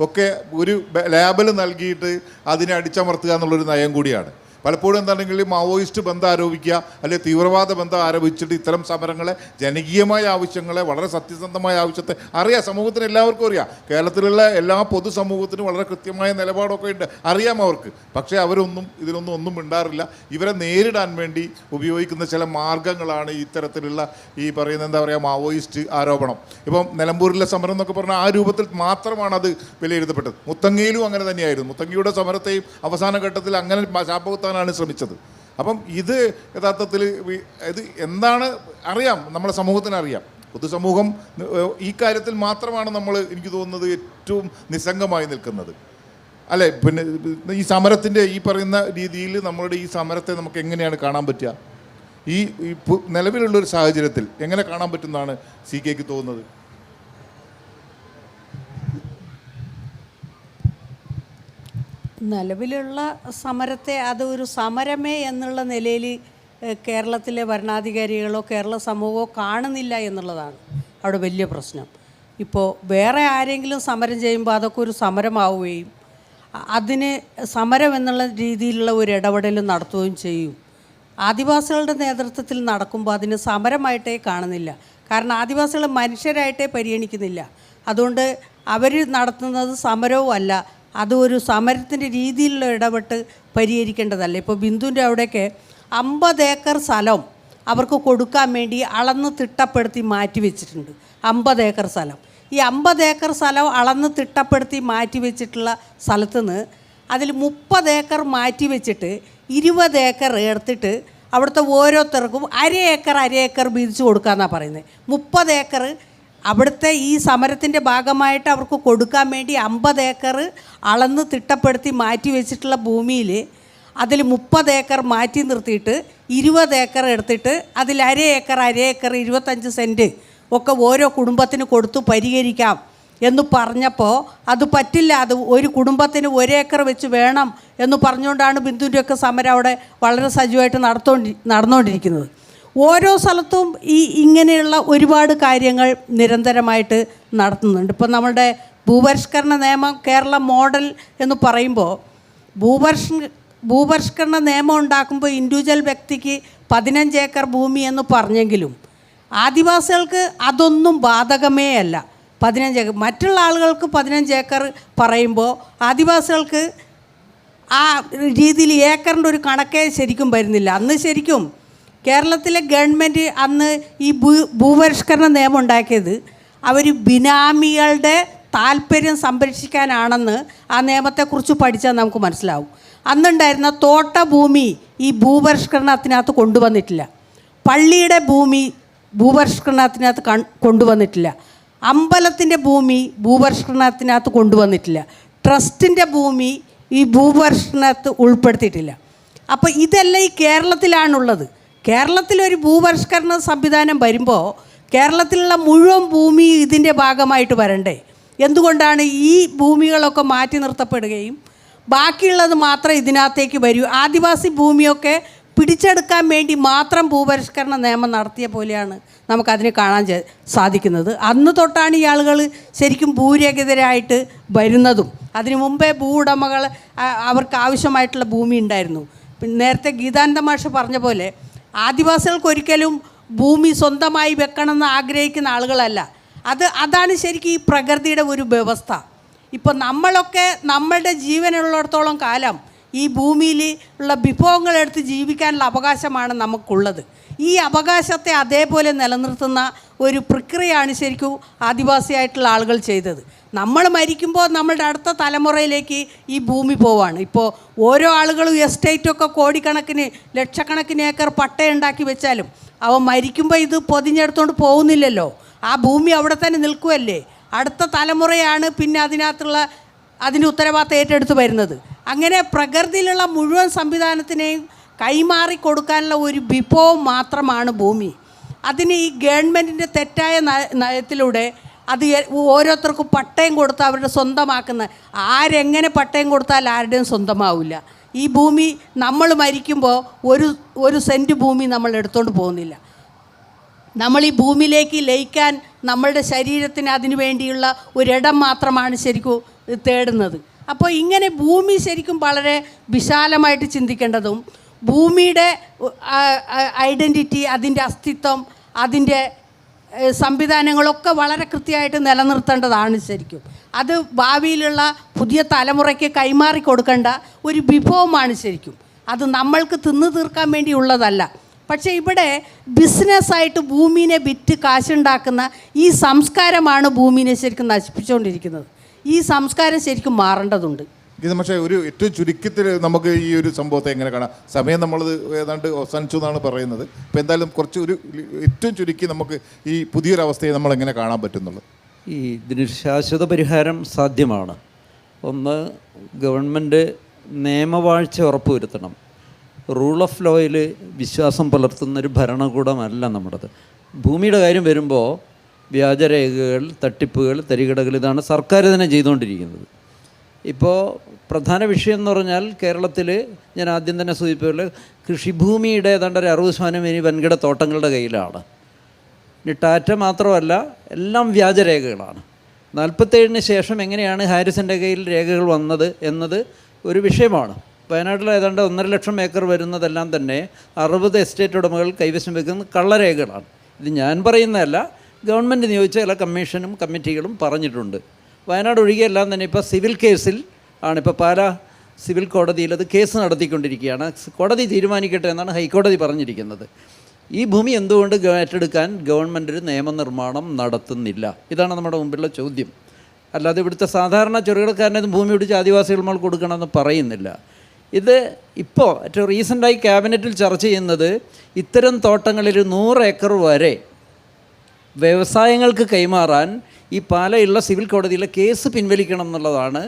ഒക്കെ ഒരു ലേബൽ നൽകിയിട്ട് അതിനെ അടിച്ചമർത്തുക എന്നുള്ളൊരു നയം കൂടിയാണ്. പലപ്പോഴും എന്താണെങ്കിൽ മാവോയിസ്റ്റ് ബന്ധം ആരോപിക്കുക, അല്ലെങ്കിൽ തീവ്രവാദ ബന്ധം ആരോപിച്ചിട്ട് ഇത്തരം സമരങ്ങളെ, ജനകീയമായ ആവശ്യങ്ങളെ, വളരെ സത്യസന്ധമായ ആവശ്യത്തെ അറിയാം, സമൂഹത്തിന് എല്ലാവർക്കും അറിയാം. കേരളത്തിലുള്ള എല്ലാ പൊതുസമൂഹത്തിനും വളരെ കൃത്യമായ നിലപാടൊക്കെ ഉണ്ട്, അറിയാം അവർക്ക്. പക്ഷേ ഇതിനൊന്നും മിണ്ടാറില്ല. ഇവരെ നേരിടാൻ വേണ്ടി ഉപയോഗിക്കുന്ന ചില മാർഗങ്ങളാണ് ഇത്തരത്തിലുള്ള ഈ പറയുന്ന മാവോയിസ്റ്റ് ആരോപണം. ഇപ്പം നിലമ്പൂരിലെ സമരം എന്നൊക്കെ പറഞ്ഞാൽ ആ രൂപത്തിൽ മാത്രമാണ് അത് വിലയിരുത്തപ്പെട്ടത്. മുത്തങ്ങയിലും അങ്ങനെ തന്നെയായിരുന്നു. മുത്തങ്ങയുടെ സമരത്തെയും അവസാന ഘട്ടത്തിൽ അങ്ങനെ ശാപകുത്താൻ ശ്രമിച്ചത്. അപ്പം ഇത് യഥാർത്ഥത്തിൽ ഇത് എന്താണ് അറിയാം, നമ്മുടെ സമൂഹത്തിന് അറിയാം. പൊതുസമൂഹം ഈ കാര്യത്തിൽ മാത്രമാണ് എനിക്ക് തോന്നുന്നത് ഏറ്റവും നിസ്സംഗമായി നിൽക്കുന്നത്, അല്ലേ? ഈ സമരത്തിൻ്റെ ഈ പറയുന്ന രീതിയിൽ നമ്മളുടെ ഈ സമരത്തെ നമുക്ക് എങ്ങനെയാണ് കാണാൻ പറ്റുക? ഈ നിലവിലുള്ളൊരു സാഹചര്യത്തിൽ എങ്ങനെ കാണാൻ പറ്റുന്നതാണ് CK തോന്നുന്നത്?
നിലവിലുള്ള സമരത്തെ അതൊരു സമരമേ എന്നുള്ള നിലയിൽ കേരളത്തിലെ ഭരണാധികാരികളോ കേരള സമൂഹമോ കാണുന്നില്ല എന്നുള്ളതാണ് അവിടെ വലിയ പ്രശ്നം. ഇപ്പോൾ വേറെ ആരെങ്കിലും സമരം ചെയ്യുമ്പോൾ അതൊക്കെ ഒരു സമരമാവുകയും അതിന് സമരം എന്നുള്ള രീതിയിലുള്ള ഒരു ഇടപെടൽ നടത്തുകയും ചെയ്യും. ആദിവാസികളുടെ നേതൃത്വത്തിൽ നടക്കുമ്പോൾ അതിന് സമരമായിട്ടേ കാണുന്നില്ല. കാരണം ആദിവാസികൾ മനുഷ്യരായിട്ടേ പരിഗണിക്കുന്നില്ല. അതുകൊണ്ട് അവർ നടത്തുന്നത് സമരവും അല്ല, അത് ഒരു സമരത്തിൻ്റെ രീതിയിലുള്ള ഇടപെട്ട് പരിഹരിക്കേണ്ടതല്ല. ഇപ്പോൾ ബിന്ദുവിൻ്റെ അവിടെയൊക്കെ 50 ഏക്കർ സ്ഥലം അവർക്ക് കൊടുക്കാൻ വേണ്ടി അളന്ന് തിട്ടപ്പെടുത്തി മാറ്റി വെച്ചിട്ടുണ്ട്. 50 ഏക്കർ സ്ഥലം. ഈ 50 ഏക്കർ സ്ഥലം അളന്ന് തിട്ടപ്പെടുത്തി മാറ്റി വെച്ചിട്ടുള്ള സ്ഥലത്ത് നിന്ന് അതിൽ 30 ഏക്കർ മാറ്റി വെച്ചിട്ട് 20 ഏക്കർ എടുത്തിട്ട് അവിടുത്തെ ഓരോരുത്തർക്കും അര ഏക്കർ വീതിച്ച് കൊടുക്കാമെന്നാണ് പറയുന്നത്. 30 ഏക്കർ അവിടുത്തെ ഈ സമരത്തിൻ്റെ ഭാഗമായിട്ട് അവർക്ക് കൊടുക്കാൻ വേണ്ടി 50 ഏക്കർ അളന്ന് തിട്ടപ്പെടുത്തി മാറ്റി വെച്ചിട്ടുള്ള ഭൂമിയിൽ അതിൽ 30 ഏക്കർ മാറ്റി നിർത്തിയിട്ട് 20 ഏക്കർ എടുത്തിട്ട് അതിൽ അര ഏക്കർ 25 സെൻറ്റ് ഒക്കെ ഓരോ കുടുംബത്തിന് കൊടുത്തു പരിഹരിക്കാം എന്ന് പറഞ്ഞപ്പോൾ അത് പറ്റില്ല, അത് ഒരു കുടുംബത്തിന് 1 ഏക്കർ വെച്ച് വേണം എന്ന് പറഞ്ഞുകൊണ്ടാണ് ബിന്ദുവിൻ്റെയൊക്കെ സമരം അവിടെ വളരെ സജീവമായിട്ട് നടന്നുകൊണ്ടിരിക്കുന്നത്. ഓരോ സ്ഥലത്തും ഇങ്ങനെയുള്ള ഒരുപാട് കാര്യങ്ങൾ നിരന്തരമായിട്ട് നടത്തുന്നുണ്ട്. ഇപ്പം നമ്മളുടെ ഭൂപരിഷ്കരണ നിയമം കേരള മോഡൽ എന്ന് പറയുമ്പോൾ ഭൂപരിഷ്കരണ നിയമം ഉണ്ടാക്കുമ്പോൾ ഇൻഡിവിജ്വൽ വ്യക്തിക്ക് 15 ഏക്കർ ഭൂമി എന്ന് പറഞ്ഞെങ്കിലും ആദിവാസികൾക്ക് അതൊന്നും ബാധകമേ അല്ല. 15 ഏക്കർ മറ്റുള്ള ആളുകൾക്ക് 15 ഏക്കർ പറയുമ്പോൾ ആദിവാസികൾക്ക് ആ രീതിയിൽ ഏക്കറിൻ്റെ ഒരു കണക്കേ ശരിക്കും വരുന്നില്ല. അന്ന് ശരിക്കും കേരളത്തിലെ ഗവൺമെൻറ് അന്ന് ഈ ഭൂപരിഷ്കരണ നിയമം ഉണ്ടാക്കിയത് അവർ ബിനാമികളുടെ താല്പര്യം സംരക്ഷിക്കാനാണെന്ന് ആ നിയമത്തെക്കുറിച്ച് പഠിച്ചാൽ നമുക്ക് മനസ്സിലാവും. അന്നുണ്ടായിരുന്ന തോട്ടഭൂമി ഈ ഭൂപരിഷ്കരണത്തിനകത്ത് കൊണ്ടുവന്നിട്ടില്ല. പള്ളിയുടെ ഭൂമി ഭൂപരിഷ്കരണത്തിനകത്ത് കൊണ്ടുവന്നിട്ടില്ല. അമ്പലത്തിൻ്റെ ഭൂമി ഭൂപരിഷ്കരണത്തിനകത്ത് കൊണ്ടുവന്നിട്ടില്ല. ട്രസ്റ്റിൻ്റെ ഭൂമി ഈ ഭൂപരിഷ്കരണത്ത് ഉൾപ്പെടുത്തിയിട്ടില്ല. അപ്പോൾ ഇതെല്ലാം ഈ കേരളത്തിലാണുള്ളത്. കേരളത്തിലൊരു ഭൂപരിഷ്കരണ സംവിധാനം വരുമ്പോൾ കേരളത്തിലുള്ള മുഴുവൻ ഭൂമി ഇതിൻ്റെ ഭാഗമായിട്ട് വരണ്ടേ? എന്തുകൊണ്ടാണ് ഈ ഭൂമികളൊക്കെ മാറ്റി നിർത്തപ്പെടുകയും ബാക്കിയുള്ളത് മാത്രം ഇതിനകത്തേക്ക് വരൂ? ആദിവാസി ഭൂമിയൊക്കെ പിടിച്ചെടുക്കാൻ വേണ്ടി മാത്രം ഭൂപരിഷ്കരണ നിയമം നടത്തിയ പോലെയാണ് നമുക്കതിനെ കാണാൻ സാധിക്കുന്നത്. അന്ന് തൊട്ടാണ് ഈ ആളുകൾ ശരിക്കും ഭൂരഹിതരായിട്ട് വരുന്നതും. അതിനു മുമ്പേ ഭൂ ഉടമകൾ അവർക്ക് ആവശ്യമായിട്ടുള്ള ഭൂമി ഉണ്ടായിരുന്നു. നേരത്തെ ഗീതാനന്ദ മാഷ് പറഞ്ഞ പോലെ ആദിവാസികൾക്കൊരിക്കലും ഭൂമി സ്വന്തമായി വെക്കണമെന്ന് ആഗ്രഹിക്കുന്ന ആളുകളല്ല. അതാണ് ശരിക്കും ഈ പ്രകൃതിയുടെ ഒരു വ്യവസ്ഥ. ഇപ്പോൾ നമ്മളൊക്കെ നമ്മളുടെ ജീവനുള്ളിടത്തോളം കാലം ഈ ഭൂമിയിൽ ഉള്ള വിഭവങ്ങളെടുത്ത് ജീവിക്കാനുള്ള അവകാശമാണ് നമുക്കുള്ളത്. ഈ അവകാശത്തെ അതേപോലെ നിലനിർത്തുന്ന ഒരു പ്രക്രിയയാണ് ശരിക്കും ആദിവാസിയായിട്ടുള്ള ആളുകൾ ചെയ്തത്. നമ്മൾ മരിക്കുമ്പോൾ നമ്മളുടെ അടുത്ത തലമുറയിലേക്ക് ഈ ഭൂമി പോവാണ്. ഇപ്പോൾ ഓരോ ആളുകളും എസ്റ്റേറ്റൊക്കെ കോടിക്കണക്കിന് ലക്ഷക്കണക്കിന് ഏക്കർ പട്ടയുണ്ടാക്കി വെച്ചാലും അവൻ മരിക്കുമ്പോൾ ഇത് പൊതിഞ്ഞെടുത്തുകൊണ്ട് പോകുന്നില്ലല്ലോ. ആ ഭൂമി അവിടെ തന്നെ നിൽക്കുമല്ലേ. അടുത്ത തലമുറയാണ് പിന്നെ അതിൻ്റെ ഉത്തരവാദിത്തം ഏറ്റെടുത്ത് വരുന്നത്. അങ്ങനെ പ്രകൃതിയിലുള്ള മുഴുവൻ സംവിധാനത്തിനെയും കൈമാറി കൊടുക്കാനുള്ള ഒരു വിഭവം മാത്രമാണ് ഭൂമി. അതിന് ഈ ഗവൺമെൻറ്റിൻ്റെ തെറ്റായ നയത്തിലൂടെ അത് ഓരോരുത്തർക്കും പട്ടയം കൊടുത്ത് അവരുടെ സ്വന്തമാക്കുന്ന, ആരെങ്ങനെ പട്ടയം കൊടുത്താൽ ആരുടെയും സ്വന്തമാവില്ല. ഈ ഭൂമി നമ്മൾ മരിക്കുമ്പോൾ ഒരു സെൻറ്റ് ഭൂമി നമ്മൾ എടുത്തുകൊണ്ട് പോകുന്നില്ല. നമ്മൾ ഈ ഭൂമിയിലേക്ക് ലയിക്കാൻ നമ്മളുടെ ശരീരത്തിന് അതിനു വേണ്ടിയുള്ള ഒരിടം മാത്രമാണ് ശരിക്കും തേടുന്നത്. അപ്പോൾ ഇങ്ങനെ ഭൂമി ശരിക്കും വളരെ വിശാലമായിട്ട് ചിന്തിക്കേണ്ടതും ഭൂമിയുടെ ഐഡൻറ്റിറ്റി, അതിൻ്റെ അസ്തിത്വം, അതിൻ്റെ സംവിധാനങ്ങളൊക്കെ വളരെ കൃത്യമായിട്ട് നിലനിർത്തേണ്ടതാണ് ശരിക്കും. അത് ഭാവിയിലുള്ള പുതിയ തലമുറയ്ക്ക് കൈമാറി കൊടുക്കേണ്ട ഒരു വിഭവമാണ് ശരിക്കും. അത് നമ്മൾക്ക് തിന്നു തീർക്കാൻ വേണ്ടിയുള്ളതല്ല. പക്ഷേ ഇവിടെ ബിസിനസ്സായിട്ട് ഭൂമിനെ വിറ്റ് കാശുണ്ടാക്കുന്ന ഈ സംസ്കാരമാണ് ഭൂമിനെ ശരിക്കും നശിപ്പിച്ചുകൊണ്ടിരിക്കുന്നത്. ഈ സംസ്കാരം ശരിക്കും മാറേണ്ടതുണ്ട്.
ഇത് പക്ഷേ ഒരു ഏറ്റവും ചുരുക്കത്തിൽ നമുക്ക് ഈ ഒരു സംഭവത്തെ എങ്ങനെ കാണാം? സമയം നമ്മളത് ഏതാണ്ട് അവസാനിച്ചു എന്നാണ് പറയുന്നത്. അപ്പോൾ എന്തായാലും ഏറ്റവും ചുരുക്കി നമുക്ക് ഈ പുതിയൊരവസ്ഥയെ നമ്മൾ എങ്ങനെ കാണാൻ പറ്റുന്നുള്ളത്?
ഇതിന് ശാശ്വത പരിഹാരം സാധ്യമാണ്. ഒന്ന്, ഗവൺമെൻറ് നിയമവാഴ്ച ഉറപ്പുവരുത്തണം. റൂൾ ഓഫ് ലോയിൽ വിശ്വാസം പുലർത്തുന്നൊരു ഭരണകൂടമല്ല നമ്മുടേത്. ഭൂമിയുടെ കാര്യം വരുമ്പോൾ വ്യാജരേഖകൾ, തട്ടിപ്പുകൾ, തരികിടകൾ, ഇതാണ് സർക്കാർ തന്നെ ചെയ്തുകൊണ്ടിരിക്കുന്നത്. ഇപ്പോൾ പ്രധാന വിഷയം എന്ന് പറഞ്ഞാൽ കേരളത്തിൽ ഞാൻ ആദ്യം തന്നെ സൂചിപ്പിച്ചത് കൃഷിഭൂമിയുടെ ഏതാണ്ട് ഒരു 60% ഇനി വൻകിട തോട്ടങ്ങളുടെ കയ്യിലാണ്. ഇനി ടാറ്റ മാത്രമല്ല, എല്ലാം വ്യാജരേഖകളാണ്. 47-ന് ശേഷം എങ്ങനെയാണ് ഹാരിസൻ്റെ കയ്യിൽ രേഖകൾ വന്നത് എന്നത് ഒരു വിഷയമാണ്. വയനാട്ടിൽ ഏതാണ്ട് 1.5 ലക്ഷം ഏക്കർ വരുന്നതെല്ലാം തന്നെ 60 എസ്റ്റേറ്റ് ഉടമകൾ കൈവശം വെക്കുന്ന കള്ളരേഖകളാണ്. ഇത് ഞാൻ പറയുന്നതല്ല, ഗവൺമെൻറ് നിയോഗിച്ച ചില കമ്മീഷനും കമ്മിറ്റികളും പറഞ്ഞിട്ടുണ്ട്. വയനാട് ഒഴികെയെല്ലാം തന്നെ ഇപ്പോൾ സിവിൽ കേസിൽ ആണ്. ഇപ്പോൾ പാലാ സിവിൽ കോടതിയിൽ അത് കേസ് നടത്തിക്കൊണ്ടിരിക്കുകയാണ്. കോടതി തീരുമാനിക്കട്ടെ എന്നാണ് ഹൈക്കോടതി പറഞ്ഞിരിക്കുന്നത്. ഈ ഭൂമി എന്തുകൊണ്ട് ഏറ്റെടുക്കാൻ ഗവൺമെൻറ് ഒരു നിയമനിർമ്മാണം നടത്തുന്നില്ല? ഇതാണ് നമ്മുടെ മുമ്പിലുള്ള ചോദ്യം. അല്ലാതെ ഇവിടുത്തെ സാധാരണ ചെറുകിടക്കാരനെ ഭൂമി പിടിച്ച് ആദിവാസികൾ നമ്മൾ കൊടുക്കണമെന്ന് പറയുന്നില്ല. ഇത് ഇപ്പോൾ ഏറ്റവും റീസെൻ്റായി ക്യാബിനറ്റിൽ ചർച്ച ചെയ്യുന്നത് ഇത്തരം തോട്ടങ്ങളിൽ 100 ഏക്കർ വരെ വ്യവസായങ്ങൾക്ക് കൈമാറാൻ ഈ പാലയുള്ള സിവിൽ കോടതിയിലെ കേസ് പിൻവലിക്കണം എന്നുള്ളതാണ്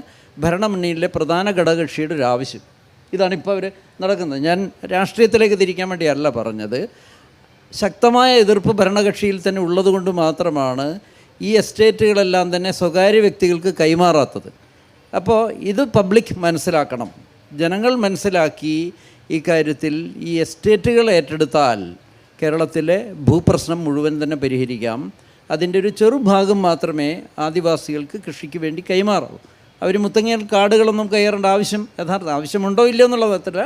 ഭരണമുന്നണിയിലെ പ്രധാന ഘടകകക്ഷിയുടെ ഒരു ആവശ്യം. ഇതാണിപ്പോൾ അവർ നടക്കുന്നത്. ഞാൻ രാഷ്ട്രീയത്തിലേക്ക് തിരിക്കാൻ വേണ്ടിയല്ല പറഞ്ഞത്. ശക്തമായ എതിർപ്പ് ഭരണകക്ഷിയിൽ തന്നെ ഉള്ളതുകൊണ്ട് മാത്രമാണ് ഈ എസ്റ്റേറ്റുകളെല്ലാം തന്നെ സ്വകാര്യ വ്യക്തികൾക്ക് കൈമാറാത്തത്. അപ്പോൾ ഇത് പബ്ലിക് മനസ്സിലാക്കണം. ജനങ്ങൾ മനസ്സിലാക്കി ഈ കാര്യത്തിൽ ഈ എസ്റ്റേറ്റുകൾ ഏറ്റെടുത്താൽ കേരളത്തിലെ ഭൂപ്രശ്നം മുഴുവൻ തന്നെ പരിഹരിക്കാം. അതിൻ്റെ ഒരു ചെറുഭാഗം മാത്രമേ ആദിവാസികൾക്ക് കൃഷിക്ക് വേണ്ടി കൈമാറാവൂ. അവർ മുത്തങ്ങയിൽ കാടുകളൊന്നും കയറേണ്ട യഥാർത്ഥ ആവശ്യമുണ്ടോ ഇല്ലയോ എന്നുള്ള വിധത്തില്ല.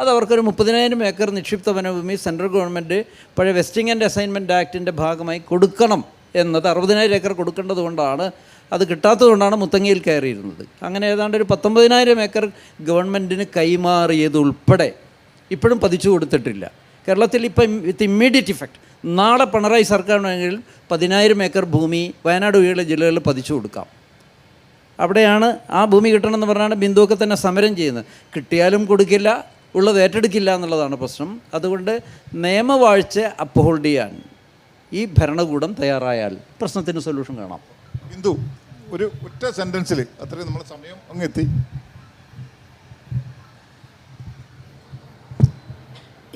അത് അവർക്കൊരു 30,000 ഏക്കർ നിക്ഷിപ്ത വനഭൂമി സെൻട്രൽ ഗവൺമെൻറ് പഴയ വെസ്റ്റിംഗ് ആൻഡ് അസൈൻമെൻറ്റ് ആക്ടിൻ്റെ ഭാഗമായി കൊടുക്കണം എന്നത് 60,000 ഏക്കർ കൊടുക്കേണ്ടത് കൊണ്ടാണ്, അത് കിട്ടാത്തതുകൊണ്ടാണ് മുത്തങ്ങയിൽ കയറിയിരുന്നത്. അങ്ങനെ ഏതാണ്ട് ഒരു 19,000 ഏക്കർ ഗവൺമെൻറ്റിന് കൈമാറിയത് ഉൾപ്പെടെ ഇപ്പോഴും പതിച്ചു കൊടുത്തിട്ടില്ല. കേരളത്തിൽ ഇപ്പം വിത്ത് ഇമ്മീഡിയറ്റ് ഇഫക്റ്റ് നാളെ പിണറായി സർക്കാരിനെങ്കിൽ 10,000 ഏക്കർ ഭൂമി വയനാട് ഒഴികെയുള്ള ജില്ലകളിൽ പതിച്ചു കൊടുക്കാം. അവിടെയാണ് ആ ഭൂമി കിട്ടണമെന്ന് പറഞ്ഞാണ് ബിന്ദുവൊക്കെ തന്നെ സമരം ചെയ്യുന്നത്. കിട്ടിയാലും കൊടുക്കില്ല, ഉള്ളത് ഏറ്റെടുക്കില്ല എന്നുള്ളതാണ് പ്രശ്നം. അതുകൊണ്ട് നിയമവാഴ്ച അപ്ഹോൾഡ് ചെയ്യാൻ ഈ ഭരണകൂടം തയ്യാറായാൽ പ്രശ്നത്തിന് സൊല്യൂഷൻ കാണാം.
ബിന്ദു, ഒരു ഒറ്റ സെൻറ്റൻസിൽ, അത്രയും നമ്മുടെ സമയം അങ്ങ് എത്തി.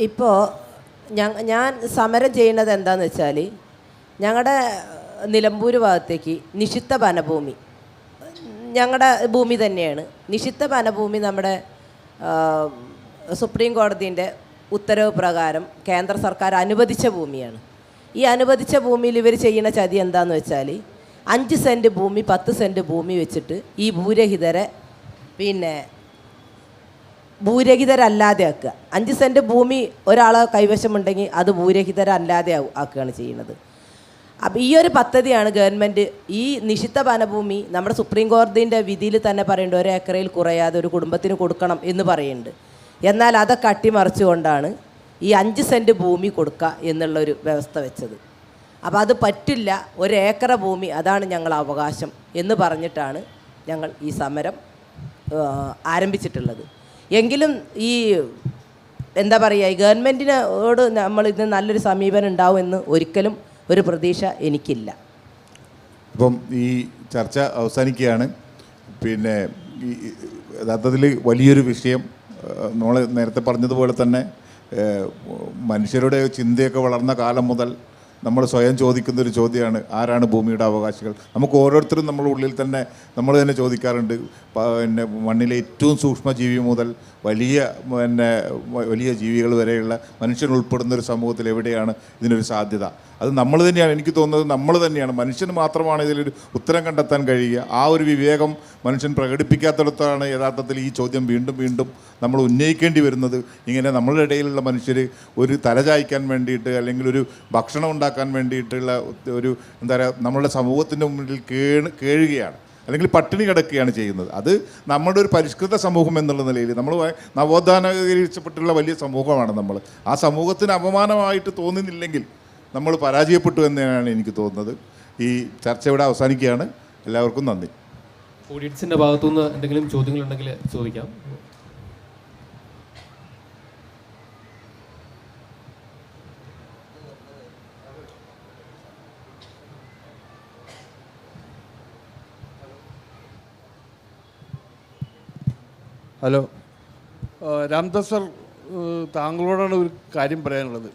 ഇപ്പോൾ ഞാൻ സമരം ചെയ്യുന്നത് എന്താണെന്ന് വെച്ചാൽ, ഞങ്ങളുടെ നിലമ്പൂർ ഭാഗത്തേക്ക് നിഷിദ്ധ വനഭൂമി ഞങ്ങളുടെ ഭൂമി തന്നെയാണ്. നിഷിദ്ധ വനഭൂമി നമ്മുടെ സുപ്രീം കോടതിൻ്റെ ഉത്തരവ് പ്രകാരം കേന്ദ്ര സർക്കാർ അനുവദിച്ച ഭൂമിയാണ്. ഈ അനുവദിച്ച ഭൂമിയിൽ ഇവർ ചെയ്യുന്ന ചതി എന്താണെന്ന് വെച്ചാൽ, 5 സെൻറ്റ് ഭൂമി 10 സെൻറ്റ് ഭൂമി വെച്ചിട്ട് ഈ ഭൂരഹിതരെ ഭൂരഹിതരല്ലാതെ ആക്കുക. 5 സെൻറ്റ് ഭൂമി ഒരാളെ കൈവശമുണ്ടെങ്കിൽ അത് ഭൂരഹിതരല്ലാതെ ആക്കുകയാണ് ചെയ്യുന്നത്. അപ്പോൾ ഈ ഒരു പദ്ധതിയാണ് ഗവൺമെൻറ് ഈ നിഷിദ്ധ വനഭൂമി നമ്മുടെ സുപ്രീം കോടതിൻ്റെ വിധിയിൽ തന്നെ പറയുന്നുണ്ട് 1 ഏക്കറിൽ കുറയാതെ ഒരു കുടുംബത്തിന് കൊടുക്കണം എന്ന് പറയുന്നുണ്ട്. എന്നാൽ അതൊക്കെ അട്ടിമറിച്ചുകൊണ്ടാണ് ഈ 5 സെൻറ്റ് ഭൂമി കൊടുക്കുക എന്നുള്ളൊരു വ്യവസ്ഥ വെച്ചത്. അപ്പോൾ അത് പറ്റില്ല, 1 ഏക്കർ ഭൂമി അതാണ് ഞങ്ങൾ അവകാശം എന്ന് പറഞ്ഞിട്ടാണ് ഞങ്ങൾ ഈ സമരം ആരംഭിച്ചിട്ടുള്ളത്. എങ്കിലും ഈ എന്താ പറയുക, ഈ ഗവൺമെൻറ്റിനോട് നമ്മൾ ഇത് നല്ലൊരു സമീപനം ഉണ്ടാവുമെന്ന് ഒരിക്കലും ഒരു പ്രതീക്ഷ എനിക്കില്ല.
അപ്പം ഈ ചർച്ച അവസാനിക്കുകയാണ്. പിന്നെ ഈ യഥാർത്ഥത്തിൽ വലിയൊരു വിഷയം, നമ്മൾ നേരത്തെ പറഞ്ഞതുപോലെ തന്നെ മനുഷ്യരുടെ ചിന്തയൊക്കെ വളർന്ന കാലം മുതൽ നമ്മൾ സ്വയം ചോദിക്കുന്നൊരു ചോദ്യമാണ്, ആരാണ് ഭൂമിയുടെ അവകാശികൾ? നമുക്ക് ഓരോരുത്തരും നമ്മുടെ ഉള്ളിൽ തന്നെ നമ്മൾ തന്നെ ചോദിക്കാറുണ്ട്. പിന്നെ മണ്ണിലെ ഏറ്റവും സൂക്ഷ്മജീവി മുതൽ വലിയ ജീവികൾ വരെയുള്ള മനുഷ്യൻ ഉൾപ്പെടുന്നൊരു സമൂഹത്തിൽ എവിടെയാണ് ഇതിനൊരു സാധ്യത? അത് നമ്മൾ തന്നെയാണ്, എനിക്ക് തോന്നുന്നത് നമ്മൾ തന്നെയാണ്. മനുഷ്യന് മാത്രമാണ് ഇതിലൊരു ഉത്തരം കണ്ടെത്താൻ കഴിയുക. ആ ഒരു വിവേകം മനുഷ്യൻ പ്രകടിപ്പിക്കാത്തിടത്താണ് യഥാർത്ഥത്തിൽ ഈ ചോദ്യം വീണ്ടും വീണ്ടും നമ്മൾ ഉന്നയിക്കേണ്ടി വരുന്നത്. ഇങ്ങനെ നമ്മളുടെ ഇടയിലുള്ള മനുഷ്യർ ഒരു തലചായ്ക്കാൻ വേണ്ടിയിട്ട് അല്ലെങ്കിൽ ഒരു ഭക്ഷണം ഉണ്ടാക്കാൻ വേണ്ടിയിട്ടുള്ള ഒരു എന്താ പറയുക, നമ്മളുടെ സമൂഹത്തിൻ്റെ മുന്നിൽ കേഴുകയാണ്, അല്ലെങ്കിൽ പട്ടിണി കിടക്കുകയാണ് ചെയ്യുന്നത്. അത് നമ്മുടെ ഒരു പരിഷ്കൃത സമൂഹം എന്നുള്ള നിലയിൽ നമ്മൾ നവോത്ഥാനീകരിച്ചപ്പെട്ടുള്ള വലിയ സമൂഹമാണ് നമ്മൾ. ആ സമൂഹത്തിന് അപമാനമായിട്ട് തോന്നുന്നില്ലെങ്കിൽ നമ്മൾ പരാജയപ്പെട്ടു എന്നാണ് എനിക്ക് തോന്നുന്നത്. ഈ ചർച്ച ഇവിടെ അവസാനിക്കുകയാണ്. എല്ലാവർക്കും നന്ദി.
ഓഡിയൻസിൻ്റെ ഭാഗത്തുനിന്ന് എന്തെങ്കിലും ചോദ്യങ്ങളുണ്ടെങ്കിൽ ചോദിക്കാം.
ഹലോ, രാംദാസ് സർ, താങ്കളോടാണ് ഒരു കാര്യം പറയാനുള്ളത്.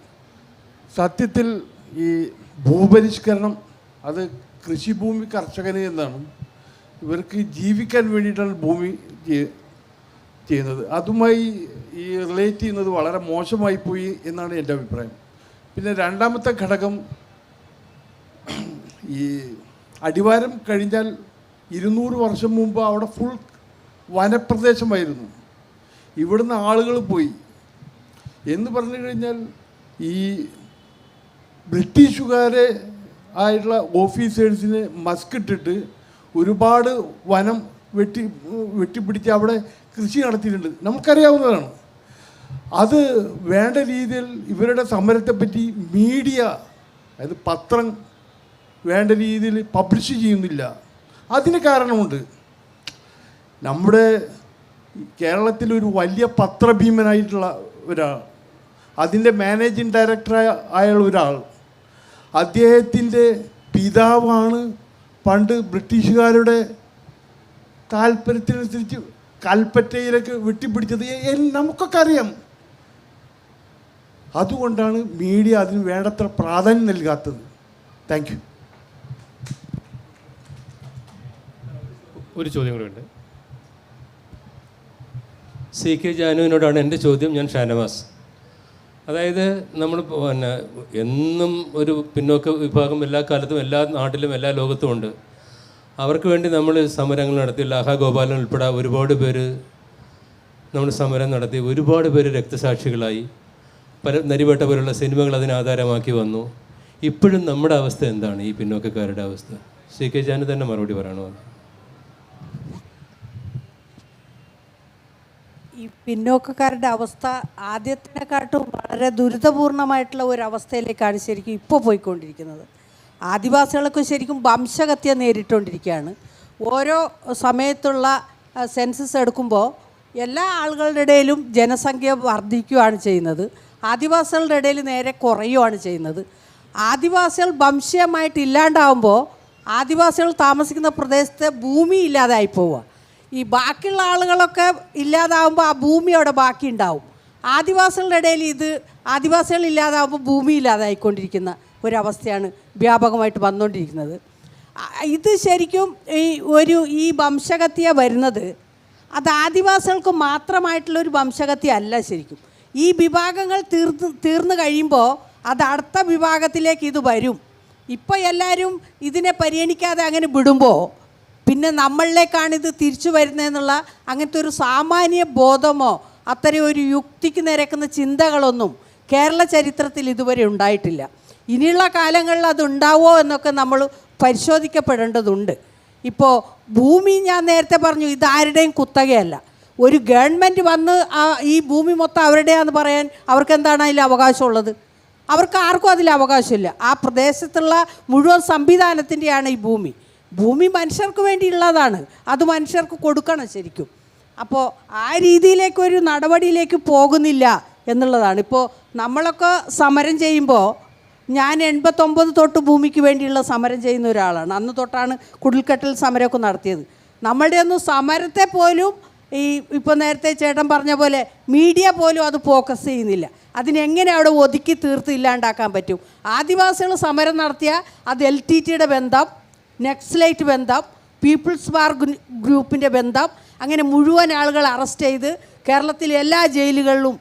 സത്യത്തിൽ ഈ ഭൂപരിഷ്കരണം അത് കൃഷിഭൂമി കർഷകന് എന്നാണ്, ഇവർക്ക് ജീവിക്കാൻ വേണ്ടിയിട്ടാണ് ഭൂമി ചെയ്യുന്നത്. അതുമായി ഈ റിലേറ്റ് ചെയ്യുന്നത് വളരെ മോശമായി പോയി എന്നാണ് എൻ്റെ അഭിപ്രായം. പിന്നെ രണ്ടാമത്തെ ഘടകം, ഈ അടിവാരം കഴിഞ്ഞാൽ 200 വർഷം മുമ്പ് അവിടെ ഫുൾ വനപ്രദേശമായിരുന്നു. ഇവിടുന്ന് ആളുകൾ പോയി എന്ന് പറഞ്ഞു കഴിഞ്ഞാൽ ഈ ബ്രിട്ടീഷുകാരെ ആയിട്ടുള്ള ഓഫീസേഴ്സിന് മസ്കിട്ടിട്ട് ഒരുപാട് വനം വെട്ടിപ്പിടിച്ച് അവിടെ കൃഷി നടത്തിയിട്ടുണ്ട്, നമുക്കറിയാവുന്നതാണ്. അത് വേണ്ട രീതിയിൽ ഇവരുടെ സമരത്തെപ്പറ്റി മീഡിയ, അതായത് പത്രം വേണ്ട രീതിയിൽ പബ്ലിഷ് ചെയ്യുന്നില്ല. അതിന് കാരണമുണ്ട്. നമ്മുടെ കേരളത്തിലൊരു വലിയ പത്രഭീമനായിട്ടുള്ള ഒരാൾ, അതിൻ്റെ മാനേജിങ് ഡയറക്ടറായ ഒരാൾ, അദ്ദേഹത്തിൻ്റെ പിതാവാണ് പണ്ട് ബ്രിട്ടീഷുകാരുടെ താല്പര്യത്തിനനുസരിച്ച് കൽപ്പറ്റയിലൊക്കെ വെട്ടിപ്പിടിച്ചത്. നമുക്കൊക്കെ അറിയാം. അതുകൊണ്ടാണ് മീഡിയ അതിന് വേണ്ടത്ര പ്രാധാന്യം നൽകാത്തത്. Thank you.
ഒരു ചോദ്യം കൂടെ ഉണ്ട്. CK ജാനുവിനോടാണ് എൻ്റെ ചോദ്യം. ഞാൻ ഷാനവാസ്. അതായത് നമ്മൾ പിന്നെ എന്നും ഒരു പിന്നോക്ക വിഭാഗം എല്ലാ കാലത്തും എല്ലാ നാട്ടിലും എല്ലാ ലോകത്തും ഉണ്ട്. അവർക്ക് വേണ്ടി നമ്മൾ സമരങ്ങൾ നടത്തി. ലാഹ ഗോപാലൻ ഉൾപ്പെടെ ഒരുപാട് പേര് നമ്മൾ സമരം നടത്തി. ഒരുപാട് പേര് രക്തസാക്ഷികളായി. നരിവേട്ട പോലുള്ള സിനിമകൾ അതിനെ ആധാരമാക്കി വന്നു. ഇപ്പോഴും നമ്മുടെ അവസ്ഥ എന്താണ്, ഈ പിന്നോക്കക്കാരുടെ അവസ്ഥ? CK ജാനു തന്നെ മറുപടി പറയണോ?
ഈ പിന്നോക്കക്കാരുടെ അവസ്ഥ ആദ്യത്തിനെക്കാട്ടും വളരെ ദുരിതപൂർണമായിട്ടുള്ള ഒരു അവസ്ഥയിലേക്കാണ് ശരിക്കും ഇപ്പോൾ പോയിക്കൊണ്ടിരിക്കുന്നത്. ആദിവാസികൾക്ക് ശരിക്കും വംശഹത്യ നേരിട്ടുകൊണ്ടിരിക്കുകയാണ്. ഓരോ സമയത്തുള്ള സെൻസസ് എടുക്കുമ്പോൾ എല്ലാ ആളുകളുടെ ഇടയിലും ജനസംഖ്യ വർദ്ധിക്കുകയാണ് ചെയ്യുന്നത്. ആദിവാസികളുടെ ഇടയിൽ നേരെ കുറയുകയാണ് ചെയ്യുന്നത്. ആദിവാസികൾ വംശീയമായിട്ട് ഇല്ലാണ്ടാവുമ്പോൾ ആദിവാസികൾ താമസിക്കുന്ന പ്രദേശത്തെ ഭൂമി ഇല്ലാതായി പോവുക. ഈ ബാക്കിയുള്ള ആളുകളൊക്കെ ഇല്ലാതാവുമ്പോൾ ആ ഭൂമി അവിടെ ബാക്കി ഉണ്ടാവും. ആദിവാസികളുടെ ഇടയിൽ ആദിവാസികൾ ഇല്ലാതാവുമ്പോൾ ഭൂമി ഇല്ലാതായിക്കൊണ്ടിരിക്കുന്ന ഒരവസ്ഥയാണ് വ്യാപകമായിട്ട് വന്നുകൊണ്ടിരിക്കുന്നത്. ഇത് ശരിക്കും ഈ വംശഹത്യ വരുന്നത് അത് ആദിവാസികൾക്ക് മാത്രമായിട്ടുള്ളൊരു വംശഹത്യ അല്ല. ശരിക്കും ഈ വിഭാഗങ്ങൾ തീർന്നു കഴിയുമ്പോൾ അത് അടുത്ത വിഭാഗത്തിലേക്ക് ഇത് വരും. ഇപ്പോൾ എല്ലാവരും ഇതിനെ പരിഗണിക്കാതെ അങ്ങനെ വിടുമ്പോൾ പിന്നെ നമ്മളിലേക്കാണ് ഇത് തിരിച്ചു വരുന്നതെന്നുള്ള അങ്ങനത്തെ ഒരു സാമാന്യ ബോധമോ അത്തരം ഒരു യുക്തിക്ക് നിരക്കുന്ന ചിന്തകളൊന്നും കേരള ചരിത്രത്തിൽ ഇതുവരെ ഉണ്ടായിട്ടില്ല. ഇനിയുള്ള കാലങ്ങളിൽ അതുണ്ടാവുമോ എന്നൊക്കെ നമ്മൾ പരിശോധിക്കപ്പെടേണ്ടതുണ്ട്. ഇപ്പോൾ ഭൂമി ഞാൻ നേരത്തെ പറഞ്ഞു, ഇതാരുടെയും കുത്തകയല്ല. ഒരു ഗവൺമെൻറ് വന്ന് ഈ ഭൂമി മൊത്തം അവരുടെയാണെന്ന് പറയാൻ അവർക്ക് എന്താണ് അതിൽ അവകാശമുള്ളത്? അവർക്ക് ആർക്കും അതിൽ അവകാശമില്ല. ആ പ്രദേശത്തുള്ള മുഴുവൻ സംവിധാനത്തിൻ്റെയാണ് ഈ ഭൂമി. ഭൂമി മനുഷ്യർക്ക് വേണ്ടിയുള്ളതാണ്, അത് മനുഷ്യർക്ക് കൊടുക്കണം ശരിക്കും. അപ്പോൾ ആ രീതിയിലേക്കൊരു നടപടിയിലേക്ക് പോകുന്നില്ല എന്നുള്ളതാണ്. ഇപ്പോൾ നമ്മളൊക്കെ സമരം ചെയ്യുമ്പോൾ ഞാൻ 89 തൊട്ട് ഭൂമിക്ക് വേണ്ടിയുള്ള സമരം ചെയ്യുന്ന ഒരാളാണ്. അന്ന് തൊട്ടാണ് കുടിൽക്കെട്ടൽ സമരമൊക്കെ നടത്തിയത്. നമ്മളുടെ ഒന്നും സമരത്തെ പോലും ഇപ്പോൾ നേരത്തെ ചേട്ടൻ പറഞ്ഞ പോലെ മീഡിയ പോലും അത് ഫോക്കസ് ചെയ്യുന്നില്ല. അതിനെങ്ങനെ അവിടെ ഒതുക്കി തീർത്ത് ഇല്ലാണ്ടാക്കാൻ പറ്റും? ആദിവാസികൾ സമരം നടത്തിയാൽ അത് LTTയുടെ ബന്ധം, നെക്സലൈറ്റ് ബന്ധം, പീപ്പിൾസ് വാർ ഗ്രൂപ്പിൻ്റെ ബന്ധം, അങ്ങനെ മുഴുവൻ ആളുകൾ അറസ്റ്റ് ചെയ്ത് കേരളത്തിലെ എല്ലാ ജയിലുകളിലും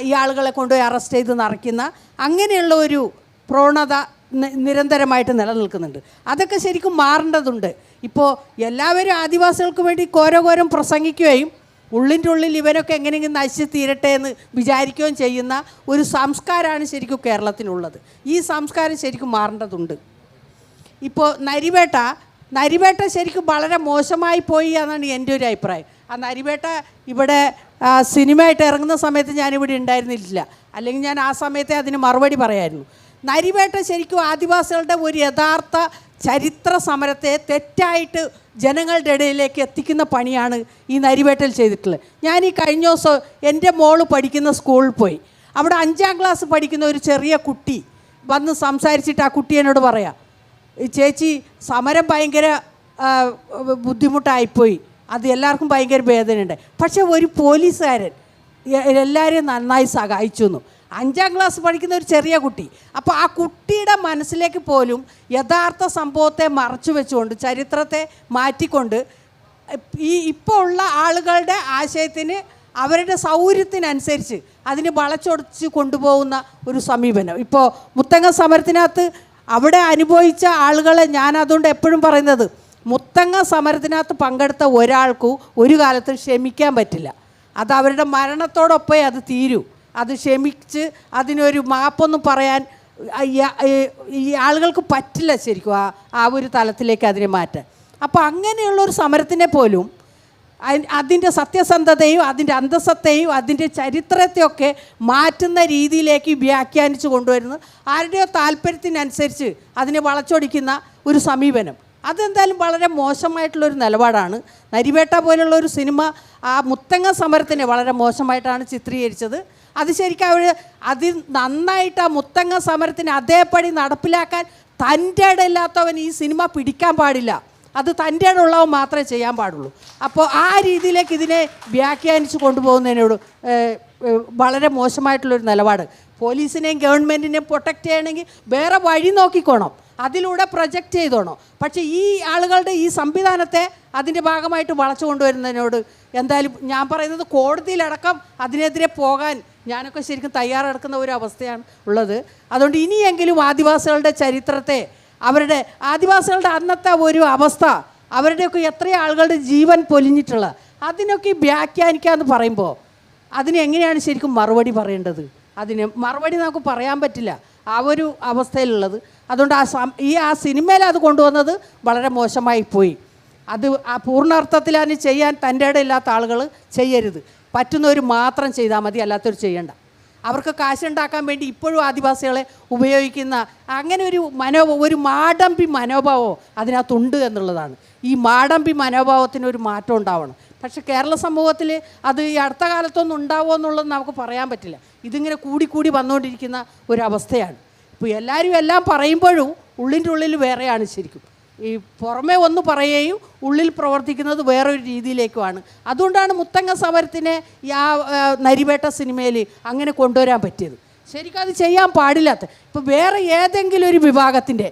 ഈ ആളുകളെ കൊണ്ടുപോയി അറസ്റ്റ് ചെയ്ത് നിറയ്ക്കുന്ന അങ്ങനെയുള്ള ഒരു പ്രവണത നിരന്തരമായിട്ട് നിലനിൽക്കുന്നുണ്ട്. അതൊക്കെ ശരിക്കും മാറേണ്ടതുണ്ട്. ഇപ്പോൾ എല്ലാവരും ആദിവാസികൾക്ക് വേണ്ടി ഘോരം പ്രസംഗിക്കുകയും ഉള്ളിൻ്റെ ഉള്ളിൽ ഇവരൊക്കെ എങ്ങനെയെങ്കിലും നശിച്ച് തീരട്ടെ എന്ന് വിചാരിക്കുകയും ചെയ്യുന്ന ഒരു സംസ്കാരമാണ് ശരിക്കും കേരളത്തിനുള്ളത്. ഈ സംസ്കാരം ശരിക്കും മാറേണ്ടതുണ്ട്. ഇപ്പോൾ നരിവേട്ട ശരിക്കും വളരെ മോശമായി പോയി എന്നാണ് എൻ്റെ ഒരു അഭിപ്രായം. ആ നരിവേട്ട ഇവിടെ സിനിമയായിട്ട് ഇറങ്ങുന്ന സമയത്ത് ഞാനിവിടെ ഉണ്ടായിരുന്നില്ല, അല്ലെങ്കിൽ ഞാൻ ആ സമയത്തെ അതിന് മറുപടി പറയായിരുന്നു. നരിവേട്ട ശരിക്കും ആദിവാസികളുടെ ഒരു യഥാർത്ഥ ചരിത്ര സമരത്തെ തെറ്റായിട്ട് ജനങ്ങളുടെ ഇടയിലേക്ക് എത്തിക്കുന്ന പണിയാണ് ഈ നരിവേട്ടൽ ചെയ്തിട്ടുള്ളത്. ഞാൻ ഈ കഴിഞ്ഞ ദിവസം എൻ്റെ മോള് പഠിക്കുന്ന സ്കൂളിൽ പോയി. അവിടെ 5ാം ക്ലാസ് പഠിക്കുന്ന ഒരു ചെറിയ കുട്ടി വന്ന് സംസാരിച്ചിട്ട് ആ കുട്ടി എന്നോട് പറയാം, ചേച്ചി സമരം ഭയങ്കര ബുദ്ധിമുട്ടായിപ്പോയി, അത് എല്ലാവർക്കും ഭയങ്കര വേദനയുണ്ട്, പക്ഷേ ഒരു പോലീസുകാരൻ എല്ലാവരെയും നന്നായി സഹായിച്ചു എന്നു. 5ാം ക്ലാസ് പഠിക്കുന്ന ഒരു ചെറിയ കുട്ടി. അപ്പോൾ ആ കുട്ടിയുടെ മനസ്സിലേക്ക് പോലും യഥാർത്ഥ സംഭവത്തെ മറച്ചു വെച്ചുകൊണ്ട് ചരിത്രത്തെ മാറ്റിക്കൊണ്ട് ഇപ്പോൾ ഉള്ള ആളുകളുടെ ആശയത്തിന് അവരുടെ സൗകര്യത്തിനനുസരിച്ച് അതിന് വളച്ചൊടിച്ച് കൊണ്ടുപോകുന്ന ഒരു സമീപനം. ഇപ്പോൾ മുത്തങ്ങ സമരത്തിനകത്ത് അവിടെ അനുഭവിച്ച ആളുകളെ ഞാൻ അതുകൊണ്ട് എപ്പോഴും പറയുന്നത്, മുത്തങ്ങ സമരത്തിനകത്ത് പങ്കെടുത്ത ഒരാൾക്കും ഒരു കാലത്തും ക്ഷമിക്കാൻ പറ്റില്ല. അത് അവരുടെ മരണത്തോടൊപ്പമേ അത് തീരൂ. അത് ക്ഷമിച്ച് അതിനൊരു മാപ്പൊന്നും പറയാൻ ഈ ആളുകൾക്ക് പറ്റില്ല ശരിക്കും ആ ഒരു തലത്തിലേക്ക് അതിനെ മാറ്റാൻ. അപ്പോൾ അങ്ങനെയുള്ളൊരു സമരത്തിനെ പോലും അതിൻ്റെ സത്യസന്ധതയും അതിൻ്റെ അന്തസ്സത്തെയും അതിൻ്റെ ചരിത്രത്തെയൊക്കെ മാറ്റുന്ന രീതിയിലേക്ക് വ്യാഖ്യാനിച്ച് കൊണ്ടുവരുന്നത് ആരുടെയോ താല്പര്യത്തിനനുസരിച്ച് അതിനെ വളച്ചൊടിക്കുന്ന ഒരു സമീപനം, അതെന്തായാലും വളരെ മോശമായിട്ടുള്ളൊരു നിലപാടാണ്. നരിവേട്ട പോലുള്ള ഒരു സിനിമ ആ മുത്തങ്ങ സമരത്തിനെ വളരെ മോശമായിട്ടാണ് ചിത്രീകരിച്ചത്. അത് ശരിക്കും അതിൽ നന്നായിട്ട് ആ മുത്തങ്ങ സമരത്തിന് അതേപടി നടപ്പിലാക്കാൻ തൻ്റെ ഇടയില്ലാത്തവൻ ഈ സിനിമ പിടിക്കാൻ പാടില്ല. അത് തൻ്റെ ഇടമുള്ളവൻ മാത്രമേ ചെയ്യാൻ പാടുള്ളൂ. അപ്പോൾ ആ രീതിയിലേക്ക് ഇതിനെ വ്യാഖ്യാനിച്ച് കൊണ്ടുപോകുന്നതിനോട് വളരെ മോശമായിട്ടുള്ളൊരു നിലപാട്. പോലീസിനെയും ഗവൺമെൻറ്റിനെയും പ്രൊട്ടക്റ്റ് ചെയ്യണമെങ്കിൽ വേറെ വഴി നോക്കിക്കോണം, അതിലൂടെ പ്രൊജക്റ്റ് ചെയ്തോണം. പക്ഷേ ഈ ആളുകളുടെ ഈ സംവിധാനത്തെ അതിൻ്റെ ഭാഗമായിട്ട് വളച്ചു കൊണ്ടുവരുന്നതിനോട് എന്തായാലും ഞാൻ പറയുന്നത് കോടതിയിലടക്കം അതിനെതിരെ പോകാൻ ഞാനൊക്കെ ശരിക്കും തയ്യാറെടുക്കുന്ന ഒരു അവസ്ഥയാണ് ഉള്ളത്. അതുകൊണ്ട് ഇനിയെങ്കിലും ആദിവാസികളുടെ ചരിത്രത്തെ, അവരുടെ ആദിവാസികളുടെ അന്നത്തെ ഒരു അവസ്ഥ, അവരുടെയൊക്കെ എത്ര ആളുകളുടെ ജീവൻ പൊലിഞ്ഞിട്ടുള്ളത്, അതിനൊക്കെ വ്യാഖ്യാനിക്കാമെന്ന് പറയുമ്പോൾ അതിന് എങ്ങനെയാണ് ശരിക്കും മറുപടി പറയേണ്ടത്? അതിന് മറുപടി നമുക്ക് പറയാൻ പറ്റില്ല, ആ ഒരു അവസ്ഥയിലുള്ളത്. അതുകൊണ്ട് ആ സിനിമയിൽ അത് കൊണ്ടുവന്നത് വളരെ മോശമായി പോയി. അത് ആ പൂർണ്ണാർത്ഥത്തിൽ അതിന് ചെയ്യാൻ തൻ്റെ ഇടയില്ലാത്ത ആളുകൾ ചെയ്യരുത്. പറ്റുന്നവർ മാത്രം ചെയ്താൽ മതി, അല്ലാത്തവർ ചെയ്യണ്ട. അവർക്ക് കാശുണ്ടാക്കാൻ വേണ്ടി ഇപ്പോഴും ആദിവാസികളെ ഉപയോഗിക്കുന്ന അങ്ങനെ ഒരു മാടമ്പി മനോഭാവം അതിനകത്തുണ്ട് എന്നുള്ളതാണ്. ഈ മാടമ്പി മനോഭാവത്തിനൊരു മാറ്റം ഉണ്ടാവണം. പക്ഷേ കേരള സമൂഹത്തിൽ അത് ഈ അടുത്ത കാലത്തൊന്നും ഉണ്ടാവുമോ എന്നുള്ളത് നമുക്ക് പറയാൻ പറ്റില്ല. ഇതിങ്ങനെ കൂടി വന്നുകൊണ്ടിരിക്കുന്ന ഒരവസ്ഥയാണ്. ഇപ്പോൾ എല്ലാവരും എല്ലാം പറയുമ്പോഴും ഉള്ളിൻ്റെ ഉള്ളിൽ വേറെയാണ് ശരിക്കും. ഈ പുറമേ ഒന്ന് പറയുകയും ഉള്ളിൽ പ്രവർത്തിക്കുന്നത് വേറൊരു രീതിയിലേക്കുമാണ്. അതുകൊണ്ടാണ് മുത്തങ്ങ സമരത്തിനെ ആ നരിവേട്ട സിനിമയിൽ അങ്ങനെ കൊണ്ടുവരാൻ പറ്റിയത്. ശരിക്കും അത് ചെയ്യാൻ പാടില്ലാത്ത, ഇപ്പോൾ വേറെ ഏതെങ്കിലും ഒരു വിഭാഗത്തിൻ്റെ,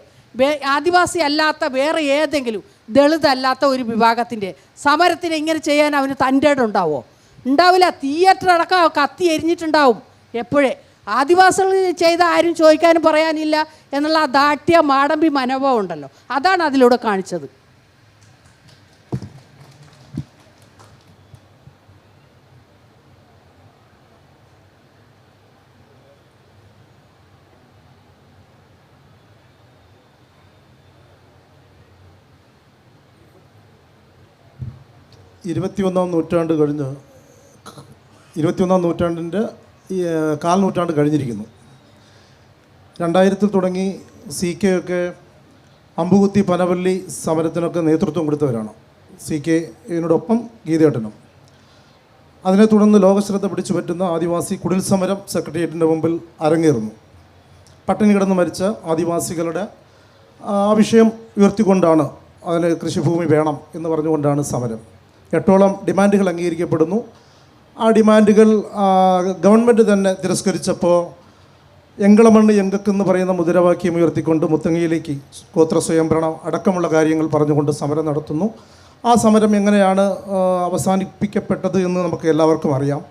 ആദിവാസി അല്ലാത്ത വേറെ ഏതെങ്കിലും ദളിത് അല്ലാത്ത ഒരു വിഭാഗത്തിൻ്റെ സമരത്തിന് ഇങ്ങനെ ചെയ്യാൻ അവന് തൻ്റെ ഉണ്ടാവുമോ? ഉണ്ടാവില്ല. തിയേറ്റർ അടക്കം കത്തി എരിഞ്ഞിട്ടുണ്ടാവും എപ്പോഴേ. ആദിവാസികൾ ചെയ്ത ആരും ചോദിക്കാനും പറയാനില്ല എന്നുള്ള ആ ദാട്യ മാടമ്പി മനോഭാവം ഉണ്ടല്ലോ, അതാണ് അതിലൂടെ കാണിച്ചത്.
ഇരുപത്തിയൊന്നാം നൂറ്റാണ്ടിൻ്റെ കാൽ നൂറ്റാണ്ട് കഴിഞ്ഞിരിക്കുന്നു. 2000 തുടങ്ങി CK ഒക്കെ അമ്പുകുത്തി പനവല്ലി സമരത്തിനൊക്കെ നേതൃത്വം കൊടുത്തവരാണ്. CK ഇതിനോടൊപ്പം ഗീതേട്ടനും. അതിനെ തുടർന്ന് ലോകശ്രദ്ധ പിടിച്ചു പറ്റുന്ന ആദിവാസി കുടിൽ സമരം സെക്രട്ടേറിയറ്റിൻ്റെ മുമ്പിൽ അരങ്ങേറുന്നു. പട്ടിണി കിടന്ന് മരിച്ച ആദിവാസികളുടെ ആ വിഷയം ഉയർത്തിക്കൊണ്ടാണ്, അതിന് കൃഷിഭൂമി വേണം എന്ന് പറഞ്ഞുകൊണ്ടാണ് സമരം. 8ഓളം ഡിമാൻഡുകൾ അംഗീകരിക്കപ്പെടുന്നു. ആ ഡിമാൻഡുകൾ ഗവൺമെൻറ് തന്നെ തിരസ്കരിച്ചപ്പോൾ എങ്കളമണ്ണ് എങ്കക്കെന്ന് പറയുന്ന മുദ്രാവാക്യം ഉയർത്തിക്കൊണ്ട് മുത്തങ്ങയിലേക്ക് ഗോത്ര സ്വയംഭരണം അടക്കമുള്ള കാര്യങ്ങൾ പറഞ്ഞുകൊണ്ട് സമരം നടത്തുന്നു. ആ സമരം എങ്ങനെയാണ് അവസാനിപ്പിക്കപ്പെട്ടത് എന്ന് നമുക്ക് എല്ലാവർക്കും അറിയാം.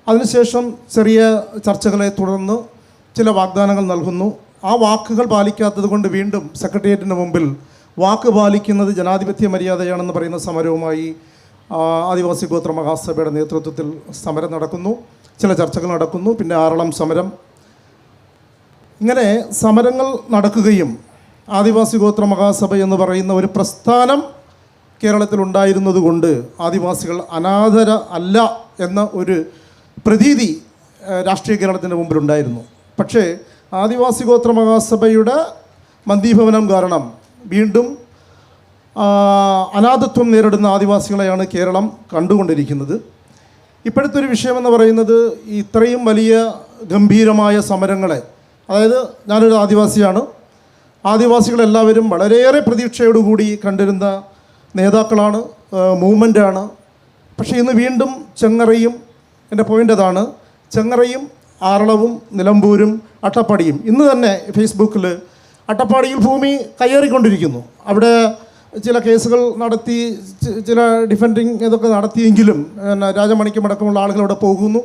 അതിനുശേഷം ചെറിയ ചർച്ചകളെ തുടർന്ന് ചില വാഗ്ദാനങ്ങൾ നൽകുന്നു. ആ വാക്കുകൾ പാലിക്കാത്തത് കൊണ്ട് വീണ്ടും സെക്രട്ടേറിയറ്റിന് മുമ്പിൽ വാക്ക് പാലിക്കുന്നത് ജനാധിപത്യ മര്യാദയാണെന്ന് പറയുന്ന സമരവുമായി ആദിവാസി ഗോത്ര മഹാസഭയുടെ നേതൃത്വത്തിൽ സമരം നടക്കുന്നു. ചില ചർച്ചകൾ നടക്കുന്നു. പിന്നെ ആറളം സമരം. ഇങ്ങനെ സമരങ്ങൾ നടക്കുകയും ആദിവാസി ഗോത്ര മഹാസഭ എന്ന് പറയുന്ന ഒരു പ്രസ്ഥാനം കേരളത്തിലുണ്ടായിരുന്നത് കൊണ്ട് ആദിവാസികൾ അനാഥര അല്ല എന്ന ഒരു പ്രതീതി രാഷ്ട്രീയ കേരളത്തിൻ്റെ മുമ്പിലുണ്ടായിരുന്നു. പക്ഷേ ആദിവാസി ഗോത്ര മഹാസഭയുടെ മന്ദീഭവനം കാരണം വീണ്ടും അനാഥത്വം നേരിടുന്ന ആദിവാസികളെയാണ് കേരളം കണ്ടുകൊണ്ടിരിക്കുന്നത്. ഇപ്പോഴത്തെ ഒരു വിഷയമെന്ന് പറയുന്നത് ഇത്രയും വലിയ ഗംഭീരമായ സമരങ്ങളെ, അതായത് ഞാനൊരു ആദിവാസിയാണ്, ആദിവാസികളെല്ലാവരും വളരെയേറെ പ്രതീക്ഷയോടുകൂടി കണ്ടിരുന്ന നേതാക്കളാണ്, മൂവ്മെൻ്റാണ്. പക്ഷേ ഇന്ന് വീണ്ടും ചെങ്ങറയും, എൻ്റെ പോയിൻ്റ് അതാണ്, ചെങ്ങറയും ആറളവും നിലമ്പൂരും അട്ടപ്പാടിയും ഇന്ന് തന്നെ ഫേസ്ബുക്കിൽ അട്ടപ്പാടിയിൽ ഭൂമി കയ്യേറിക്കൊണ്ടിരിക്കുന്നു. അവിടെ ചില കേസുകൾ നടത്തി, ചില ഡിഫൻഡിങ് ഇതൊക്കെ നടത്തിയെങ്കിലും രാജമണിക്കും അടക്കമുള്ള ആളുകൾ അവിടെ പോകുന്നു.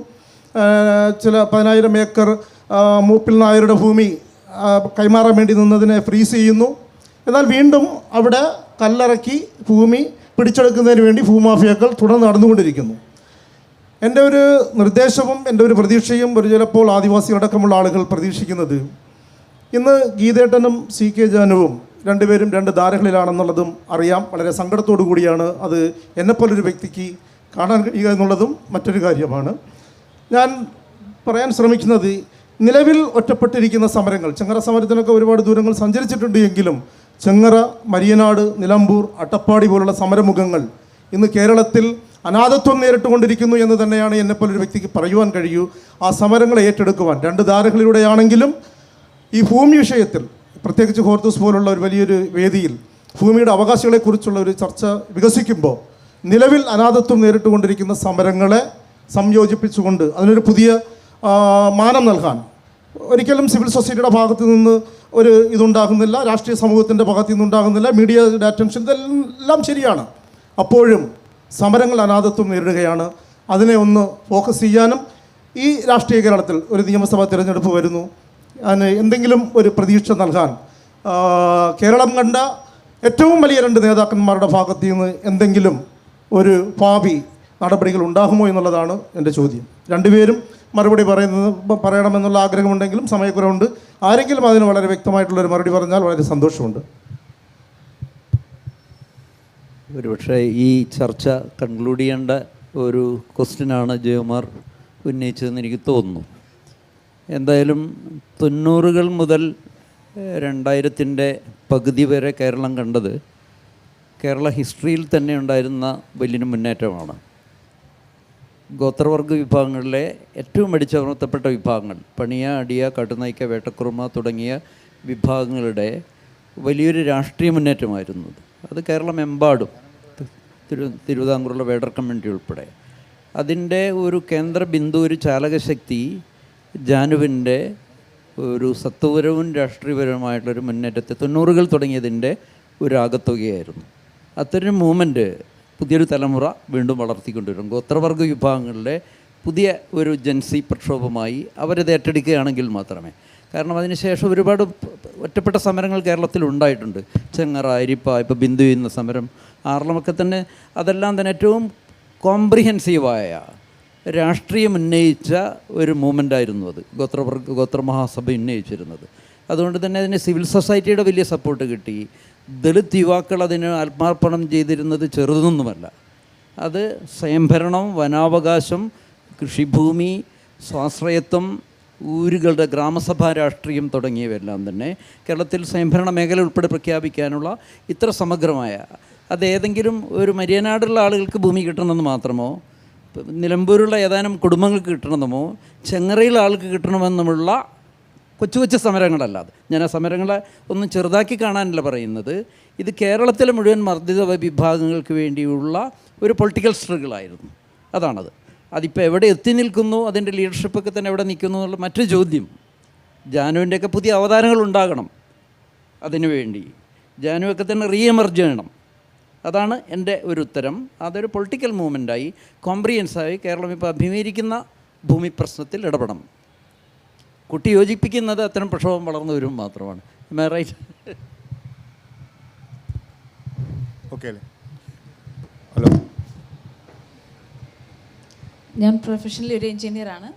ചില 10,000 ഏക്കർ മൂപ്പിൽ നായരുടെ ഭൂമി കൈമാറാൻ വേണ്ടി നിന്നതിനെ ഫ്രീസ് ചെയ്യുന്നു. എന്നാൽ വീണ്ടും അവിടെ കല്ലിറക്കി ഭൂമി പിടിച്ചെടുക്കുന്നതിന് വേണ്ടി ഭൂമാഫിയകൾ തുടർന്ന് നടന്നുകൊണ്ടിരിക്കുന്നു. എൻ്റെ ഒരു നിർദ്ദേശവും എൻ്റെ ഒരു പ്രതീക്ഷയും ഒരു ചിലപ്പോൾ ആദിവാസികളടക്കമുള്ള ആളുകൾ പ്രതീക്ഷിക്കുന്നത്, ഇന്ന് ഗീതേട്ടനും CK ജാനുവും രണ്ടുപേരും രണ്ട് ധാരകളിലാണെന്നുള്ളതും അറിയാം. വളരെ സങ്കടത്തോടു കൂടിയാണ് അത് എന്നെപ്പോലൊരു വ്യക്തിക്ക് കാണാൻ കഴിയുക എന്നുള്ളതും മറ്റൊരു കാര്യമാണ്. ഞാൻ പറയാൻ ശ്രമിക്കുന്നത്, നിലവിൽ ഒറ്റപ്പെട്ടിരിക്കുന്ന സമരങ്ങൾ, ചെങ്ങറ സമരത്തിനൊക്കെ ഒരുപാട് ദൂരങ്ങൾ സഞ്ചരിച്ചിട്ടുണ്ട് എങ്കിലും ചെങ്ങറ, മരിയനാട്, നിലമ്പൂർ, അട്ടപ്പാടി പോലുള്ള സമരമുഖങ്ങൾ ഇന്ന് കേരളത്തിൽ അനാഥത്വം നേരിട്ടുകൊണ്ടിരിക്കുന്നു എന്ന് തന്നെയാണ് എന്നെപ്പോലൊരു വ്യക്തിക്ക് പറയുവാൻ കഴിയൂ. ആ സമരങ്ങളെ ഏറ്റെടുക്കുവാൻ രണ്ട് ധാരകളിലൂടെയാണെങ്കിലും ഈ ഭൂമി വിഷയത്തിൽ, പ്രത്യേകിച്ച് ഹോർത്തൂസ് പോലുള്ള ഒരു വലിയൊരു വേദിയിൽ ഭൂമിയുടെ അവകാശങ്ങളെക്കുറിച്ചുള്ള ഒരു ചർച്ച വികസിക്കുമ്പോൾ നിലവിൽ അനാഥത്വം നേരിട്ടുകൊണ്ടിരിക്കുന്ന സമരങ്ങളെ സംയോജിപ്പിച്ചുകൊണ്ട് അതിനൊരു പുതിയ മാനം നൽകാൻ ഒരിക്കലും സിവിൽ സൊസൈറ്റിയുടെ ഭാഗത്തു നിന്ന് ഒരു ഇതുണ്ടാകുന്നില്ല, രാഷ്ട്രീയ സമൂഹത്തിൻ്റെ ഭാഗത്തു നിന്നുണ്ടാകുന്നില്ല, മീഡിയയുടെ അറ്റൻഷൻ, ഇതെല്ലാം ശരിയാണ്. അപ്പോഴും സമരങ്ങൾ അനാഥത്വം നേരിടുകയാണ്. അതിനെ ഒന്ന് ഫോക്കസ് ചെയ്യാനും ഈ രാഷ്ട്രീയ കേരളത്തിൽ ഒരു നിയമസഭാ തിരഞ്ഞെടുപ്പ് വരുന്നു, അതിന് എന്തെങ്കിലും ഒരു പ്രതീക്ഷ നൽകാൻ കേരളം കണ്ട ഏറ്റവും വലിയ രണ്ട് നേതാക്കന്മാരുടെ ഭാഗത്തു നിന്ന് എന്തെങ്കിലും ഒരു ഭാവി നടപടികൾ ഉണ്ടാകുമോ എന്നുള്ളതാണ് എൻ്റെ ചോദ്യം. രണ്ടുപേരും മറുപടി പറയണമെന്നുള്ള ആഗ്രഹമുണ്ടെങ്കിലും സമയക്കുറവുണ്ട്. ആരെങ്കിലും അതിന് വളരെ വ്യക്തമായിട്ടുള്ളൊരു മറുപടി പറഞ്ഞാൽ വളരെ സന്തോഷമുണ്ട്.
ഒരുപക്ഷെ ഈ ചർച്ച കൺക്ലൂഡ് ചെയ്യേണ്ട ഒരു ക്വസ്റ്റ്യനാണ് ജയകുമാർ ഉന്നയിച്ചതെന്ന് എനിക്ക് തോന്നുന്നു. എന്തായാലും 90-കൾ മുതൽ 2000-ൻ്റെ പകുതി വരെ കേരളം കണ്ടത് കേരള ഹിസ്റ്ററിയിൽ തന്നെ ഉണ്ടായിരുന്ന വലിയൊരു മുന്നേറ്റമാണ്. ഗോത്രവർഗ വിഭാഗങ്ങളിലെ ഏറ്റവും അടിച്ചമർത്തപ്പെട്ട വിഭാഗങ്ങൾ, പണിയ, അടിയ, കടുനൈക്ക, വേട്ടക്കുറുമ തുടങ്ങിയ വിഭാഗങ്ങളുടെ വലിയൊരു രാഷ്ട്രീയ മുന്നേറ്റമായിരുന്നു അത്. കേരളമെമ്പാടും, തിരുവിതാംകൂറുള്ള വേടർ കമ്മ്യൂണിറ്റി ഉൾപ്പെടെ. അതിൻ്റെ ഒരു കേന്ദ്ര ബിന്ദു, ഒരു ചാലകശക്തി ജാനുവിൻ്റെ ഒരു സത്വപരവും രാഷ്ട്രീയപരവുമായിട്ടുള്ളൊരു മുന്നേറ്റത്തെ 90-കൾ തുടങ്ങിയതിൻ്റെ ഒരു ആകത്തുകയായിരുന്നു. അത്തരം മൂവ്മെൻറ്റ് പുതിയൊരു തലമുറ വീണ്ടും വളർത്തിക്കൊണ്ടുവരും. ഗോത്രവർഗ വിഭാഗങ്ങളുടെ പുതിയ ഒരു ജൻസി പ്രക്ഷോഭമായി അവരത് ഏറ്റെടുക്കുകയാണെങ്കിൽ മാത്രമേ. കാരണം അതിനുശേഷം ഒരുപാട് ഒറ്റപ്പെട്ട സമരങ്ങൾ കേരളത്തിൽ ഉണ്ടായിട്ടുണ്ട്. ചെങ്ങറ, അരിപ്പ, ഇപ്പോൾ ബിന്ദു എന്ന സമരം, ആറളമൊക്കെ തന്നെ, അതെല്ലാം തന്നെ ഏറ്റവും കോംപ്രിഹെൻസീവായ രാഷ്ട്രീയം ഉന്നയിച്ച ഒരു മൂവ്മെൻ്റായിരുന്നു അത്, ഗോത്രമഹാസഭ ഉന്നയിച്ചിരുന്നത്. അതുകൊണ്ട് തന്നെ അതിന് സിവിൽ സൊസൈറ്റിയുടെ വലിയ സപ്പോർട്ട് കിട്ടി. ദളിത് യുവാക്കൾ അതിന് ആത്മാർപ്പണം ചെയ്തിരുന്നത് ചെറുതൊന്നുമല്ല. അത് സ്വയംഭരണം, വനാവകാശം, കൃഷിഭൂമി, സ്വാശ്രയത്വം, ഊരുകളുടെ ഗ്രാമസഭാ രാഷ്ട്രീയം തുടങ്ങിയവയെല്ലാം തന്നെ കേരളത്തിൽ സ്വയംഭരണ മേഖല ഉൾപ്പെടെ പ്രഖ്യാപിക്കാനുള്ള ഇത്ര സമഗ്രമായ, അത് ഏതെങ്കിലും ഒരു മരിയനാടുള്ള ആളുകൾക്ക് ഭൂമി കിട്ടണമെന്ന് മാത്രമോ, നിലമ്പൂരുള്ള ഏതാനും കുടുംബങ്ങൾക്ക് കിട്ടണമെന്നോ, ചെങ്ങറയിലെ ആൾക്ക് കിട്ടണമെന്നുമുള്ള കൊച്ചു കൊച്ചു സമരങ്ങളല്ലാതെ, ഞാൻ ആ സമരങ്ങളെ ഒന്നും ചെറുതാക്കി കാണാനല്ല പറയുന്നത്. ഇത് കേരളത്തിലെ മുഴുവൻ മർദ്ദിത വിഭാഗങ്ങൾക്ക് വേണ്ടിയുള്ള ഒരു പൊളിറ്റിക്കൽ സ്ട്രഗിളായിരുന്നു. അതാണത്. അതിപ്പോൾ എവിടെ എത്തി നിൽക്കുന്നു, അതിൻ്റെ ലീഡർഷിപ്പൊക്കെ തന്നെ എവിടെ നിൽക്കുന്നു എന്നുള്ള മറ്റൊരു ചോദ്യം. ജാനുവിൻ്റെയൊക്കെ പുതിയ അവതാരങ്ങൾ ഉണ്ടാകണം. അതിനു വേണ്ടി ജാനുവൊക്കെ തന്നെ റീഎമർജ് ചെയ്യണം. അതാണ് എൻ്റെ ഒരു ഉത്തരം. അതൊരു പൊളിറ്റിക്കൽ മൂവ്മെൻറ്റായി, കോംപ്രിഹെൻസായി കേരളം ഇപ്പോൾ അഭിമുഖീകരിക്കുന്ന ഭൂമി പ്രശ്നത്തിൽ ഇടപെടണം. കുട്ടി യോജിപ്പിക്കുന്നത് അത്തരം പ്രക്ഷോഭം വളർന്നു വരും മാത്രമാണ്. റൈറ്റ്?
ഓക്കെ അല്ലേ? ഹലോ,
ഞാൻ പ്രൊഫഷണലി ഒരു എഞ്ചിനീയറാണ്.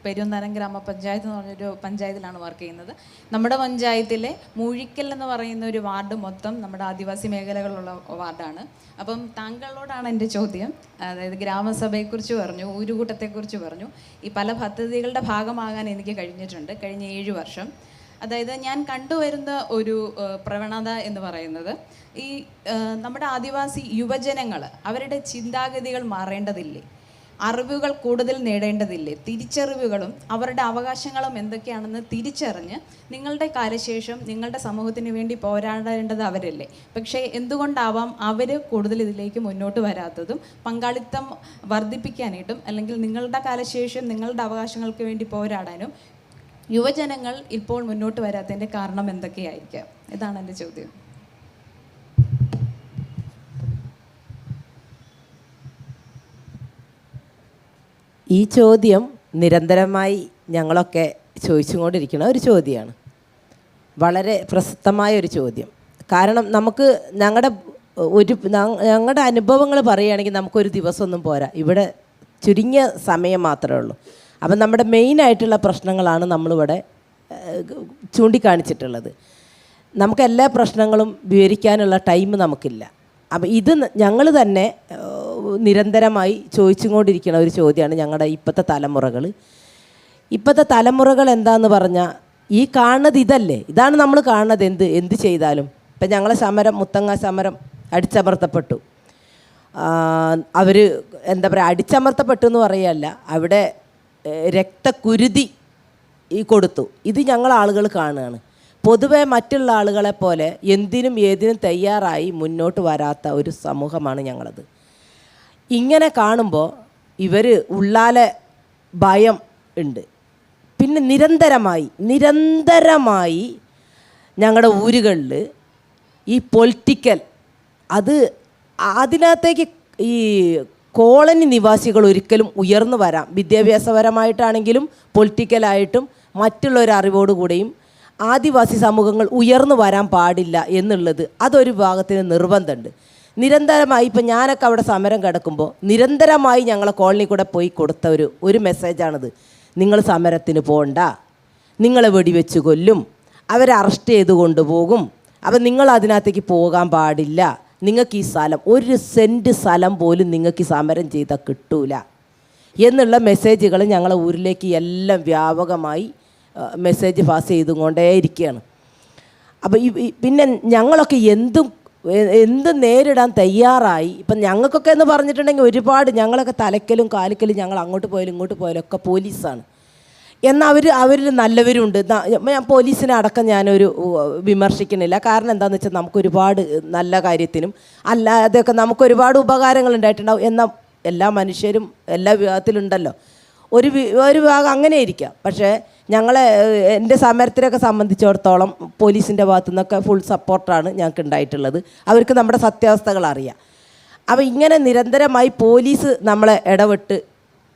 പെരുവന്താനം ഗ്രാമപഞ്ചായത്ത് എന്ന് പറഞ്ഞൊരു പഞ്ചായത്തിലാണ് വർക്ക് ചെയ്യുന്നത്. നമ്മുടെ പഞ്ചായത്തിലെ മൂഴിക്കൽ എന്ന് പറയുന്ന ഒരു വാർഡ് മൊത്തം നമ്മുടെ ആദിവാസി മേഖലകളുള്ള വാർഡാണ്. അപ്പം താങ്കളോടാണ് എൻ്റെ ചോദ്യം. അതായത് ഗ്രാമസഭയെക്കുറിച്ച് പറഞ്ഞു, ഊരുകൂട്ടത്തെക്കുറിച്ച് പറഞ്ഞു. ഈ പല പദ്ധതികളുടെ ഭാഗമാകാൻ എനിക്ക് കഴിഞ്ഞിട്ടുണ്ട് കഴിഞ്ഞ 7 വർഷം. അതായത് ഞാൻ കണ്ടുവരുന്ന ഒരു പ്രവണത എന്ന് പറയുന്നത്, ഈ നമ്മുടെ ആദിവാസി യുവജനങ്ങൾ അവരുടെ ചിന്താഗതികൾ മാറേണ്ടതില്ലേ? അറിവുകൾ കൂടുതൽ നേടേണ്ടതില്ലേ? തിരിച്ചറിവുകളും അവരുടെ അവകാശങ്ങളും എന്തൊക്കെയാണെന്ന് തിരിച്ചറിഞ്ഞ് നിങ്ങളുടെ കാലശേഷം നിങ്ങളുടെ സമൂഹത്തിന് വേണ്ടി പോരാടേണ്ടത് അവരല്ലേ? പക്ഷേ എന്തുകൊണ്ടാവാം അവർ കൂടുതൽ ഇതിലേക്ക് മുന്നോട്ട് വരാത്തതും പങ്കാളിത്തം വർദ്ധിപ്പിക്കാനായിട്ടും അല്ലെങ്കിൽ നിങ്ങളുടെ കാലശേഷം നിങ്ങളുടെ അവകാശങ്ങൾക്ക് വേണ്ടി പോരാടാനും യുവജനങ്ങൾ ഇപ്പോൾ മുന്നോട്ട് വരാത്തതിൻ്റെ കാരണം എന്തൊക്കെയായിരിക്കാം? ഇതാണ് എൻ്റെ ചോദ്യം.
ഈ ചോദ്യം നിരന്തരമായി ഞങ്ങളൊക്കെ ചോദിച്ചുകൊണ്ടിരിക്കുന്ന ഒരു ചോദ്യമാണ്. വളരെ പ്രസക്തമായ ഒരു ചോദ്യം. കാരണം നമുക്ക് ഞങ്ങളുടെ അനുഭവങ്ങൾ പറയുകയാണെങ്കിൽ നമുക്കൊരു ദിവസമൊന്നും പോരാ. ഇവിടെ ചുരുങ്ങിയ സമയം മാത്രമേ ഉള്ളൂ. അപ്പം നമ്മുടെ മെയിനായിട്ടുള്ള പ്രശ്നങ്ങളാണ് നമ്മളിവിടെ ചൂണ്ടിക്കാണിച്ചിട്ടുള്ളത്. നമുക്ക് എല്ലാ പ്രശ്നങ്ങളും വിവരിക്കാനുള്ള ടൈം നമുക്കില്ല. അപ്പം ഇത് ഞങ്ങൾ തന്നെ നിരന്തരമായി ചോദിച്ചുകൊണ്ടിരിക്കുന്ന ഒരു ചോദ്യമാണ് ഞങ്ങളുടെ ഇപ്പോഴത്തെ തലമുറകൾ എന്താന്ന് പറഞ്ഞാൽ ഈ കാണുന്നത് ഇതല്ലേ, ഇതാണ് നമ്മൾ കാണുന്നത്. എന്ത് ചെയ്താലും ഇപ്പം ഞങ്ങളെ മുത്തങ്ങ സമരം അടിച്ചമർത്തപ്പെട്ടു. അവർ എന്താ പറയുക, അടിച്ചമർത്തപ്പെട്ടു എന്ന് പറയുകയല്ല, അവിടെ രക്തക്കുരുതി കൊടുത്തു. ഇത് ആളുകൾ കാണുകയാണ്. പൊതുവെ മറ്റുള്ള ആളുകളെ പോലെ എന്തിനും ഏതിനും തയ്യാറായി മുന്നോട്ട് വരാത്ത ഒരു സമൂഹമാണ് ഞങ്ങളത്. ഇങ്ങനെ കാണുമ്പോൾ ഇവർ ഉള്ളാലെ ഭയം ഉണ്ട്. പിന്നെ നിരന്തരമായി ഞങ്ങളുടെ ഊരുകളിൽ ഈ പൊളിറ്റിക്കൽ അതിനകത്തേക്ക് ഈ കോളനി നിവാസികൾ ഒരിക്കലും ഉയർന്നു വരാം, വിദ്യാഭ്യാസപരമായിട്ടാണെങ്കിലും പൊളിറ്റിക്കലായിട്ടും മറ്റുള്ളൊരു അറിവോടുകൂടെയും ആദിവാസി സമൂഹങ്ങൾ ഉയർന്നു വരാൻ പാടില്ല എന്നുള്ളത് അതൊരു ഭാഗത്തിന് നിർബന്ധമുണ്ട്. നിരന്തരമായി ഇപ്പം ഞാനൊക്കെ അവിടെ സമരം കിടക്കുമ്പോൾ നിരന്തരമായി ഞങ്ങളെ കോളനി കൂടെ പോയി കൊടുത്ത ഒരു മെസ്സേജാണിത്. നിങ്ങൾ സമരത്തിന് പോകണ്ട, നിങ്ങളെ വെടിവെച്ച് കൊല്ലും, അവരെ അറസ്റ്റ് ചെയ്ത് കൊണ്ടുപോകും, അപ്പം നിങ്ങൾ അതിനകത്തേക്ക് പോകാൻ പാടില്ല, നിങ്ങൾക്ക് ഈ സ്ഥലം 1 സെൻറ്റ് സ്ഥലം പോലും നിങ്ങൾക്ക് സമരം ചെയ്താൽ കിട്ടൂല എന്നുള്ള മെസ്സേജുകൾ ഞങ്ങളെ ഊരിലേക്ക് എല്ലാം വ്യാപകമായി മെസ്സേജ് പാസ് ചെയ്തുകൊണ്ടേയിരിക്കുകയാണ്. അപ്പോൾ പിന്നെ ഞങ്ങളൊക്കെ എന്ത് നേരിടാൻ തയ്യാറായി. ഇപ്പം ഞങ്ങൾക്കൊക്കെ എന്ന് പറഞ്ഞിട്ടുണ്ടെങ്കിൽ ഒരുപാട് ഞങ്ങളൊക്കെ തലക്കലും കാലിക്കലും ഞങ്ങൾ അങ്ങോട്ട് പോയാലും ഇങ്ങോട്ട് പോയാലും ഒക്കെ പോലീസാണ്. എന്നാൽ അവരിൽ നല്ലവരുണ്ട്. ഞാൻ പോലീസിനെ അടക്കം ഞാനൊരു വിമർശിക്കുന്നില്ല. കാരണം എന്താണെന്ന് വെച്ചാൽ നമുക്കൊരുപാട് നല്ല കാര്യത്തിനും അല്ലാതെയൊക്കെ നമുക്കൊരുപാട് ഉപകാരങ്ങൾ ഉണ്ടായിട്ടുണ്ടാവും. എന്നാൽ എല്ലാ മനുഷ്യരും എല്ലാ വിഭാഗത്തിലുണ്ടല്ലോ. ഒരു വിഭാഗം അങ്ങനെ ഇരിക്കാം. പക്ഷേ എൻ്റെ സമരത്തിനൊക്കെ സംബന്ധിച്ചിടത്തോളം പോലീസിൻ്റെ ഭാഗത്തു നിന്നൊക്കെ ഫുൾ സപ്പോർട്ടാണ് ഞങ്ങൾക്ക് ഉണ്ടായിട്ടുള്ളത്. അവർക്ക് നമ്മുടെ സത്യാവസ്ഥകൾ അറിയാം. അപ്പോൾ ഇങ്ങനെ നിരന്തരമായി പോലീസ് നമ്മളെ ഇടപെട്ട്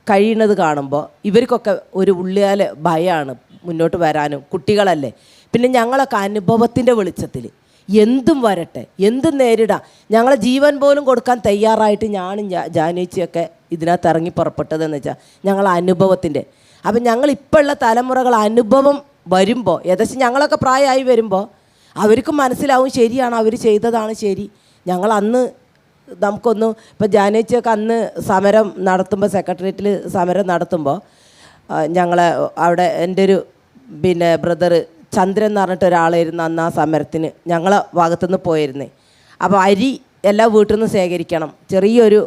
കഴിയുന്നത് കാണുമ്പോൾ ഇവർക്കൊക്കെ ഒരു ഉള്ളിയാൽ ഭയമാണ് മുന്നോട്ട് വരാനും. കുട്ടികളല്ലേ. പിന്നെ ഞങ്ങളൊക്കെ അനുഭവത്തിൻ്റെ വെളിച്ചത്തിൽ എന്തും വരട്ടെ, എന്തും നേരിടാം, ഞങ്ങളെ ജീവൻ പോലും കൊടുക്കാൻ തയ്യാറായിട്ട് ഞാനും ജാനേച്ചിയൊക്കെ ഇതിനകത്ത് ഇറങ്ങി പുറപ്പെട്ടതെന്ന് വെച്ചാൽ ഞങ്ങൾ അനുഭവത്തിൻ്റെ. അപ്പം ഞങ്ങൾ ഇപ്പോൾ ഉള്ള തലമുറകൾ അനുഭവം വരുമ്പോൾ ഏകദേശം ഞങ്ങളൊക്കെ പ്രായമായി വരുമ്പോൾ അവർക്കും മനസ്സിലാവും ശരിയാണ്, അവർ ചെയ്തതാണ് ശരി. ഞങ്ങൾ അന്ന് നമുക്കൊന്ന് ഇപ്പോൾ ജാനേച്ചിയൊക്കെ അന്ന് സമരം നടത്തുമ്പോൾ സെക്രട്ടേറിയറ്റിൽ സമരം നടത്തുമ്പോൾ ഞങ്ങളെ അവിടെ എൻ്റെ ഒരു ബ്രദറ് ചന്ദ്രൻ എന്ന് പറഞ്ഞിട്ട് ഒരാളായിരുന്നു അന്ന് ആ സമരത്തിന് ഞങ്ങളെ ഭാഗത്തുനിന്ന് പോയിരുന്നേ. അപ്പോൾ അരി എല്ലാ വീട്ടിൽ നിന്ന് ശേഖരിക്കണം, ചെറിയൊരു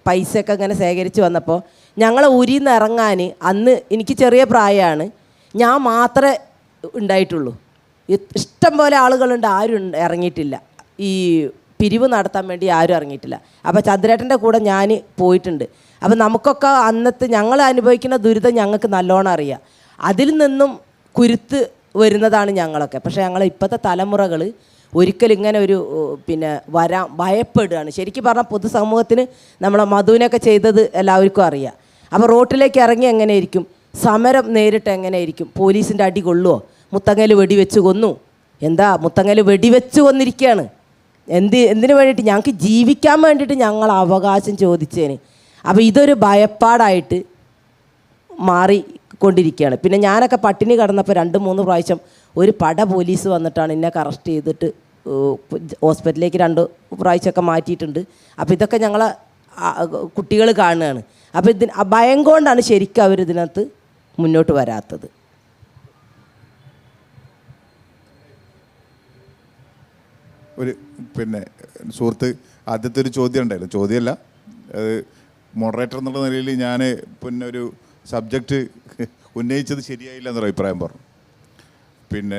പൈസയൊക്കെ ഇങ്ങനെ ശേഖരിച്ച് വന്നപ്പോൾ ഞങ്ങളെ ഊരിൽ നിന്ന് ഇറങ്ങാൻ അന്ന് എനിക്ക് ചെറിയ പ്രായമാണ്, ഞാൻ മാത്രമേ ഉണ്ടായിട്ടുള്ളൂ. ഇഷ്ടം പോലെ ആളുകളുണ്ട്, ആരും ഇറങ്ങിയിട്ടില്ല. ഈ പിരിവ് നടത്താൻ വേണ്ടി ആരും ഇറങ്ങിയിട്ടില്ല. അപ്പോൾ ചന്ദ്രേട്ടൻ്റെ കൂടെ ഞാൻ പോയിട്ടുണ്ട്. അപ്പോൾ നമുക്കൊക്കെ അന്നത്തെ ഞങ്ങൾ അനുഭവിക്കുന്ന ദുരിതം ഞങ്ങൾക്ക് നല്ലോണം അറിയാം. അതിൽ നിന്നും കുരുത്ത് വരുന്നതാണ് ഞങ്ങളൊക്കെ. പക്ഷേ ഞങ്ങളെ ഇപ്പോഴത്തെ തലമുറകൾ ഒരിക്കലും ഇങ്ങനെ വരാൻ ഭയപ്പെടുകയാണ്. ശരിക്കും പറഞ്ഞാൽ പൊതുസമൂഹത്തിന് നമ്മളെ മധുവിനൊക്കെ ചെയ്തത് എല്ലാവർക്കും അറിയാം. അപ്പോൾ റോട്ടിലേക്ക് ഇറങ്ങി എങ്ങനെയായിരിക്കും, സമരം നേരിട്ട് എങ്ങനെയായിരിക്കും, പോലീസിൻ്റെ അടി കൊള്ളുമോ, മുത്തങ്ങയിൽ വെടിവെച്ച് കൊന്നു, എന്താ മുത്തങ്ങയിൽ വെടിവെച്ച് കൊന്നിരിക്കുകയാണ്, എന്തിനു വേണ്ടിയിട്ട്, ഞങ്ങൾക്ക് ജീവിക്കാൻ വേണ്ടിയിട്ട് ഞങ്ങൾ അവകാശം ചോദിച്ചേന്. അപ്പോൾ ഇതൊരു ഭയപ്പാടായിട്ട് മാറിക്കൊണ്ടിരിക്കുകയാണ്. പിന്നെ ഞാനൊക്കെ പട്ടിണി കിടന്നപ്പോൾ 2-3 പ്രാവശ്യം ഒരു പോലീസ് വന്നിട്ടാണ് എന്നെ അറസ്റ്റ് ചെയ്തിട്ട് ഹോസ്പിറ്റലിലേക്ക് 2 പ്രാവശ്യമൊക്കെ മാറ്റിയിട്ടുണ്ട്. അപ്പോൾ ഇതൊക്കെ ഞങ്ങളെ കുട്ടികൾ കാണുകയാണ്. അപ്പോൾ ഭയം കൊണ്ടാണ് ശരിക്കും അവരിതിനകത്ത് മുന്നോട്ട് വരാത്തത്.
ഒരു സുഹൃത്ത് ആദ്യത്തെ ഒരു ചോദ്യം ഉണ്ടായിരുന്നു, ചോദ്യമല്ല, അത് മോഡറേറ്റർ എന്നുള്ള നിലയിൽ ഞാൻ ഒരു സബ്ജക്റ്റ് ഉന്നയിച്ചത് ശരിയായില്ല എന്നൊരു അഭിപ്രായം പറഞ്ഞു.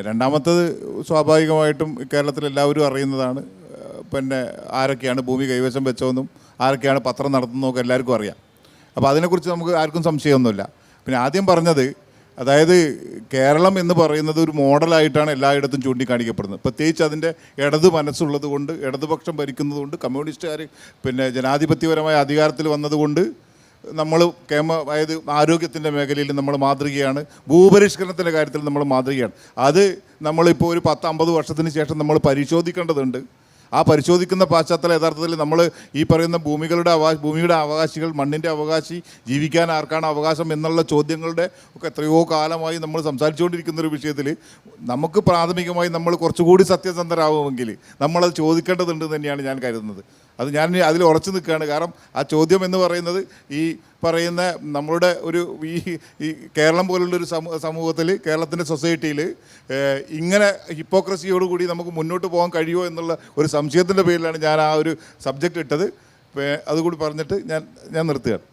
രണ്ടാമത്തത് സ്വാഭാവികമായിട്ടും കേരളത്തിൽ എല്ലാവരും അറിയുന്നതാണ്, ആരൊക്കെയാണ് ഭൂമി കൈവശം വെച്ചതെന്നും ആരൊക്കെയാണ് പത്രം നടത്തുന്നതൊക്കെ എല്ലാവർക്കും അറിയാം. അപ്പോൾ അതിനെക്കുറിച്ച് നമുക്ക് ആർക്കും സംശയമൊന്നുമില്ല. ആദ്യം പറഞ്ഞത്, അതായത് കേരളം എന്ന് പറയുന്നത് ഒരു മോഡലായിട്ടാണ് എല്ലായിടത്തും ചൂണ്ടിക്കാണിക്കപ്പെടുന്നത്. പ്രത്യേകിച്ച് അതിൻ്റെ ഇടത് മനസ്സുള്ളത് കൊണ്ട്, ഇടതുപക്ഷം ഭരിക്കുന്നത് കൊണ്ട്, കമ്മ്യൂണിസ്റ്റുകാർ ജനാധിപത്യപരമായ അധികാരത്തിൽ വന്നതുകൊണ്ട് നമ്മൾ അതായത് ആരോഗ്യത്തിൻ്റെ മേഖലയിൽ നമ്മൾ മാതൃകയാണ്, ഭൂപരിഷ്കരണത്തിൻ്റെ കാര്യത്തിൽ നമ്മൾ മാതൃകയാണ്. അത് നമ്മളിപ്പോൾ ഒരു 10-50 വർഷത്തിന് ശേഷം നമ്മൾ പരിശോധിക്കേണ്ടതുണ്ട്. ആ പരിശോധിക്കുന്ന പശ്ചാത്തലം യഥാർത്ഥത്തിൽ നമ്മൾ ഈ പറയുന്ന ഭൂമിയുടെ അവകാശികൾ, മണ്ണിൻ്റെ അവകാശി, ജീവിക്കാൻ ആർക്കാണ് അവകാശം എന്നുള്ള ചോദ്യങ്ങളുടെ ഒക്കെ എത്രയോ കാലമായി നമ്മൾ സംസാരിച്ചുകൊണ്ടിരിക്കുന്ന ഒരു വിഷയത്തിൽ നമുക്ക് പ്രാഥമികമായി നമ്മൾ കുറച്ചുകൂടി സത്യസന്ധരാകുമെങ്കിൽ നമ്മളത് ചോദിക്കേണ്ടതുണ്ട് തന്നെയാണ് ഞാൻ കരുതുന്നത്. അത് ഞാൻ അതിൽ ഉറച്ചു നിൽക്കുകയാണ്. കാരണം ആ ചോദ്യം എന്ന് പറയുന്നത് ഈ പറയുന്ന നമ്മളുടെ ഒരു ഈ കേരളം പോലുള്ളൊരു സമൂഹത്തിൽ, കേരളത്തിൻ്റെ സൊസൈറ്റിയിൽ ഇങ്ങനെ ഹിപ്പോക്രസിയോടുകൂടി നമുക്ക് മുന്നോട്ട് പോകാൻ കഴിയുമോ എന്നുള്ള ഒരു സംശയത്തിൻ്റെ പേരിലാണ് ഞാൻ ആ ഒരു സബ്ജക്റ്റ് ഇട്ടത്. അതുകൂടി പറഞ്ഞിട്ട് ഞാൻ നിർത്തുകയാണ്.